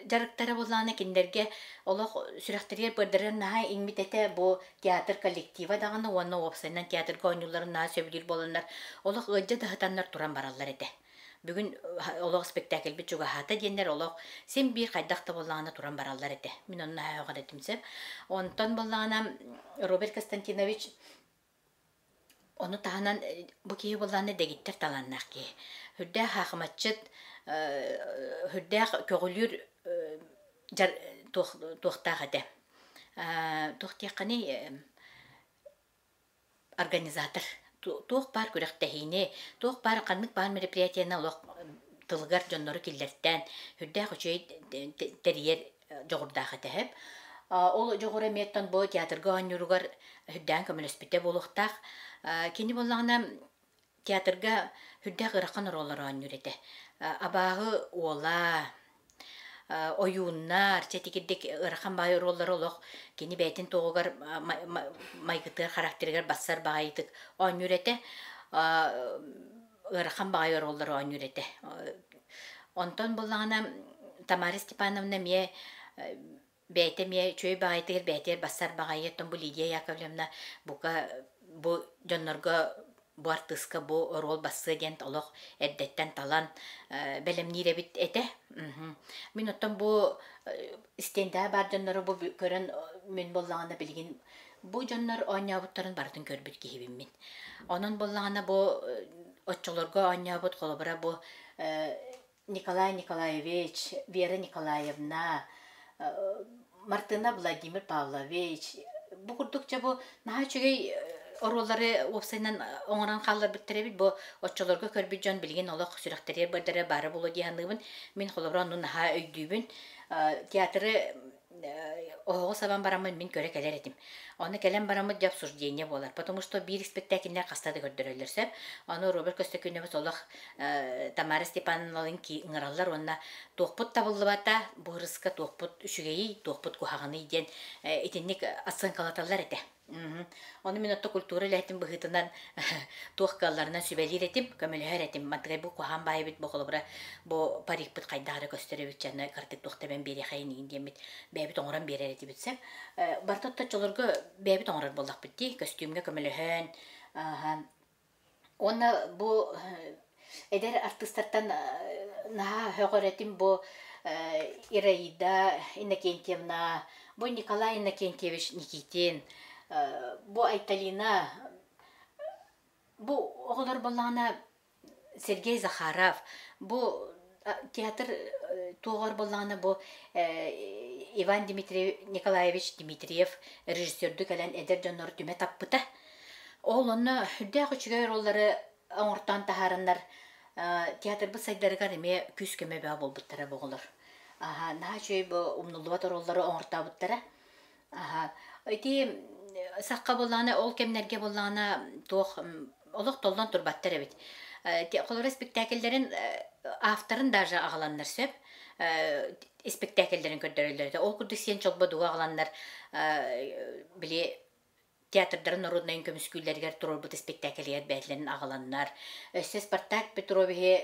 jarıktara bollağına kendilerge Allah sürekteriyer bırdırın naha ingmitete bu tiyatr kollektiva dağını onu opsayından tiyatr oyuncuların naha söbülür bolanlar Allah ıcca dağıtanlar turan barallar ede. Bugün Allah spektakl bir çoğu hata diyenler Allah sen bir kaydakta bollağına turan barallar ede. Min onu naha yoğun etimse. Ondan bollağına Robert Konstantinovich onu tahanan bu kiyi bollağına degittir talannak ki. Hüdde hakımatçıt hüdde köğülür туохтаагате туохтиаккани организатор туох бар күрәхтәһине туох бар каннык бар мероприятияна олох тылгар жоннору киллерттен хүддәх үчей терьер жогурдаахата хеп ол жогура меттон бо театрга онюругар хүддән көмөлөспүтэ болуктак кини боллагана театрга хүддәх ыракан роллар онюрете абагы ола oyunlar, çetikiddik ırxan bayır rolları oluq, kini beytin toğugar, maygıtır karakterigar bassar bayıdık, on yürete, ırxan bayır rolları on yürete. Ondan bullağına Tamara Stepanovna miye, beyte miye çöy bayıdıgır, beyter bassar bayıdık, bu Lidia Yakovlevna, bu jonnorga bu artistka bu rol bası gent oluq eddetten talan belemnire bit ete. Minuttan bu istenda bar jonları bu körün min bollağına bilgin bu jonlar oynayabutların bardın körbüt gihibim min. Onun bollağına bu otçolarga oynayabut kolubura bu Nikolay Nikolayevich, Vera Nikolayevna, Martina Vladimir Pavlovich. Bu kurdukça bu naha çögey orolları opsaydan oňaran hallar bittirebit bu otçolarga körbüt jon bilgin olaq sürekteriyer bardara bары bolu diýanlygyn min holobra onu naha öýdübün teatrı oğu saban baramın min köre keler edim. Onu kelen baramı jap surjeniye bolar. Потому что bir spektakiller kastady gördürülürse, onu Robert Köstökünne solaq Tamara Stepanovna'nın ki ыңыраллар onna toqput tabıllыбata, bu hırıska toqput üşügeyi, toqput kuhagını iden etinlik atsan kalatallar ete. Onu minutta kultúra lehtim bıhıtından tuğkallarından sübelir etim, kömülüher etim. Mantıqay bu kuhan bayi bit bu kolubra bu parik bit kaydağırı gösterevik canına kartık tuğta ben beri xayın iyin diyemit. Bebit oğran beri eti bitsem. Barta tutacılırgı bebit oğrar bollak bitti. Kostümge kömülühen. Ona bu eder artistlardan naha höğöretim bu İraida Innokентьевна, bu Nikolay Innokентьевич Nikitin, bu Aytalina, bu oğullar bollağına Sergey Zakharov, bu tiyatr tuğar bollağına bu Ivan Nikolaevich Dmitriyev rejissördü gelen eder canları tüme tappıta. Oğlanı hüdde küçüğe rolları ortadan taharanlar tiyatr bu sayıları garime küskeme be bol buttara boğulur. Naha şey bu umnulluvat rolları orta buttara. Öyti sakka bollana ol kemlerge bollana toh oluk toldan turbattara bit. Kolora spektakellerin aftarın darja ağalanlar söp. Spektakellerin kördörülerde. Ol kurdu siyen çolba duğa ağalanlar bile teatrların narodnayn kömüsküllerger turur bu spektakeliyat bätlerin ağalanlar. Spartak Petrovich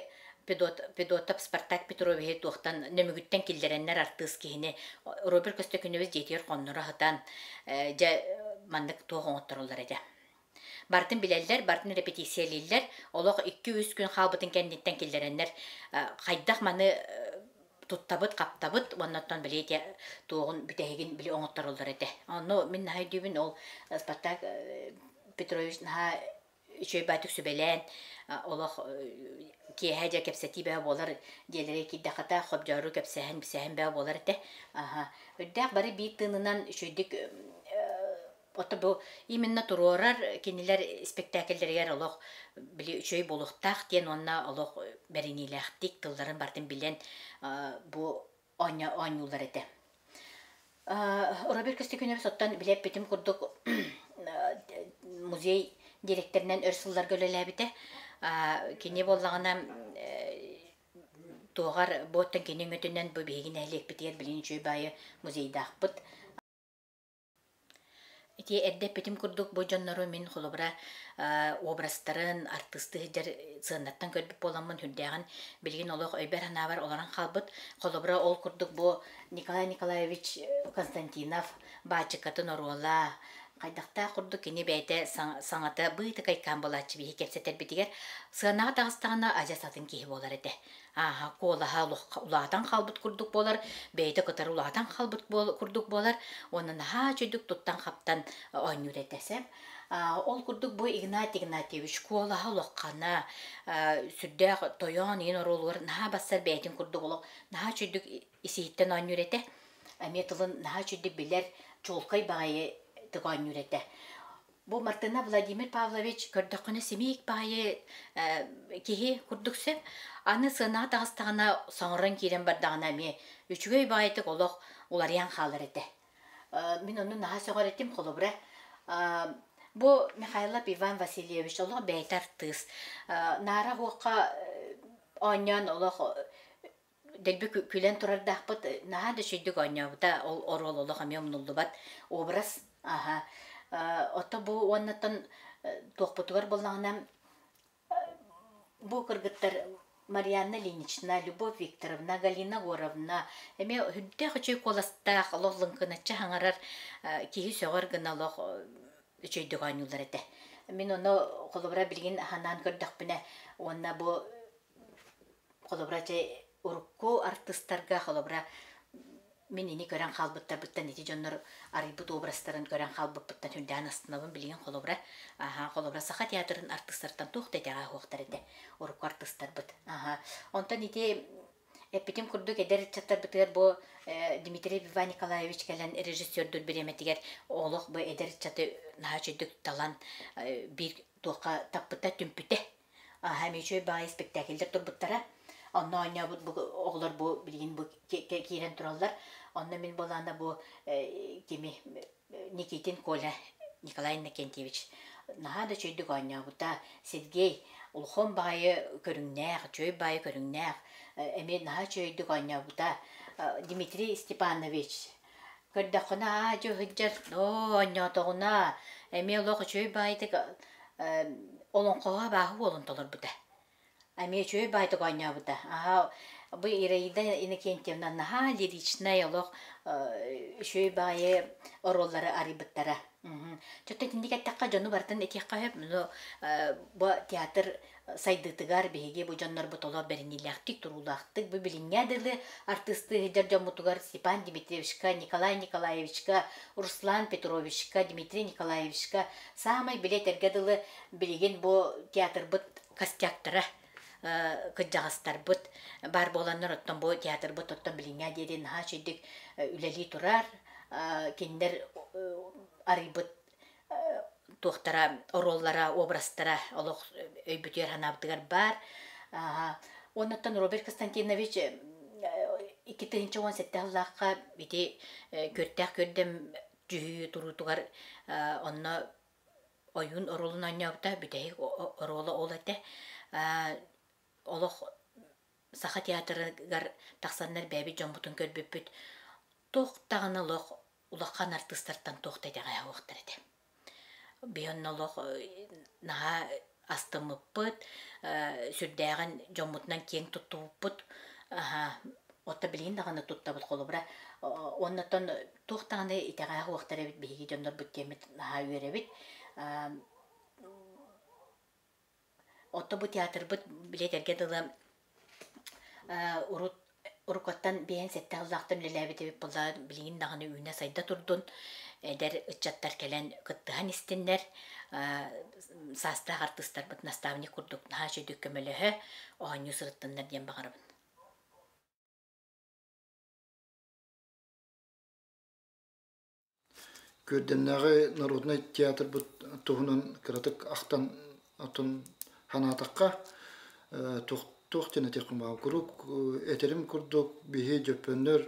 Pedotap Spartak Petrovich tuğtan nömügütten kilderenler arttığız kihini Robert Kostaküneviz jetiyor qonnora hatan mandık tuğun otururlar edi. Bartın bileller, bartın repetisiyeliler, olaq 2-3 gün xalbıtın kenditten kilderenler qaydak manı tuttabıt, kaptabıt, ondan bile tuğun bitehegin bile otururlar edi. Onu min nahay dübün ol Spartak Petrovich naha şöyle batık sübelen, olaq ki haja kepseti be bolar diyeleri ki dakata xobjaru kepsehen bisehen be bolar ete. Ödek bari bir tınından şöydük oto bu iminna turorar kiniler spektakelleri olaq bili şöy boluqtaq diyen onna olaq berinileqtik tılların bartın bilen bu anyullar ete. Robert Kostaküneviz ottan bilep bitim kurduk muzey direktöründen örsüllar gölelebite. Kini bollağına doğar boğuttan kini ötünden bu beygin ehlek bitiyer bilin çöy bayı muzeyde akbıt. Iti erdep bitim kurduk bu canları min xolubra obrasların artisti hıcar sığınattan kölbip olanmın hüddağın bilgin olaq öyber hanavar olaran xalbıt xolubra ol kurduk bu Nikolay Nikolaevich Konstantinov Bağçıkatın oruola Qaydaqta kurduk kini beyte sanata bıytı kaykan bolatçı bihi kepseter bitiger sığınağa dağıstağına ajasatın kihi bolar ede. Kolaha ulağdan qalbıt kurduk bolar, beyte kıtar ulağdan qalbıt kurduk bolar, onun ha çöydük tuttan kaptan oynur edesem. Ol kurduk bu Ignat Ignatievich kolaha loqqana süddä toyon yin rollar naha bassar beytin kurduk olaq naha çöydük isihitten oynur ede. Ametılın naha çöydük biler çolkay bayı tıgan yürete. Bu Martina Vladimir Pavlovich kördöküne simik bayı kihi kurdukse anı sığınağı dağıstağına sonran kiren bardağına mi üçügöy bayıtık olaq ularyan xalır ete. Min onu naha soğar ettim kolubra. Bu Mikhailov Ivan Vasilyevich olaq beytar tız. Nara huqa onyan olaq delbi külen turar dağpıt naha da şüddük onyan da orol olaq amiyom nullubat obraz. Oto bu ondan toxputugar bollağına bu kırgıtlar Marianna Linichna, Любовь Викторовна, Галина Горовна, эме хүддэ хөчөй коластаах ологлынкынача хаңарар киһи сөҕөр гыналох үчөйдөг анюлар эте. Мен оны холобра билген ханан көрдөкпүнэ, онна бу холобра че урукку артисттарга холобра Minini gören kalbıtta bıttan eti jonlar aribut obrasların gören kalbıttan hünden astınavın bilgen holobra. Holobra saha teatrın artistlardan tohta etağa hoqtar ede. Oruk artistlar bıt. Ondan eti epitim kurduk eder çattar bıtır bu Dmitri Ivan Nikolaevich gelen rejissördür biremetiger oğluq bu eder çatı naha çöydük talan bir toqa tapıta tümpüte. Hemişöy bağ spektakelder turbıttara. Ondan oynaya bu oğlar bu bilgin bu kiren turallar. Ondan min bolanda bu kimi Nikitin Kola Nikolay Innokentievich. Naha da çöydük oynaya bu da Sergey ulxon bayı körüngneğ, çöy bayı körüngneğ. Emi naha çöydük oynaya bu da Dmitri Stepanovich. Kördaqına acı hıccar oynaya toğuna. Эми олох чөй байтык олонқоға бағы олын толыр бұда. Эми чөй байтык ойна бұда. Бу ирейда ини кентемнан наха лиричная олох чөй байы ороллары арибыттара. Чөтө тиндикеттакка жону бартын этиякка хеп бу театр сайдытыгар беге бу жоннор бутоло беринилактик турулактык бу билиңядылы артисты жамутугар Степан Дмитриевичка, Николай Николаевичка, Руслан Петровичка, Дмитрий Николаевичка самай билетергедылы билеген бу театр бут костяктара кыджагастар бут бар боланнар оттон бу театр бут оттон билиңя дедин ха чедик үлели турар киндер арибыт туохтара ороллара образтара олох өйбүтер ханабдыгар бар. Оннан Роберт Константинович 2017 жыллакка бити көртәк көрдем жүйү турутугар онна oyun orolun oynayıpta bir de orolu oladı. Oluk saha teatrıgar taksanlar bebi jombutun körbüpüt. Tohtağını loq ulaqan artistlardan tohtaydı gaya oqtardı. Biyonnoluk naha astımıpıt, sürdäğin jombutdan keng tuttuğupıt. Otta bilin dağını tuttabıt kolubra. Ondan tohtağını ite gaya oqtardı bihigi jondor bütkemit naha üyerebit. Otta bu teatr bit bileterge dılı urukottan beğen sette Allah'tan lelebeti bulla bilin dağını üyüne sayda turdun. Eder ıçatlar kelen kıttıhan istinler. Sasta artistlar bit nastavni kurduk. Naha şey dökümülühü oğanyu sırıttınlar diyen bağırabın. Kördemnäge Народный театр бу туһунан кыратык ахтан атын ханатакка тохтен этекма курук этерим курдук бихи жөпөннөр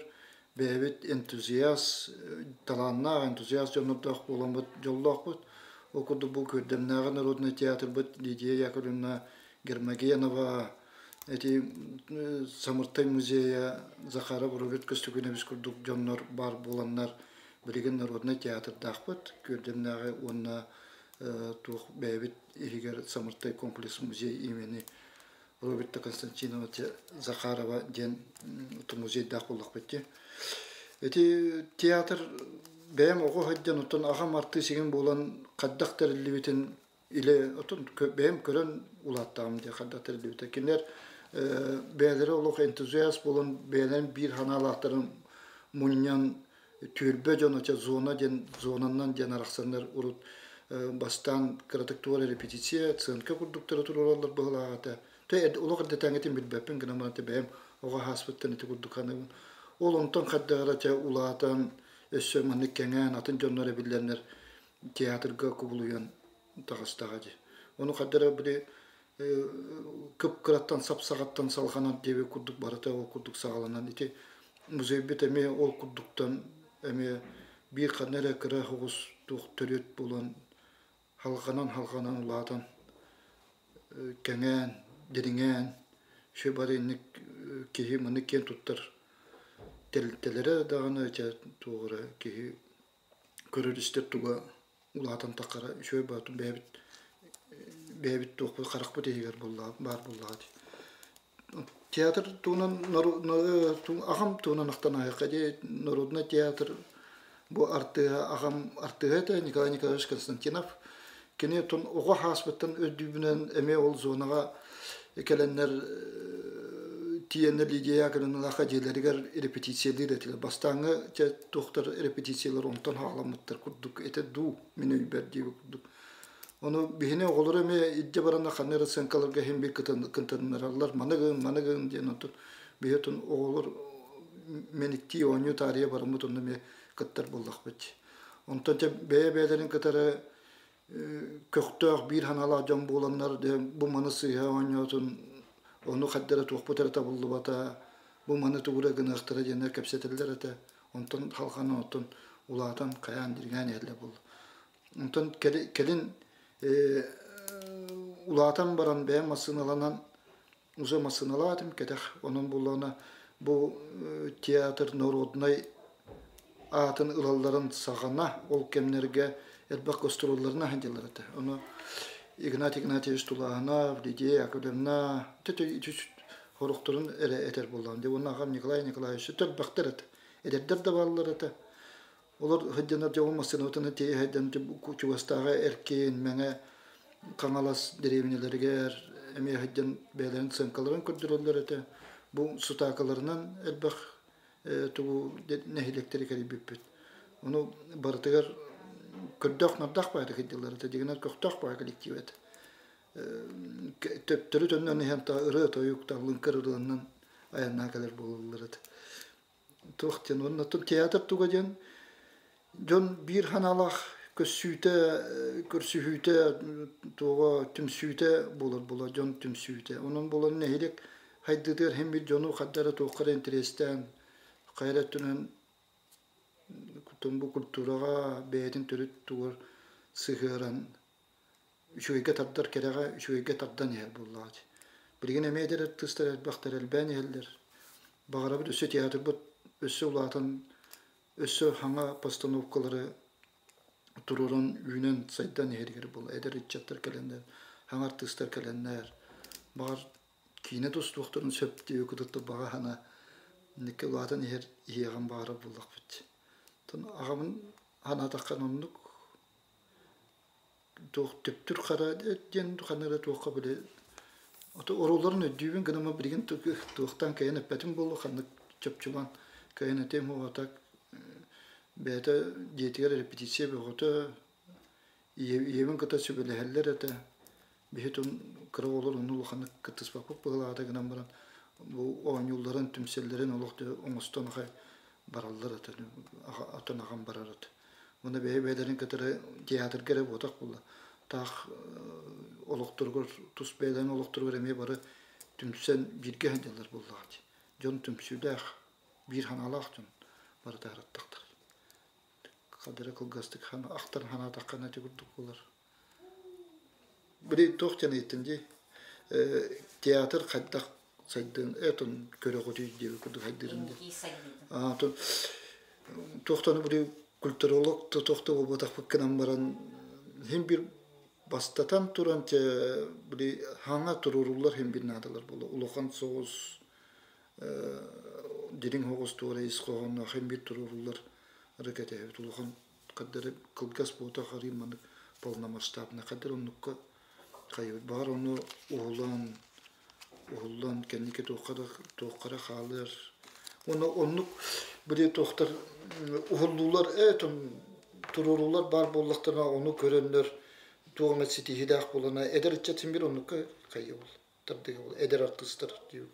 бебит энтузиаст таланна энтузиаст жоннордох боламыт жоллокпут окуду бу көрдемнäge Народный театр бу Лидия Яковлевна Гермогенова эти Самыртай музея Захаров Роберт Костюкинович курдук жоннор бар боланнар Билеген Народный театр дахпыт, көрдемнәге онна тух бәбит иригер Самыртай комплекс музей имени Роберта Константиновича Захарова ден музей дахпылық бетте. Эти театр бәйім оғы хаддан отын ағам арты сеген болан қаддақ тәрілібетін иле отын бәйім көрін улаттағым де қаддақ тәрілібетін. Кендер бәйлері олық энтузиаст болан бәйлерін бір ханалақтарын мұниян Türbe jonacha zonandan den araqsanlar urut bastan karataktuara repetisiya tsınka kurdukları tururlar bağlağata. Te uluq da tangetin bilbepin gnamarate bem oğa hasbetten te kurdukana. Ol ondan qaddagaracha ulatan ösömanlik kengen atın jonlara billerler teatrga kubuluyan tağastağacı. Onu qaddara bile kıp kırattan sapsağattan salğanan debe kurduk barata o kurduk sağlanan ite muzeybet eme ol kurduktan Eme bir kanere kıra hoğuz töret bulan halkanan ulatan kengen, deringen şu barinlik kehi maniken tuttar telere dağınaça tuğra kehi körür ister tuğa ulatan takara şu batı bebit tuğ karak bu deyiger bar bulladı. Teatr tuğunan ağam tuğunan aktan ayakacı Народный театr bu ağam artığı da Nikolay Nikolaevich Konstantinov kene tun oğa hasbatan ödübünen eme ol zonaga kelenler tiyenler Lidia Yakovlevna hacılarıgar repetisiyalar ettiler. Bastanga doktor repetisiyalar ondan hağlamıttır kurduk ete du menü berdi kurduk. Onu bihine olur eme iddia baranda kanera sankalarga hem bir kıtanlarlar managın diye notun bihetun olur menikti onyu tarihe baramut onu me kıttar bullak bit. Ondan te beylerin kıtarı köktör bir hanala jam bolanlar de bu manısı ya onyotun onu kaddara tohputara tabullu bata bu manı tuğra gınaqtara jenler kapseteller ete ondan halkana otun ulatan kayan dirgen yerle bul. Ondan kelin ulatan baran beyem masınalan uza masınaladım kedek onun bulana bu teatr Народный atın ılalların sağana ol kemlerge Elbak kosturullarına handilerdi. Onu Ignatius Tulahana, Lidiye Yakovlevna, horukturun eter bollan. De onun ağam Nikolay tört baktırdı. Ederder de varlardı. Olar hıddana de olmasın otana te hıddan çuvastağa erkeğin mene kanalas derevinilerge eme hıddan belerin sankaların kurdurullardı. Bu sutakalarından elbak tu nehilekleri karibüpüt. Onu barıtıgar kırdak nardak baydı hıddaları diğer koktak bay kolektivet. Töptürü dönnen hem ta ırı toyuk tağlın kırılığından ayağına kadar bulurlardı. Tohten onun tüm tiyatr tugacan John bir hanalak kürsühüte tuğa tümsüte bulur John tümsüte. Onun bulan nehirek haydıdır hem bir John'u kaddara toqara interesten gayretinin kutum bu kulturaga beytin törüt tuğur sıhıran şuyga tabdar kerega şuyga tabdan yer bullaç. Bilgin emeder tıstar baktar elben yerler. Bağırıp ösü tiyatr bu ösü ulatan ösü hanga postanovkaları tururun üyünün saydan hergeri bul. Eder içatlar kalender, hangar tıstar kalender. Bağır kine dost doktorun söptü okudutu bağa hana nikke ulatan her iyiğen bağırı bullak bit. Ton ağamın hana takkan onluk tüptür kara diyen kanara tuğka bile. Oto oraların ödüğün gınama bilgin tuğuktan kayan epetim bolu kanlık çöpçüman kayan etem o atak beta diyetiler repetisiye bir hota yemin kata sübele heller ete bihetun kara olur onu kanlık kıtıs bakıp bağlada gınam baran bu on yılların tümsellerin oluktu onustan kay barallar ete atan ağam barar ete. Bunda beylerin katırı tiyatr gerek otak bulla. Tağ olukturgur, tus beylerin olukturgur emeye barı tümsen birge hendeler bullaç. Jon tümsüdağ bir hanalaq jon barı tağırattıqtır. Kadere kılgastık hana, aktar hana taqqana tegurduk bular. Biri toqcan etindi, tiyatr qaddaq saydın, eton köre qotu diye kudu haydirindi. Toqtanı biri kulturolog toqta bu batak bakkan baran hem bir bastatan turan te biri hanga tururullar hem bir nadalar bulu. Ulukan soğuz dirin hoğuz tuğra isqoğunna hem bir tururullar hareket evet. Ulukan kaddere kılgas bota harimanık polna mastabına kadar onlukka kayıt. Bağır onu uğulan kendike toqara qalır. Onu onluk bir toqtar uğullular tururullar bar bollaqtana onu görenler tuğma siti hidaq bolana eder içetin bir onlukka kayıp ol. Tabii ol eder artistler diyor.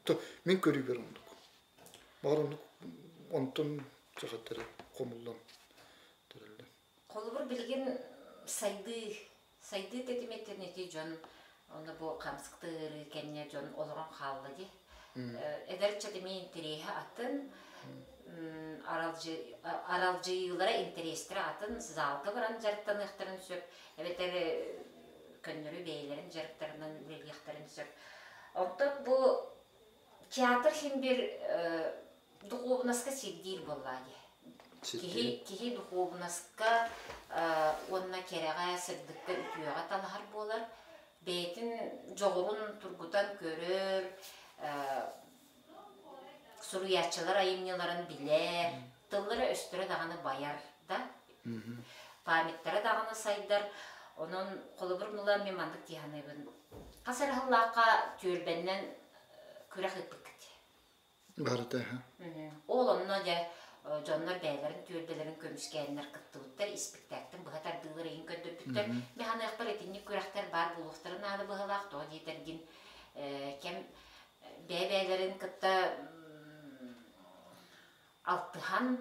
To min körü bir onluk. Bağır onluk ondan çaqatları komullan. Kolubur bilgin saydı dedim eterneti jon onda bu kamsıqtırı kenne jon oluran qallı di. Eder çetimin tirihe atın aralcı yıllara interestre atın zalga baran jarıktan ıhtırın söp. Evet könnürü beylerin jarıklarından üleliyaktarın söp. Ondan bu tiyatr hem bir duhovnaska sevdil bolladı. Kihi duhovnaska onna kereğe sırdıkta ütüyoğa talahar bolar. Beytin joğurun turgudan görür. Suruyatçılar ayımnyaların biler. Tılları östüre dağını bayar da. Pamitlara dağını saydar. Onun kolubur mulla memandık diyanıbın. Kasar hıllaqa türbenden kürek ıpık. Barıda ha. Ol onunla da jonlar beylerin türbelerin kömüşkenler kıttıbıtlar ispektaktan bu hatar dığları in köndürbütler. Mehana yakbar etinlik kürekler bar buluqtırın adı bu hılaq doğa yetergin. Kem beylerin kıtta altıhan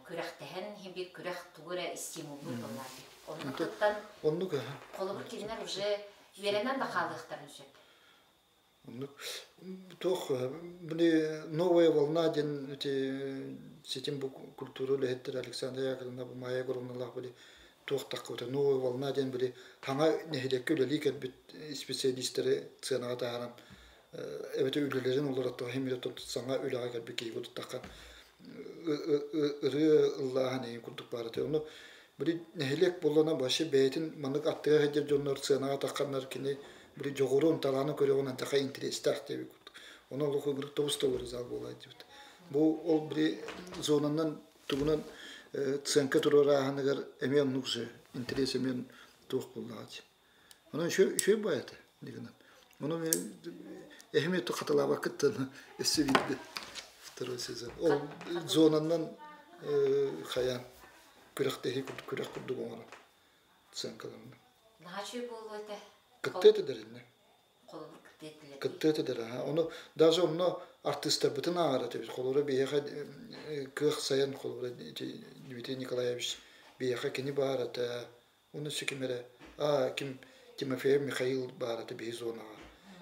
kürektehen hem bir kürek tuğura istimulur bunlar. Onun kıttan kolubur kimler uje verenen de kalıqtırın söp. Toch, beni новая волна ден сетим bu культуру лехтер Александр Яковлевна bu maya gorunlar böyle toch takıta новая волна ден böyle hanga nehdeki üleliken bir spesialistleri sanağa dayanan evet ülelerin olarak da hem de tutsana ülağa gelip ki bu takkan ırı Allah hani kurduk barıtı onu Bir nehlek bulana başı beytin manık attığı hece jonlar sığınağa takanlar kini bir jogorun talanı körüğün antaka interestak diye. Ona oluq bir tobus toluruz al bolaydı. Bu ol bir zonundan tuğunun tsınka turora hanıgar emen nuksu interes emen tuğ bulladı. Ona şu bayatı diginden. Onu ehemmiyeti katala vakıttın esividi. Tırı sizin. O zonundan kayan kürektehi kürek kurdu ona. Tsınkalarını. Daha şey buldu da. Kıttı derinde. Kolu kıttı. Kıttı der ha. Onu daha onu artistler bütün ağrıtı biz kolora bir yaka kırk sayan kolora Dmitri Nikolaevich bir yaka kini bağırtı. Onu sikimere kim Timofey Mikhail bağırtı bir zona.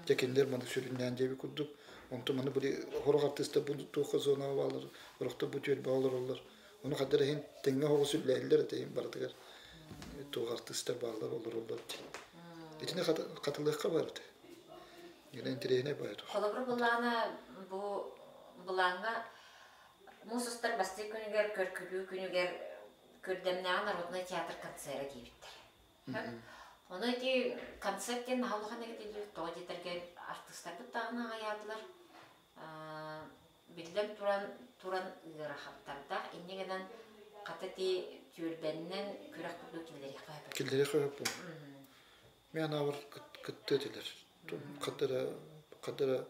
Tekinler manı süründen cebi kurduk. Onto manı böyle horok artistler bu tuğka zona bağlar. Orada bu tür bağlar olur. Onu kadar hin tenge hoğu sürülerler deyim barıdıgar. Tuğka artistler bağlar olur. İçine katılıkka vardı. Yine intireyine bayır. Kolabır bulana Musustar bastı günüger körkülü günüger kördemnağın Народный театр konserı gibittir. Onu eti konsertten havluğuna gidilir, toğditergen artistler tutağına hayatlar. Bildim turan ıgırahaptarda, innegeden katati tülbenden kürak kurdu killeri koyup bu. Men ağır kıttı edilir. Kadara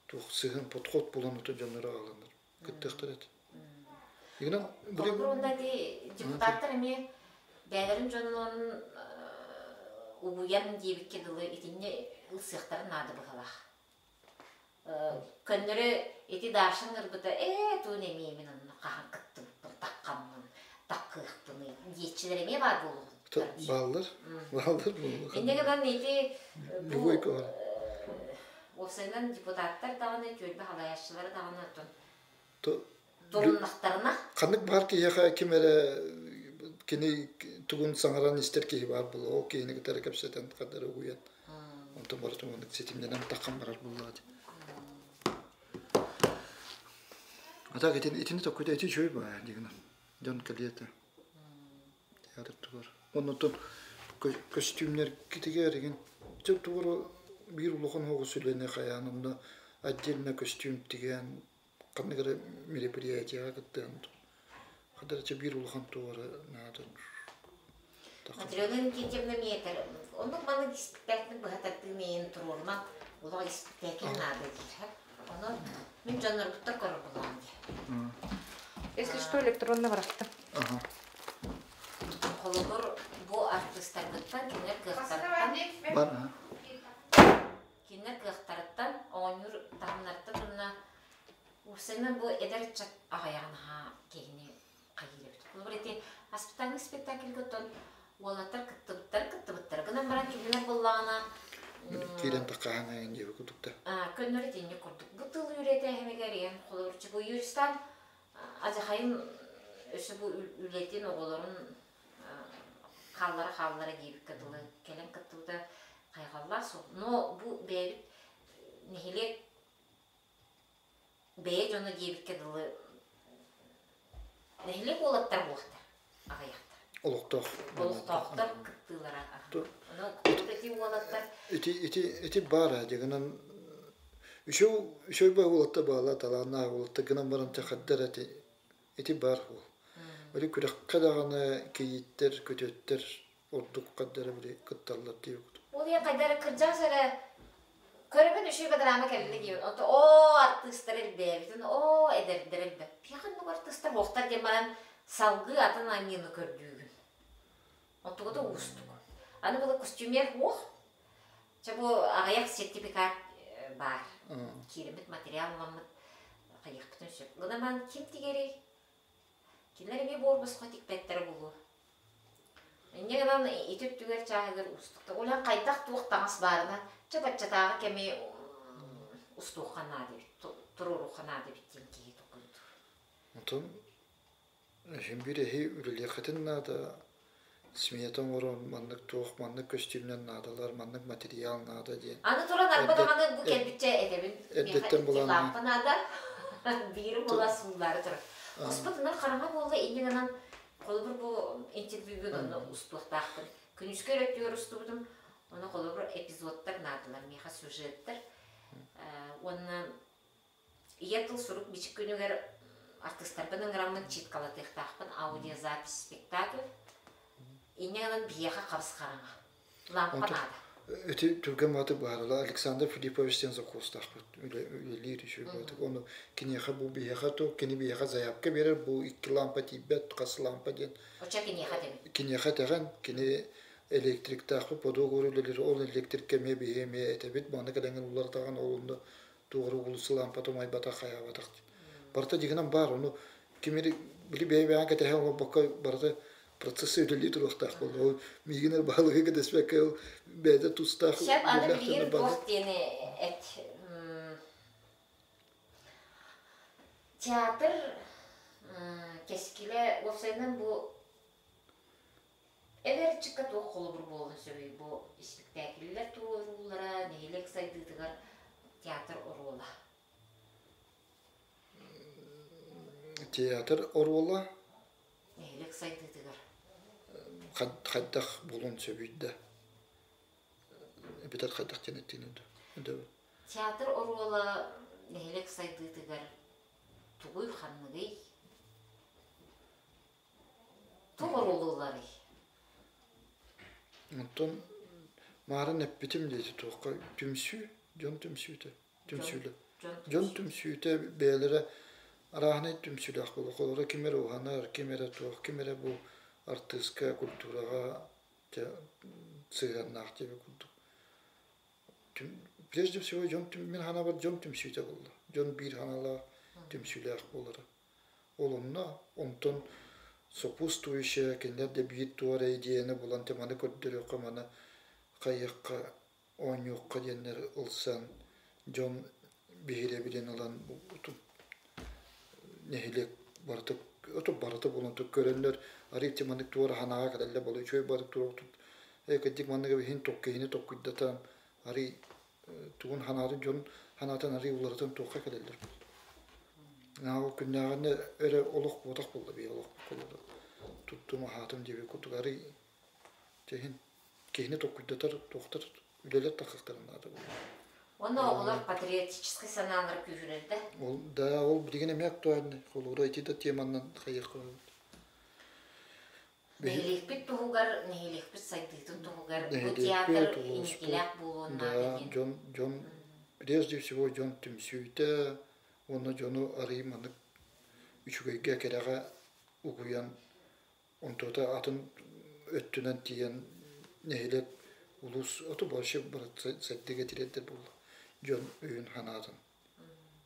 tuğ sığın potkot bulan otucanları ağlanır. Kıttıktır et. Kolabır onda di депутаттар эме бәлерин жонунун убуян дебикке дылы итинне ылсыктарын ады быгалах. Көндөрү эти дашын ырбыта туун эме менен кахан кыттым таккаммын таккыктыны диетчилер эме бар болу. Baldır bu. Эндегеден эти осынан депутаттар даганы төлбө халаяшчылары даганы Torunluklarına. Kanık var ki ya kimere kini tugun sangaran ister ki var bu o kini gitar kapseten kadar uyan. Ondan var tugun setimden takam var bu ladi. Ata etini to kuda eti şöyle bu yani. Don kaliyete. Tiyatro tuvar. Onun ton kostümler kitigergen çok doğru bir uluğun hoğu söylene kayanında acilme kostüm tigen kanıgara мероприятия кыттан. Кадарча бир улхан туара наатын. Материалын кетемне метр. Онун баны спектакль бахататын мен турурма. Улар спектакль надо дейт. Оны мен жанрыбытта көрүп булам. Если что, электронно варакта. Ага. Колобор бу артисттардан кинер кыктардан. Бар. Кинер кыктардан онур тамнартына Усена bu eder çat ağayanha kehine kayırıp. Bu bureti aspitangı spektakl götün. Olatar kıttıbıttar. Gınan baran kimler bollağına. Kiren takahana enge kudukta. Könleri dinle kurduk. Bu tıl ürete hemegeriyen. Kolorçu bu yüzden azahayın ösü bu ületin oğulların hallara giyip kıtılı. Kelen kıtılı da kaygallar soğuk. No bu beylik nehile Beye jonu giyip kedılı nehlek olattar buğaktар, ağayaktar. Oluqtağıqtar kıttılara. Onu kudureti olattar. Eti bara degenen şu bu olatta bağla talana olatta gınan baran tahaddar eti bar bu. Böyle kürek kadağına kiyitler, kötütler, orduk kaddara böyle kıttarlar diyor. Oluya kadar kırcan sonra Körübün üşüy badrama kelli gibi. O artistler elbette, o ederler elbette. Piyakan bu artistler boğtar demadan salgı atan amini kördüğün. Otuğu da uçtuk. Anı bu kostümer hoğ. Bu ayak sertifikat var. Kirimit materyal mamıt. Ayak bütün şey. Gına ben kim tigeri? Kimler bir borbus kotik pettere bulu. Ne kadar itip tüger çağır uçtuk. Ola kaydak tuğtağız barına. Çabaçatağı kemi ustuğanadı, tururuğanadı bittiğim ki tokuldu. Ondan şimdi bir ehi ürüliyakatın nada smiyatan oran manlık tuğ, manlık kostümler nadalar, manlık materyal nada diye. Anı turan arbadanı bu kelbitçe edebin. Eddetten bulan. Nada birim ola suğları tur. Osbatınlar karama bolda indiğinden Kolubur bu interview'da onu ustuqtaqtır. Күнүскө өттүөр устубудум. Onu kolubur epizodlar nadılar, miha süjetler. Onu yetıl suruk biçik günüger артисттарбын граммын читкалатыктахпын аудиозапись спектакль. Иннен бияха кабысқараңа. Лампанада. Öte Türkmen matı bağırla Alexander Filipovic'ten zakostaqpıt. Öyle lirişi batı. Onu kiniha bu biyaha to kini biyaha zayapka verir bu iki lampa tibet kas lampa den. Oça kiniha demek. Kiniha tagan kini elektrik taqı podo görülür. O elektrik keme biheme etebit bana kadar ular tagan olunda doğru ulusu lampa to may bata khaya batak. Barta diginan bar onu kimiri bili beybeyan ka tahan bakka barta процессы ödeli turuktak oldu. Miginer bağlı ki desmek o bede tustak. Şep adı bir dost diyene et. Tiyatr keskile olsaydı bu ever çıkat o kolubur bolun söylüyor bu spektaküller tuğrulara neylek saydıdıgar tiyatr orula. Tiyatr orula neylek saydıdıgar. Xaddaq bulun söbüydü. Bitat xaddaq tenettiğini de. Tiyatr orula neylek saydıdıgar tuğuy xanlıgıy tuğruluları. Ondan marın hep bitim dedi toqa tümsü, jon tümsüte, tümsülü. Jon tümsüte beylere arahne tümsülü aqbulu qolara kimere ohanar, kimere toq, kimere bu artistka kulturaga sığınnak gibi kulduk. Прежде всего, мен хана бар жон тümsüte buldu. Jon bir hanala tümsülü aqbuları. Olunna ondan сопутствующая кенде бит туара идеяны булан теманы көддөрө камана кайыкка онюкка денер ылсан жон бихире билен алан нехилек бартып өтүп барытып булантып көрөндөр арып теманы туара ханага каделе болуу чөй барып туруп экедик манныга хин токкейни токкуйдатан ари тугун ханады жон ханатан ари улардан токка каделер. Нау күннәгәне эре олук ботак булды би олук булды. Туттума хатым дип кутугары техин кехне токуйдатар токтор үлелет такыктарында да. Оны олар патриотический саналар күрүлдү. Ол да ол дегене мек тоонды. Колура айтыда темандан кайык. Неликпит тугар, неликпит сайдытын тугар. Бу театр инкилак болуна деген. Жон прежде всего жон тümsüйте onu jonu araymanık üçüge kerege okuyan ontoda atın öttünen diyen neyle ulus otu başı barat sette getiredir bu jon öğün hanadın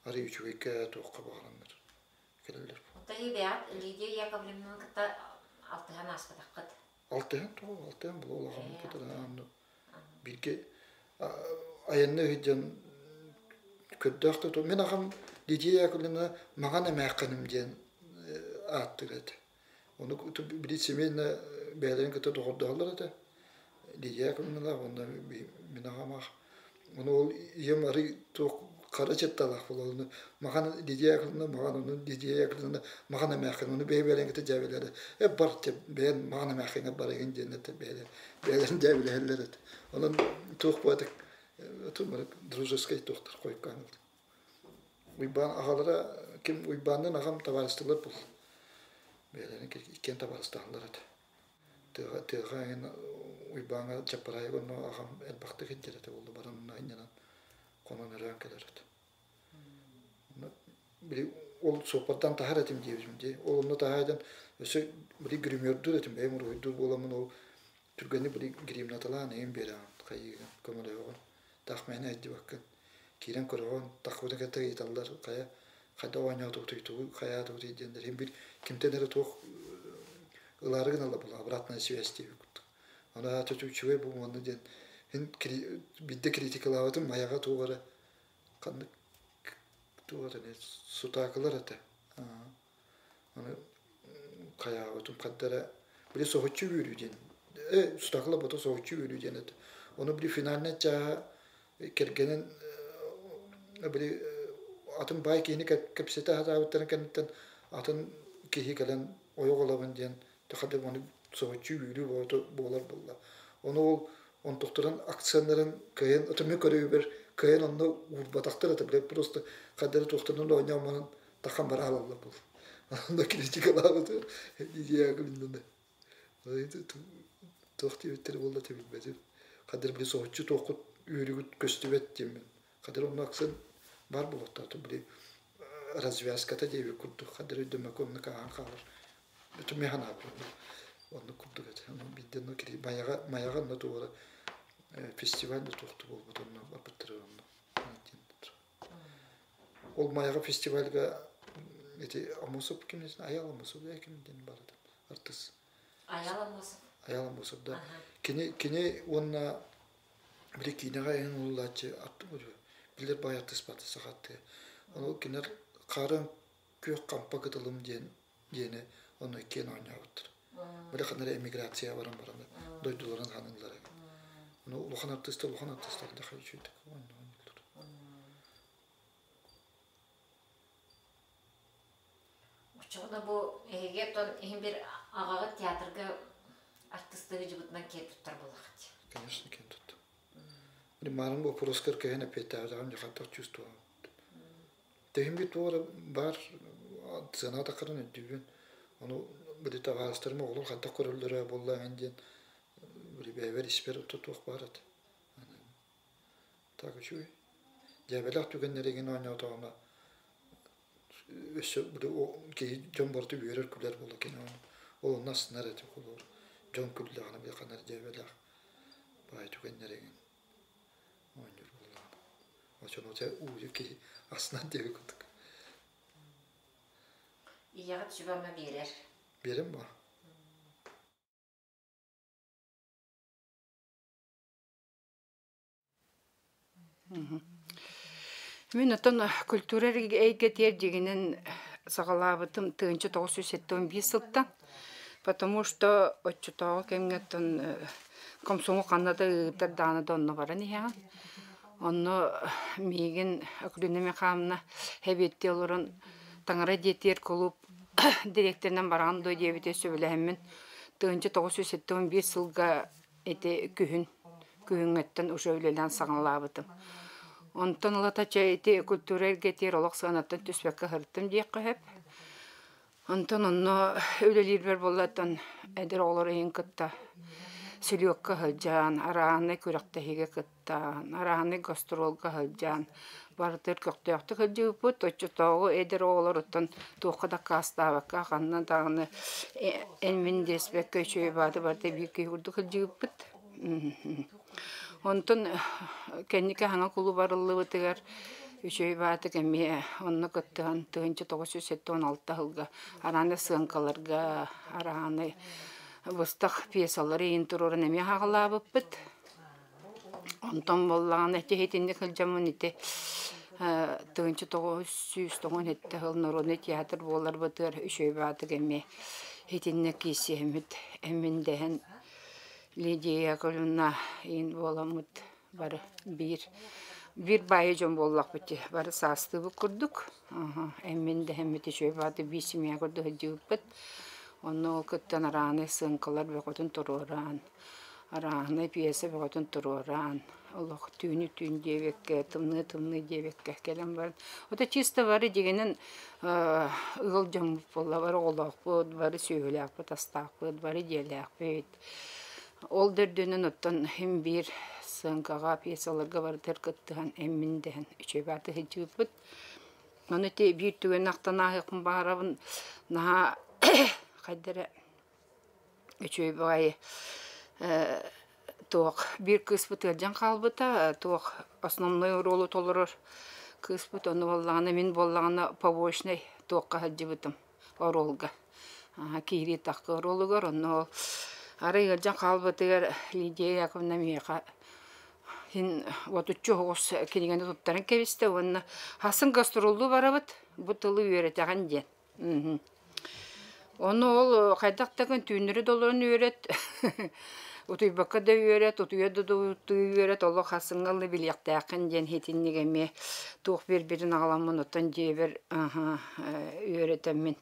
arı üçüge toqqa bağlanır kelerler Tayi beat Lidia Yakovlevna'nın kıta altıhan aspataqat altıhan bu olağan kadar anlı bilge ayanı hiccan köddaqta to men ağam Lidia Yakovlevna mağana məqanım diyen attırdı. Onu bir seminle beylerin kıta doğurdular da Lidia Yakovlevna onda men ağam onu ol yem arı to karaçettalar falan. Mağana Lidia Yakovlevna mağana onun Lidia Yakovlevna mağana məqanım onu beylerin kıta cevherler. Hep bartı ben mağana məqanı barayın cennete beylerin cevherler. Onun toq batık oturmadık дружеский toqtur koykan. Uyban ağalara kim uybandan ağam tabarıstılar bu. Beylerin iken tabarıstılar da. Tığayın uybana çaparayı onu ağam elbaqtı gidildi oldu baranın aynanan konan eran kelerdi. Bir ol sohbattan tahar etim diyeyim. Olumlu tahardan öse bir grimördü dedim. Benim uydu bolamın o Türkçe'ni bir grimnatalan en bera kayı komada var. Tahmini etdi bakın. Kiren koran takvada kata itallar kaya kada oynağı tutuydu kaya tutuydu diyenler hem bir kimtenere toq ılarıgın ala bula обратная связь diye kuttu. Ana çocuk çöve bu mandı diyen hen bidde kritikalavatım mayaga tuğara kandık tuğara ne sutakılar ata. Ana kaya otum kaddara bir soğutçu yürüyor diyen. Sutakıla bota soğutçu yürüyor diyen. Onu bir finaline çağa kergenin böyle atın bay kini kapsite hata bitiren kanıttan atın kihi kalan oyuk olaban diyen Hadi onu soğucu yürü boğular bolla. Onu ol on doktoran aksanların kayan otomatik görevi bir kayan onda urbataktar atı prosto kadar doktorun da oynamanın takam bara Allah bu. Onda kritik aladı. Diye gülündü. Öyle doktor ötleri bolla tabii. Kadir bir soğucu tokut yürügüt göstübet diyeyim. Kadir onun aksan var bu lotta bile развязката diye bir kurdu. Kadir ödeme konuna kalır. Bütün mehana yapıyor. Onu kurduk et. Onu bildiğin o kiri mayağa da doğru festivalde toxtu oldu onu yaptırır onu. Ol mayağa festivalga eti amosop kimsin? Ayal amosop ya kimden barada. Artist. Ayal amosop da. Kini ona bir kinaga en ulaçı attı mı? Bilir bayağı tıspatı sakattı. Onu kinar karın kök kampa katılım diyene onu ikiye oynayacaktır. Böyle kadar emigrasyaya varan doyduların hanımları. Onu ulukan artistler da kayıçıydık. Uçağda bu egeton bir ağağı tiyatrga artistleri cıbıtından kep tutar bulak. Конечно, kep tuttu. Malum bu Poroskar köyüne petavdan yakattak çüstü. Tehim bir tuğra var sanata karın düğün. Onu bir tavastırma olur hatta korullara bolla endin bir bever isper tutuk barat. Tak şu. Cebelak tükenlere gene oynadı ama bu o ki jombortu büyür küller bolla gene o nasıl nerede olur. Jom küllerine bir kanar cebelak. Bay tükenlere gene oynuyor bolla. O çoğunca uyu ki aslında diye kuttuk. İyiyat şubama birer. Birim mi? Мен отон культура эйгетер дегенен сагалабытым 1975 жылда, потому что отчутого кемгеттен комсомо канада ытырданы донно баран иһа. Онно миген академия хамна хебетте олорун таңара детер клуб директорунан баран дой дебите сөбүлэхэммин 1975 жылга эти күһүнгөттен ушөөлөлөн сагалабытым. Онтон лата чайти культурер гетер олох санаттан түспекке хырттым диекке хеп. Онтон онно өлелирбер боллаттан эдер олор эйин кытта сүлөккө хылжан, арааны күрәктәһиге кыттан, арааны гастролга хылжан, бартыр көктөктө хылжыппыт, оччотогу эдер олороттан туоккада кастабакка каннан тагыны энмин деспек көчөй бады барды бийки урду хылжыппыт. Онтон кеннике хаңа кулу барыллыбытыгар үчөй баты кемие онны кыттан 1976 жылга араны сыңкаларга араны бустак пьесалары интурорун эме хагалабыппыт. Онтон боллаган этехетинде кылжамын ите 1997 жыл Народный театр болар бытыр үчөй баты кеме хетинне кисемит эминден Лидия Яковлевна ин боламыт бар bir bayıcım bollak bitti. Var sastı bu kurduk. Emin de hemmeti şöyle vardı bir simya kurdu hıcıpıt. Onu kıttan arağını sınkalar ve kutun tururan. Arağını piyasa ve kutun tururan. Allah tüynü diye vekke, tımnı diye vekke gelen var. O da çiste var diyenin ılcam bolla var olak bud, var söylek bud, astak bud, var diyelek bud. Ol dördünün ottan hem bir sınkağa piyasalarga vardır kıttıhan emmindehen üçe vardı hıcıpıt. Onu te bir tügen aktan ahıkın bağırabın naha kaydere üçe bağayı toğuk bir kısbıt elcan kalbıta toğuk основной rolü tolurur. Kısbıt onu bollağına min bollağına pavoşnay toğukka hıcıpıtım o rolga. Kiri takı rolugar onu Arayı elcan kalbıtıgar Lidia Yakovna miyaqa Hин вот учёгос килгенде туттарын кебисте онна хасын гастролду барабыт бу тылы үйрөтөгөн ден. Оны ол кайдактаган түйнүрү долорун үйрөт. Утуйбакка да үйрөт, утуйда да үйрөт, ол хасыңгалы билектакын ден хетинниге ме тук бир-бирин аламын оттан жебер үйрөтөмүн.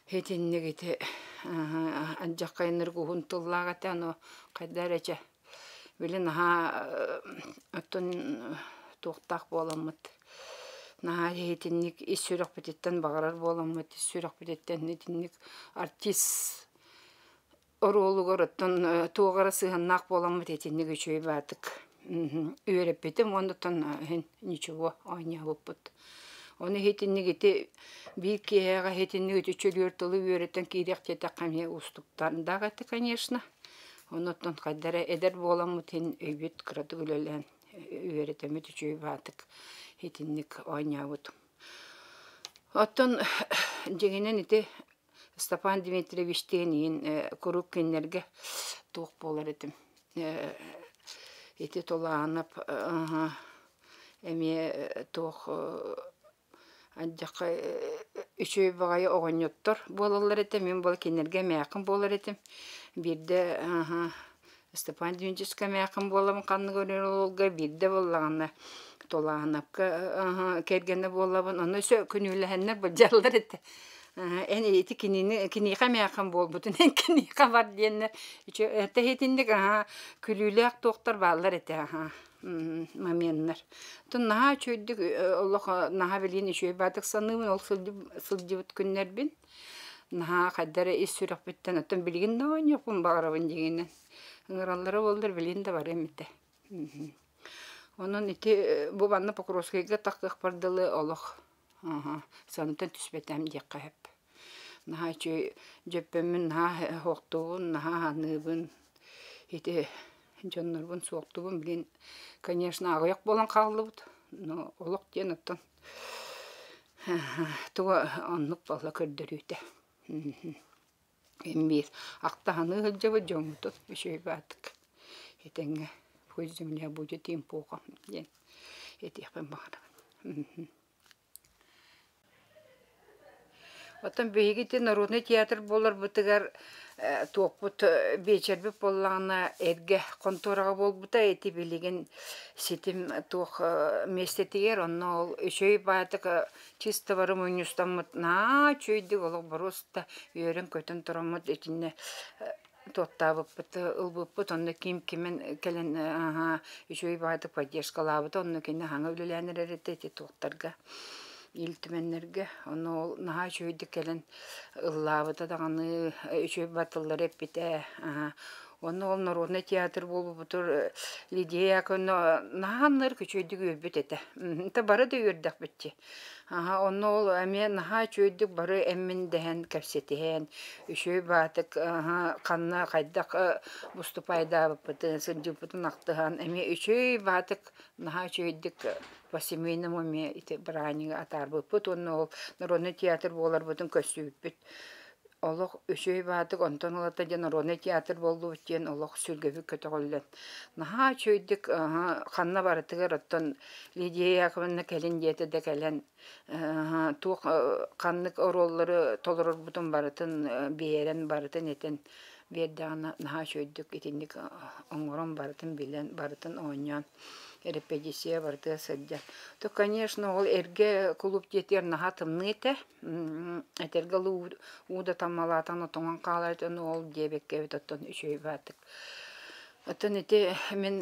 Хетиннигите анжаққайныр кухунтуллаагата ано кайдарача билин оттон туқтақ боламыт наха хетинник иссүрөх битеттен багарар боламыт иссүрөх битеттен нетинник артист оролугор оттон тугара сыганнак боламыт хетинник үчөй батык үйреппетим ондотон ничего ойнябыппыт оны хетиннигити бир кега хетинниги үчөлөр тылы үйреттен киректете каме устуктарындагаты конечно онотон кайдара эдер боламыт өйбүт кыраты гүлөлен үйретемит үчөй батык хетинник ойнябыт оттон жегенен ити Степан Дмитриевич тенин курук кеннерге тук болар этим ити толаанып эме тук анжакка үчөй багай огоньоттор болалар этим мен бол кеннерге мякын болар этим бирде Степан Дмитриевичке мякын болам канны көрөр олга бирде боллагана толаанапка кергене болабын аны сө күнүләһеннәр баҗарлар этте эни ити киниха мякын болбутун киниха бар диеннер эте хетиндик күлүләк доктор баллар этте моменттер тон наха чөйдүк Аллах наха билин чөй батык санымын ол сылдыбыт күннер бин наха каддара иссүрөк биттен оттон билген да ойнокун багарабын дегенен ыңыраллары болдур билин да бар эмите onun iti bu banna Покровскийге таккык бардылы олох санытын түспетем декка хеп наха чөй жөппөмүн наха хоктугун наха ныбын ити жоннорбун суоктубун билин конечно агыяк болан калыбыт но олох ден оттон туга аннык бала көрдөрүтө эмбир актаханы хылжабы жоңутут бишөй батык этеңге Пусть земля будет им плохо. Этих помогла. Потом бегите народный театр болар бутыгар топут вечербе поллана эрге конторага болбута эти билеген сетим тох местетигер онно өчөй батык чисто барым унюстамыт на чөйдү олог бороста үйрөн көтөн турамыт этине тоттабыппыт ылбыппыт онно ким-кимен келен үчөй баатык поддержкалабыт онно кене хаңа үлеләнеререте эти тоқтарга илтименнерге онно наха чөйдү келен ыллабыта даганы үчөй батыллар эппите онно ол народный театр болбутур Лидия көно наханныр күчөйдүк өбүт эте та бары да үрдак битти онно ол эме наха чөйдүк бары эммин дehen кепсетиһен үчөй батык канна кайдак выступайда быты сылжыпытын актыган эме үчөй батык наха чөйдүк по семейному ме ите брани атарбыпыт онно ол народный театр болар бутун көсүбүт Олох үчөй батык онтон олата жана народный театр болду үтен олох сүлгөбү көтөгөллөн. Наха чөйдүк ханна барытыгар оттон Лидия Яковлевна келин диете де келен тук каннык ороллары толорор бутун барытын берен барытын этен бердана наха чөйдүк итинник оңорон барытын билен барытын ойнон. Репетиция барды садja. То, конечно, ол эрге клуб детер нахатымныйте. Этерге уда тамалатан отоңан калайтын ол дебекке өтөттөн үчөй батык. Оттон эти мен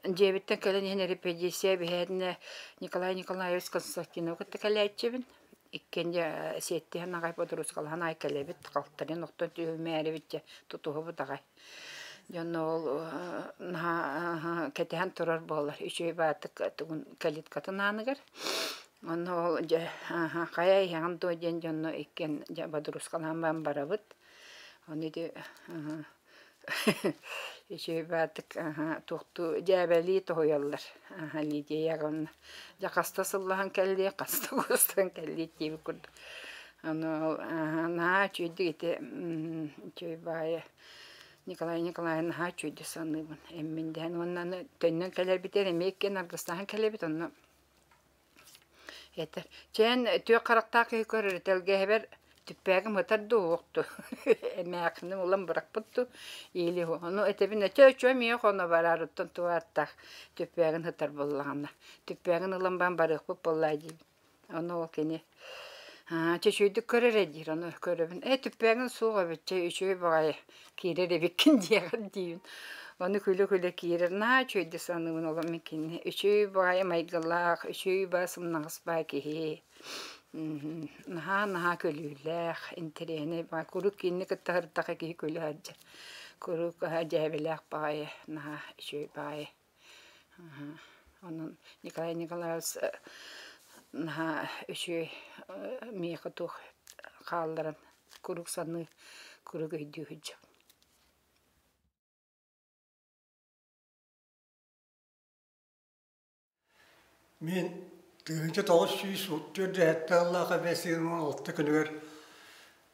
дебеттен келен репетиция бехедне Николай Николаевич Константинов калайтчебин. Иккенде сетте нагай подрускал ханай келебит калтырын октон түймәребитче тутугу дагай. Жонол кетен турар болар. Үчөй батык тугун калит катынаныгар. Оно кая ян тоен жонно экен бадрускалан барабыт. Оны де үчөй батык тукту жабели тояллар. Лидия Яковлевна жакастасыллахан келди, кастагостан келди деп көрдү. Оно на чүйдү үчөй бая Николай Николаевна хачуйды саныбын. Эмминден оннаны төннөн келер битер эмеккен аргыстан келебит онно. Этер. Чен төө карактак көрөр телгебер түппәгем өтөрдү окту. Эмекнин улам быракпытту. Или ону этебин төчө мие коно барарыттан туаттак түппәген өтөр боллаганда. Түппәген улам бан барык боллайды. Ону кене Чөчөйдүк көрөр эдир аны көрөбүн. Түппәңин суга битче үчөй багай кире ребиккин дияган дейин. Оны күлө кире на чөйдү санымын олам мекинне. Үчөй багай майгалак, үчөй басымнагыс ба кихи. Наха көлүләх, интерене ба курук кинне кыттырдага ки көлөҗә. Курук хаҗабеләх багай наха үчөй багай. Onun Nikolay Nikolaevич üçü meyke tuh kaldıran kuruk sanı kuruk öydüğücü. Мен тыгынча 934 Allah'a vesile oldu günler.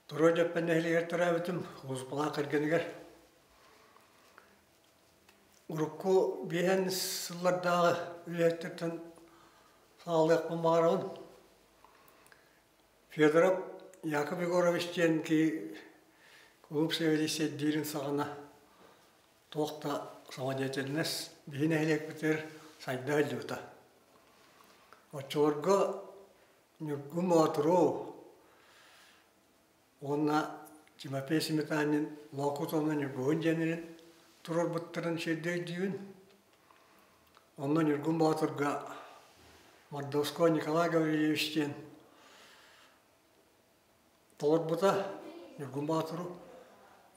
Duracak ben ehliyer tarafım uzbala kırgınlar. Urukku bihen sıllarda ürettikten sağlık bumarın. Fedorov Yakub Igorovичтен ki klub sevgilisi dirin sağına toqta samadiyetiniz bihen ehliyek biter sayda öldürdü. Очорга нюргум атро онна Тимофей Сметанин локутонна нюргун женерин турор буттарын шедей дүйүн онна нюргум атырга Мордовской Николай Гаврилевичтен толор бута нюргум атыру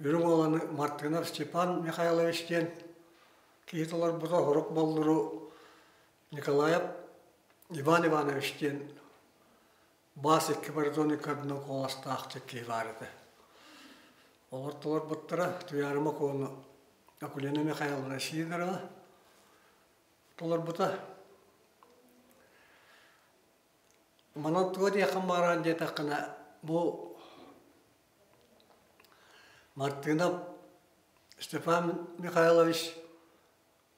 үрүң оланы Мартынов Степан Михайловичтен кейтолор бута хорук болдуру Николаев Иван Ивановичтен басик кибардоны кадны коластақты кейварды. Олар бұттыра туярыма коны Акулина Михайловна Сидорова. Толар бұта. Манан туады яқын баран детақына бұл Мартынов Степан Михайлович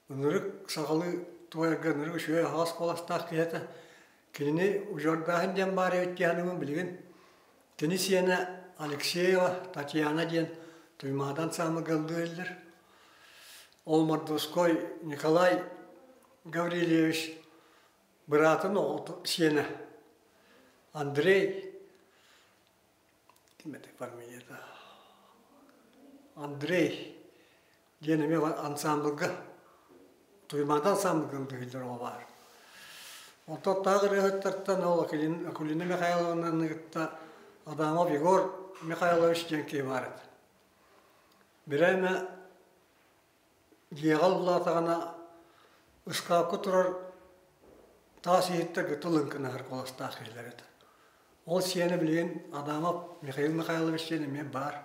үнірік сағалы туайган үрү шөй хас коластак кете кини ужордаһын дем бар өткәнүм билген кини сиена Алексеева Татьяна ден туймадан самы гылдылар ол Мордовской Николай Гаврилевич братын ол сиена Андрей кимете фамилияда Андрей дене ме ансамблга Туймадан самгылдылар бар. Ото тагыры хаттартан ол Акулина Михайловнаны гытта Адамов Егор Михайлович денке бар. Биреме егал булатагана ышкапкы турар тасиетте гытылын кынар коласта хәйләр. Ол сине билген Адамов Михаил Михайлович дене бар.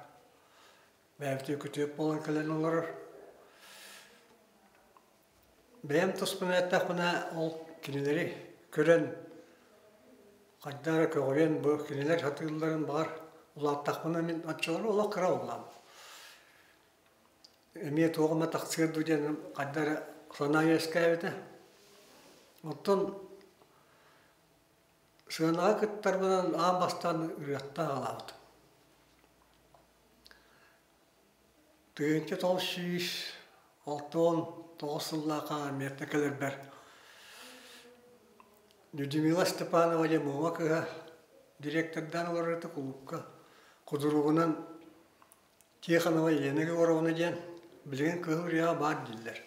Бәйте күтеп болан каленалар Бәйім тұспынаттақына ол кенелері көрін қайдары көғымен бұл кенелер хатыларын бар. Улаттақына мен атшылары ола қыра олам. Әме тоғыма тақсығыр дүден қайдары сана ескәйбеті. Оттын сығынаға күттар бұдан аң бастан үретті қалауды. Түгенке тол шүйіш, алтуын Тоғысыллаға мертекелер бәр. Людмила Степанова Лемова кыға директордан оларыты клубқа құдыруғынан Тихонова енеге оравына ден білген кығы үрия бар дейлер.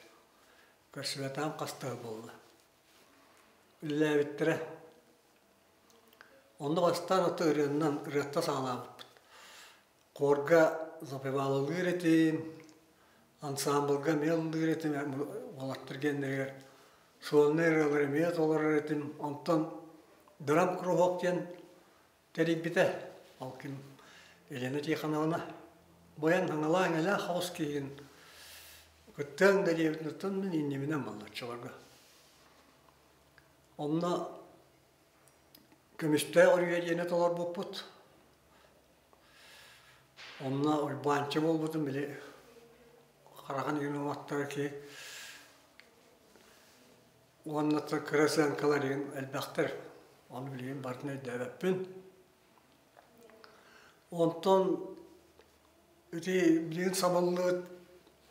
Көрсіветам қастығы болды. Үлі әбіттірі. Онды бастан оты үреннен үретті сағалабыд. Қорға запевалылы үретейін, ансамблга мелді үретім, олаттыргендер, суылны үрелер мет олар үретім, онтан драм круғоқтен тәрік біті. Алкин Елена Тихоновна боян аңалаң әлі қауыз кейін күттің дәребітіністің мен инемінен малдатшыларға. Онна көмісті өргедені толар боп бұд. Онна ұлбанчы бол бұдым біле қараған үйінің аттары ке. Оннаты кіресен каларин әлбәқтір. Оны білген бардың өйді әбәппін. Онтан өте білген самалығы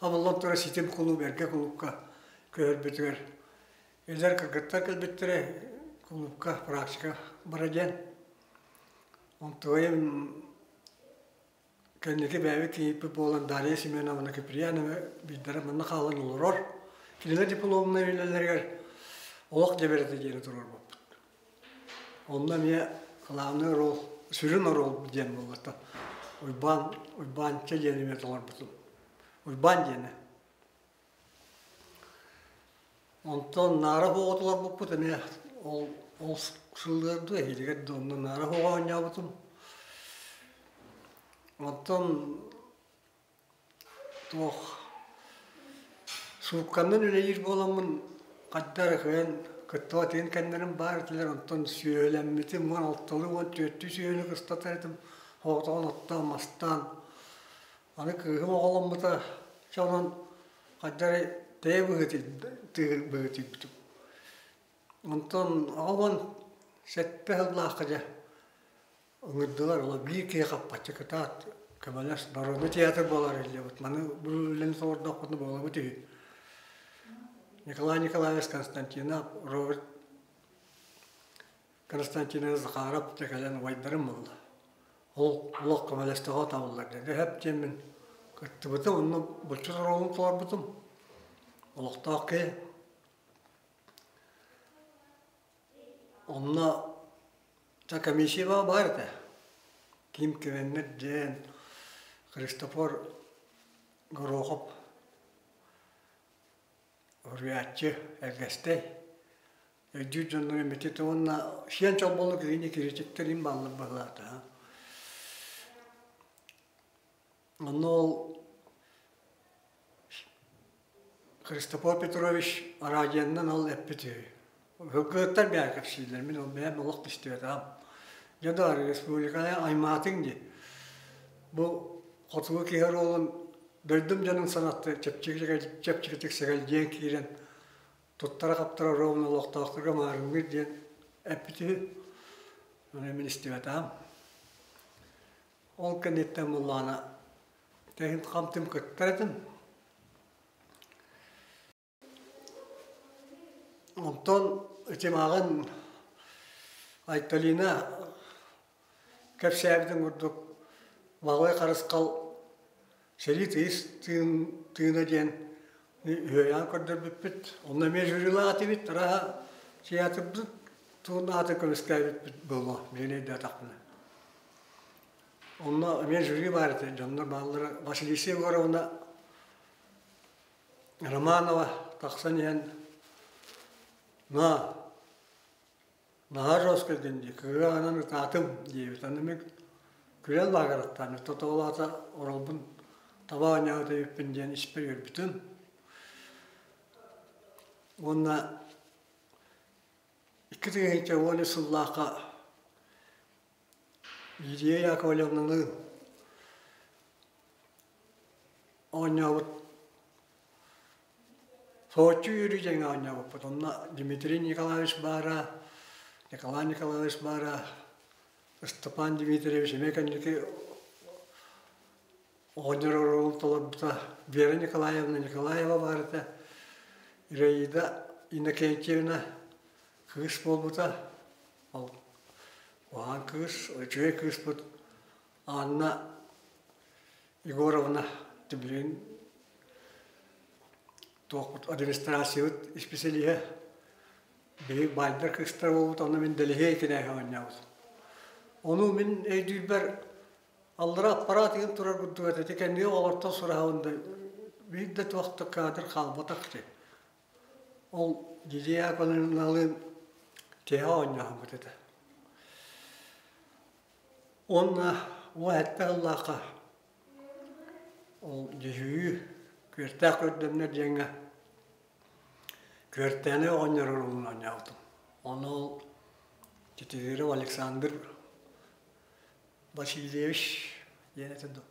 Аваллан тұра сетем құлу бәрге құлуққа көр бітігер. Елер кіргіттар кәлбеттірі құлуққа практика бараден. онтойм кеннеке бәбе кейпі болан Дарья Семеновна Киприянова биддара манна қалан олорор. Килелер дипломна үйлелергер олақ жеберді жері тұрар болып. Онда мен главный рол, сүрін рол ден болғаты. Ойбан че жені мен толар бұтым. Ойбан жені. Онтон нара боғытылар болып бұты мен ол сылдырды елігер donda nara hoğa oynayabatım. Ondan toh sukandan öyle yer bolamın kaddar kıyan kıtvatin kendilerim bardiler ondan söylenmedim var altılı var dörtü söyle kıstatardım hoğdan attan mastan anı kıhım oğlum bu da çalan kaddar dev bıgıtı ondan avan setpe Allah'a Ungurdular ola bir kere kapatacak katat kemalas narodu tiyatro bolar eliyot mana bulan sorda konu bola bu tih Nikolay Konstantinov Robert Konstantinov Zakharov tekalan vaydarım oldu o kemalas tağa tavırlar dedi hep cemin kıttıbıtı onu bulçuz rolun tuvar butum olukta ki onunla комиссия бар да. Ким кевеннер ден Христофор Горохов Орвиатчы Эргесте Эдюджонның мететі онна шен чол болу кегене керечектерин баллы бағлады. Онна ол Христофор Петрович Арадияннан ол әппеті. Hükümetler bir arkadaşlar, ben o benim olak istiyorum. Ya da Respublika'ya aymatın diye. Bu Kotuğu Kihar olan dördüm canın sanatı çepçiklik segal diyen kiren tuttara kaptara roğun olak dağıtırga marın bir diyen epiti ben istiyorum. Ol kennetten Allah'ına tehin kamtım kıttırdım. Ondan ötemağın aytalina kapsayabdan vurduk bağlay karıskal seri tığına diyen hüyan kadar bipit onunla mecburila atı bit raha şey atıp tuğuna atı kılıskay bipit bulma beni de takmına onunla mecburi vardı canlar bağları Vasilisi var ona Romanova taksan yani Nahar Roskil'den diye kığı ananı tatım diye tanımak güzel bağırattanı totoğlata oralbın tabağı nağda yüpün diyen isper yürütün. Onunla iki tığınca onu sullaqa yediye yakalayamını oynayıp Soğutçu yürüyeceğin oynayıp onunla Dimitri Nikolaevich Nikolay Nikolaevich Bara, Stepan Dimitrievich Mekanik'i oynar olup da Vera Nikolayeva vardı. İreyda İnakentiyevna kız bol da o an kız, o çöğe kız bu Anna Igorovna Tbilin Toqut administrasiyut ispeseliye bir bayдар kıstar olup onu min delihe ikine oynayız. Onu min eydülber Allah'a aparat yiyip durar güdüğü dedi ki niye olurta sonra onda müddet vakti kadar kalmadık dedi. Ol gideye konulmalıyım diye oynayalım dedi. Onunla o hatta Allah'a o cihüyü Kürtek ödemler diyenge Kürtene oynarırılığını oynayalım. Onu titizleri Alexander Vasilyevich yönetiyordu.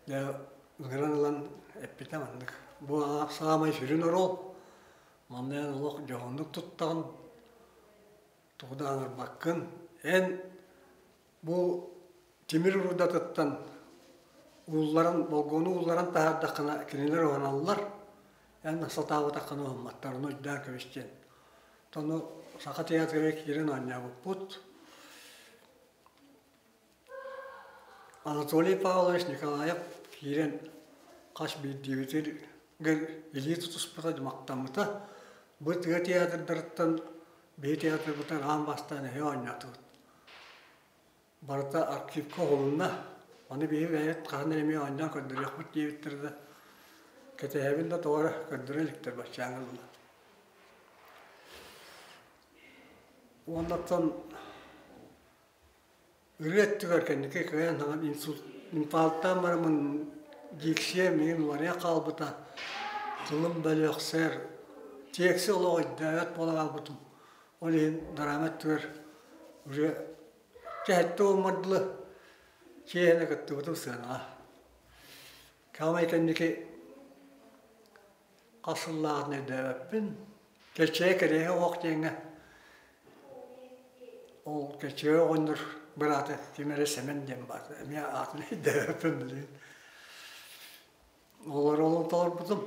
Ya ıgıranılan epitemandık. Bu sağlamay sürün orol. Mandayan oluk joğunduk tuttan. Tuğdanır bakın. En bu Timir Urda tuttan Uğulların, Bolgonu uğulların tahardakına kililer oğanallar. Yani nasıl tağı takını olmaklar, onu iddia köşten. Onu sakat tiyatro ve kirin oynayıp put. Анатолий Павлович Николаев кирен қаш бейдебетер елі тұтыспыта демақтамыта. Бұл театрдырыттан бей театр бұтар ан бастан әйе ойнатығыд. Барыта архивка қолынна, оны бейі бәйет қағын әме ойнан көндірек бұт дебеттерді. Кәтәйбін да тоғыры көндіреліктер башчаңыз. Онлаттан үреттігер кәндіке көйен аңын инфалттан барымын диксе мен варя қалбыта тылым бәлі өксер тексе олығы дәвет бола қалбытым. Ол ең дарамет түгер уже жәтті олмадылы кейені күтті бұтым сыға. Кәмай кәндіке қасыллағын дәвеппін. Кәлче кәрегі оқ дейінгі. Ол кәлче оғыныр бір аты кемері сәмен дем бар. Мен атын дәвеппін білейін. Олар олың толыр бұтым.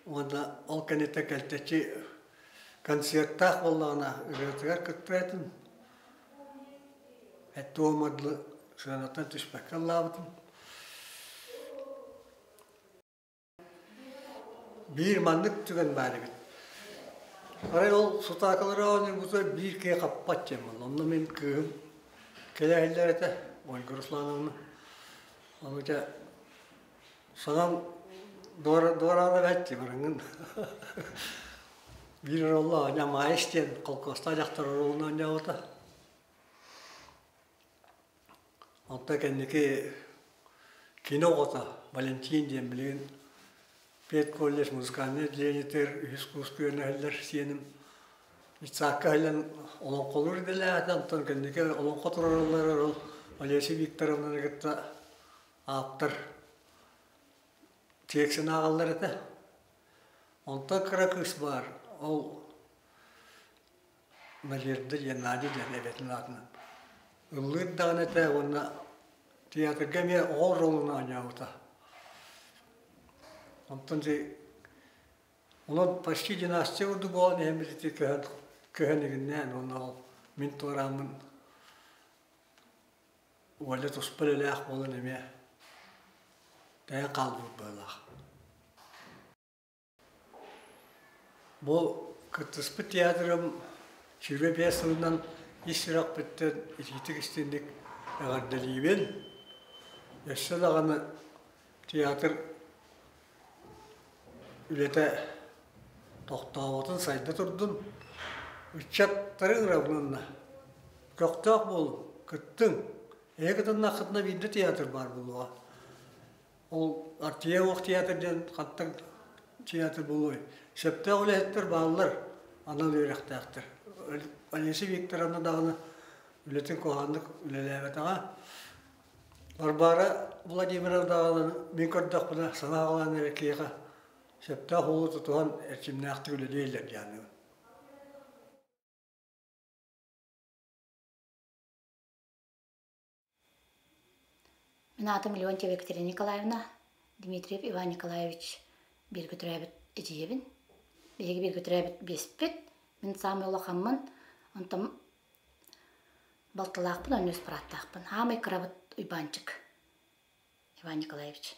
Онда ол кәнетті кәлтәчі концерттақ болағына үретігер күттіретін. Әтті олмадылы сығанаттан түспәкке лабытым. Bir manlık tügen bari bit. Aray ol sutakları ağını bu bir kere kapatacağım. Onunla men kığım. Kele eller ete. Oy Ruslan'ın. Onunca sana doğru verdi barının. Bir rolla ana maisten kolkosta jaktar roluna ne oldu? Hatta kendiki kino kota Valentin diye bilin. Pet kolej muzikane diyeniter üsküsküne eller senim. İçakaylan olan kolur dile tantan kendike olan kontrolleri ol. Alesi Viktorovna'nın gitti aptır. Teksin ağalları da. Ondan kırakıs var. O Malir'de yenadi diyen evetin adına. Illık dağınete ona tiyatr gemiye o rolunu oynayavda. Ondan sonra onun başka dinastya oldu bu an hem birlikte köheninden onu mentoramın öyle tuspelelek olan eme daha kaldı böyle. Bu kıtıspı tiyatrım şirve piyasasından iştirak bitten işitik istendik ağardaliben yaşadığını tiyatr ülete toxtağıtın sayda turdun. Üççatların rağbınına. Köktağ bol, kıttın. Ekatın naqıtına bildi tiyatr var buluğa. O artiye oq tiyatrdan qattın tiyatr buluğu. Septe öğretler bağlılar. Anan öğrektağıtır. Alesi Viktorovna dağını ületin kohandık ülelebet ağa. Barbara Vladimirov dağını min kördük buna sana ağalan erekiyeğe. Septe holu tutuğun erçimnağıtı öyle değiller yani. Мен атым Леонтьева Екатерина Николаевна, Дмитриев Иван Николаевич бергөтүрәбит эжебин. Беги бергөтүрәбит беспет. Мен самый улахаммын. Онтом балтылакпын, өнөс параттакпын. Хамай крабыт уйбанчык. Иван Николаевич.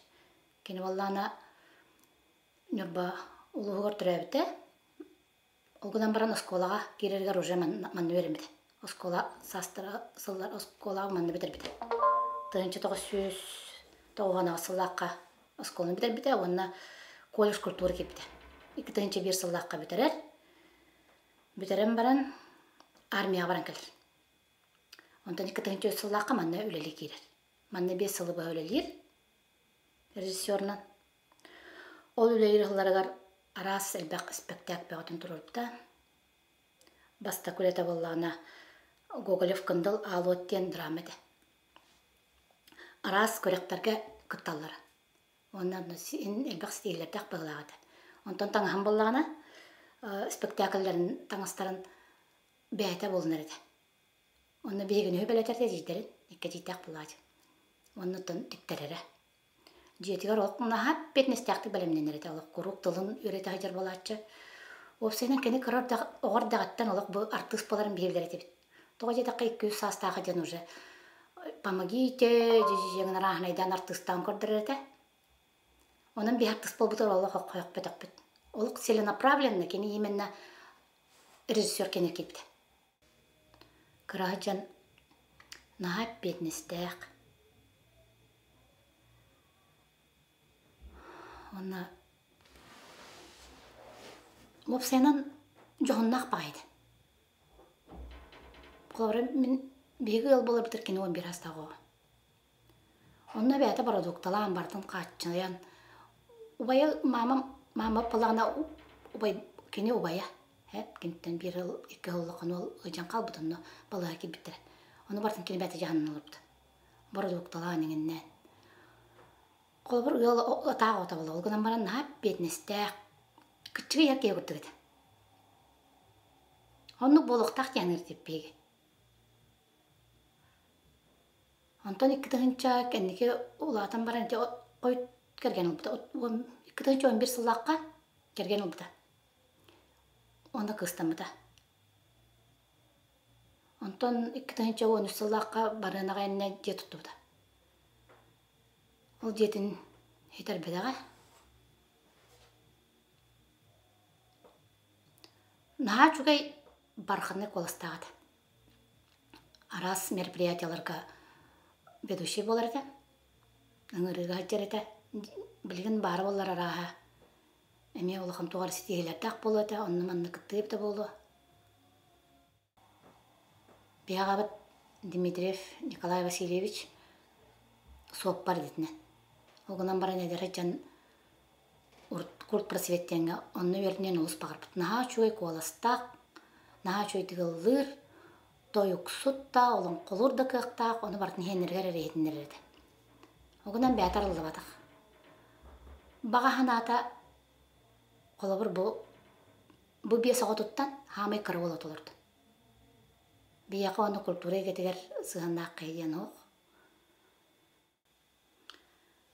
Кени валлана Нюрба улугор түрәбите. Олгудан баран осколага кирергер уже манны берембит. Оскола састыра сыллар осколага манны битербит. Тынчы тоғыз тоғана сыллаққа осколын бітер, онына колледж культура кепті. Екі тынчы бір сыллаққа бітерер. Бітерем баран армияға баран келер. Онтан екі тынчы сыллаққа манна өлелі керер. Манна 5 сылы ба өлелер режиссернан. Ол өлелер ғыларығар арас әлбәқ спектак бәғытын тұрырыпта. Баста көлеті болағына Гоголев кындыл алуаттен драмеді. Арас көректерге кытталлары. Оннан элбек стейлердек бағылағады. Онтан таңған болағына спектакльлерін таңыстарын бәйті болыныр еді. Онны бейгіні өбелетерде жейдерін, екі жейдек болады. Онны тұн түктерері. Жейтігер олқына хап бетнестяқты бәлемненер еді. Олық құруқ тұлын өреті ғайдар болатшы. Опсайнан кені оғыр дағаттан олық бұл артыс боларын бейбілер еді. Тоға жете қайкы састағы жан уже. Помогите, жеңін рахнайдан артыстан көрдіреді. Onun bir артист болбутыр олық қойық бетік бет. Олық целенаправленно, кені именно режиссер кені кетті. Кырағыжан нағап бетнестәқ. Оны мопсайнан жоғыннақ бағайды. Қолары мен бегі ел болар бітір кені 11 астағы. Онына бәйті продукталан бардың қатшыян. Убая мама палана убай кені убая. Кенттен бір ел, 2 жыллықын ол ұйжан қалбыдын, балаға кел біттір. Оны бардың кені бәйті жағынан олыпты. Продукталан еңіннен. Қолы бір ел атағы ота болды. Олғынан баран нағап бетнестәқ. Күтчіге еркеге күрттігеді. Оны болуқтақ жәңір деп бейге. Онтон 2-тігінші кәнеке олатын баран қойт керген олбыда. 2-тігінші 11 сыллаққа керген олбыда. Оны қыстамыда. Онтон 2-тігінші 13 сыллаққа барынаға әнне же тұттыбыда. Ол жетін хетер бедаға. Наға жүгей барқынны қолыстағады. Арас мероприятияларға ведущий болар еді. Үңірігі ғаджар еді. Білген бары болар араға. Әме олықын туғар сетегелердақ болу еді. Онны манны күттігіп де болу. Бияға бұд Дмитриев Николай Васильевич соп бар детіне. Оғынан бара недері жан құрт просветтенге онны өрінен ұлыс бағырпыт. Наға чуай қоластақ, наға чуай тігілдір, тойық сұтта, олың қолырды қықтақ, оны бартын хенергер рейдінер еді. Оғынан бәтар ұлды батық. Баға ханата қолы бір бұл бесіға тұттан хамай қыры олат олырды. Бияқы оны культурай кетігер сығандақ қайден оқ.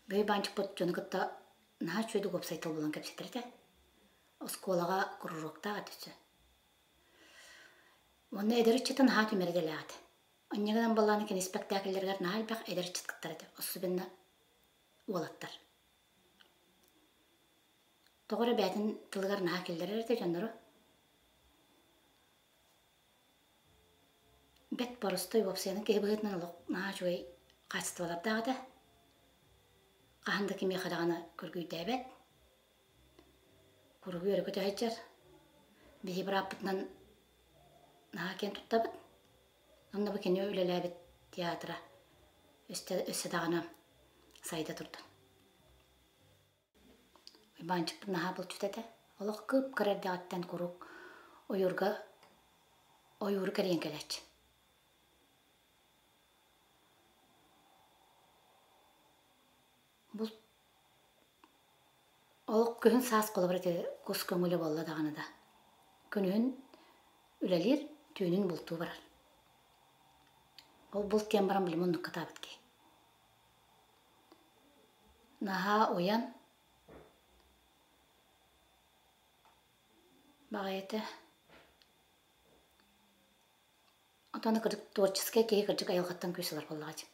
Бөй банчық бұт жоны күтті наға чөйді көп сайтыл болан кәпсетірді. Осколаға құрырықта ғатысы. Оны әдірітчетін наға түмердел ағады. Оннегінен боланы кені спектакльлергер наға әлбәқ әдірітчет күттірді. Осы бінна олаттар. Тоғыры бәтін тылғар наға келдер әрді жандыру. Бәт барыстой бопсайының кейбігітінің наға чөй қасысты оларды ағады. Қағында кеме қадағаны көргүйді әбәт. Көргі өрі көті әйтжар. Бейі бір апытынан наға кен тұтта бұд. Онда бұл кені өлелі әбет театра. Өсі дағына сайда тұрды. Банчық бұл наға бұл чүтеді. Олық көп кірерді аттан көрік ойыры кәрен кәләч. Бұл олық күн саас қолы бір әте көз көңілі болла дағаны да. Күнін үләлер, түйінін бұлту барар. Ол бұлт кен баран білім оны қыта бітке. Наға оян баға еті отаны кірдік творческая кей кірдік айылғаттан көсілер болағачы.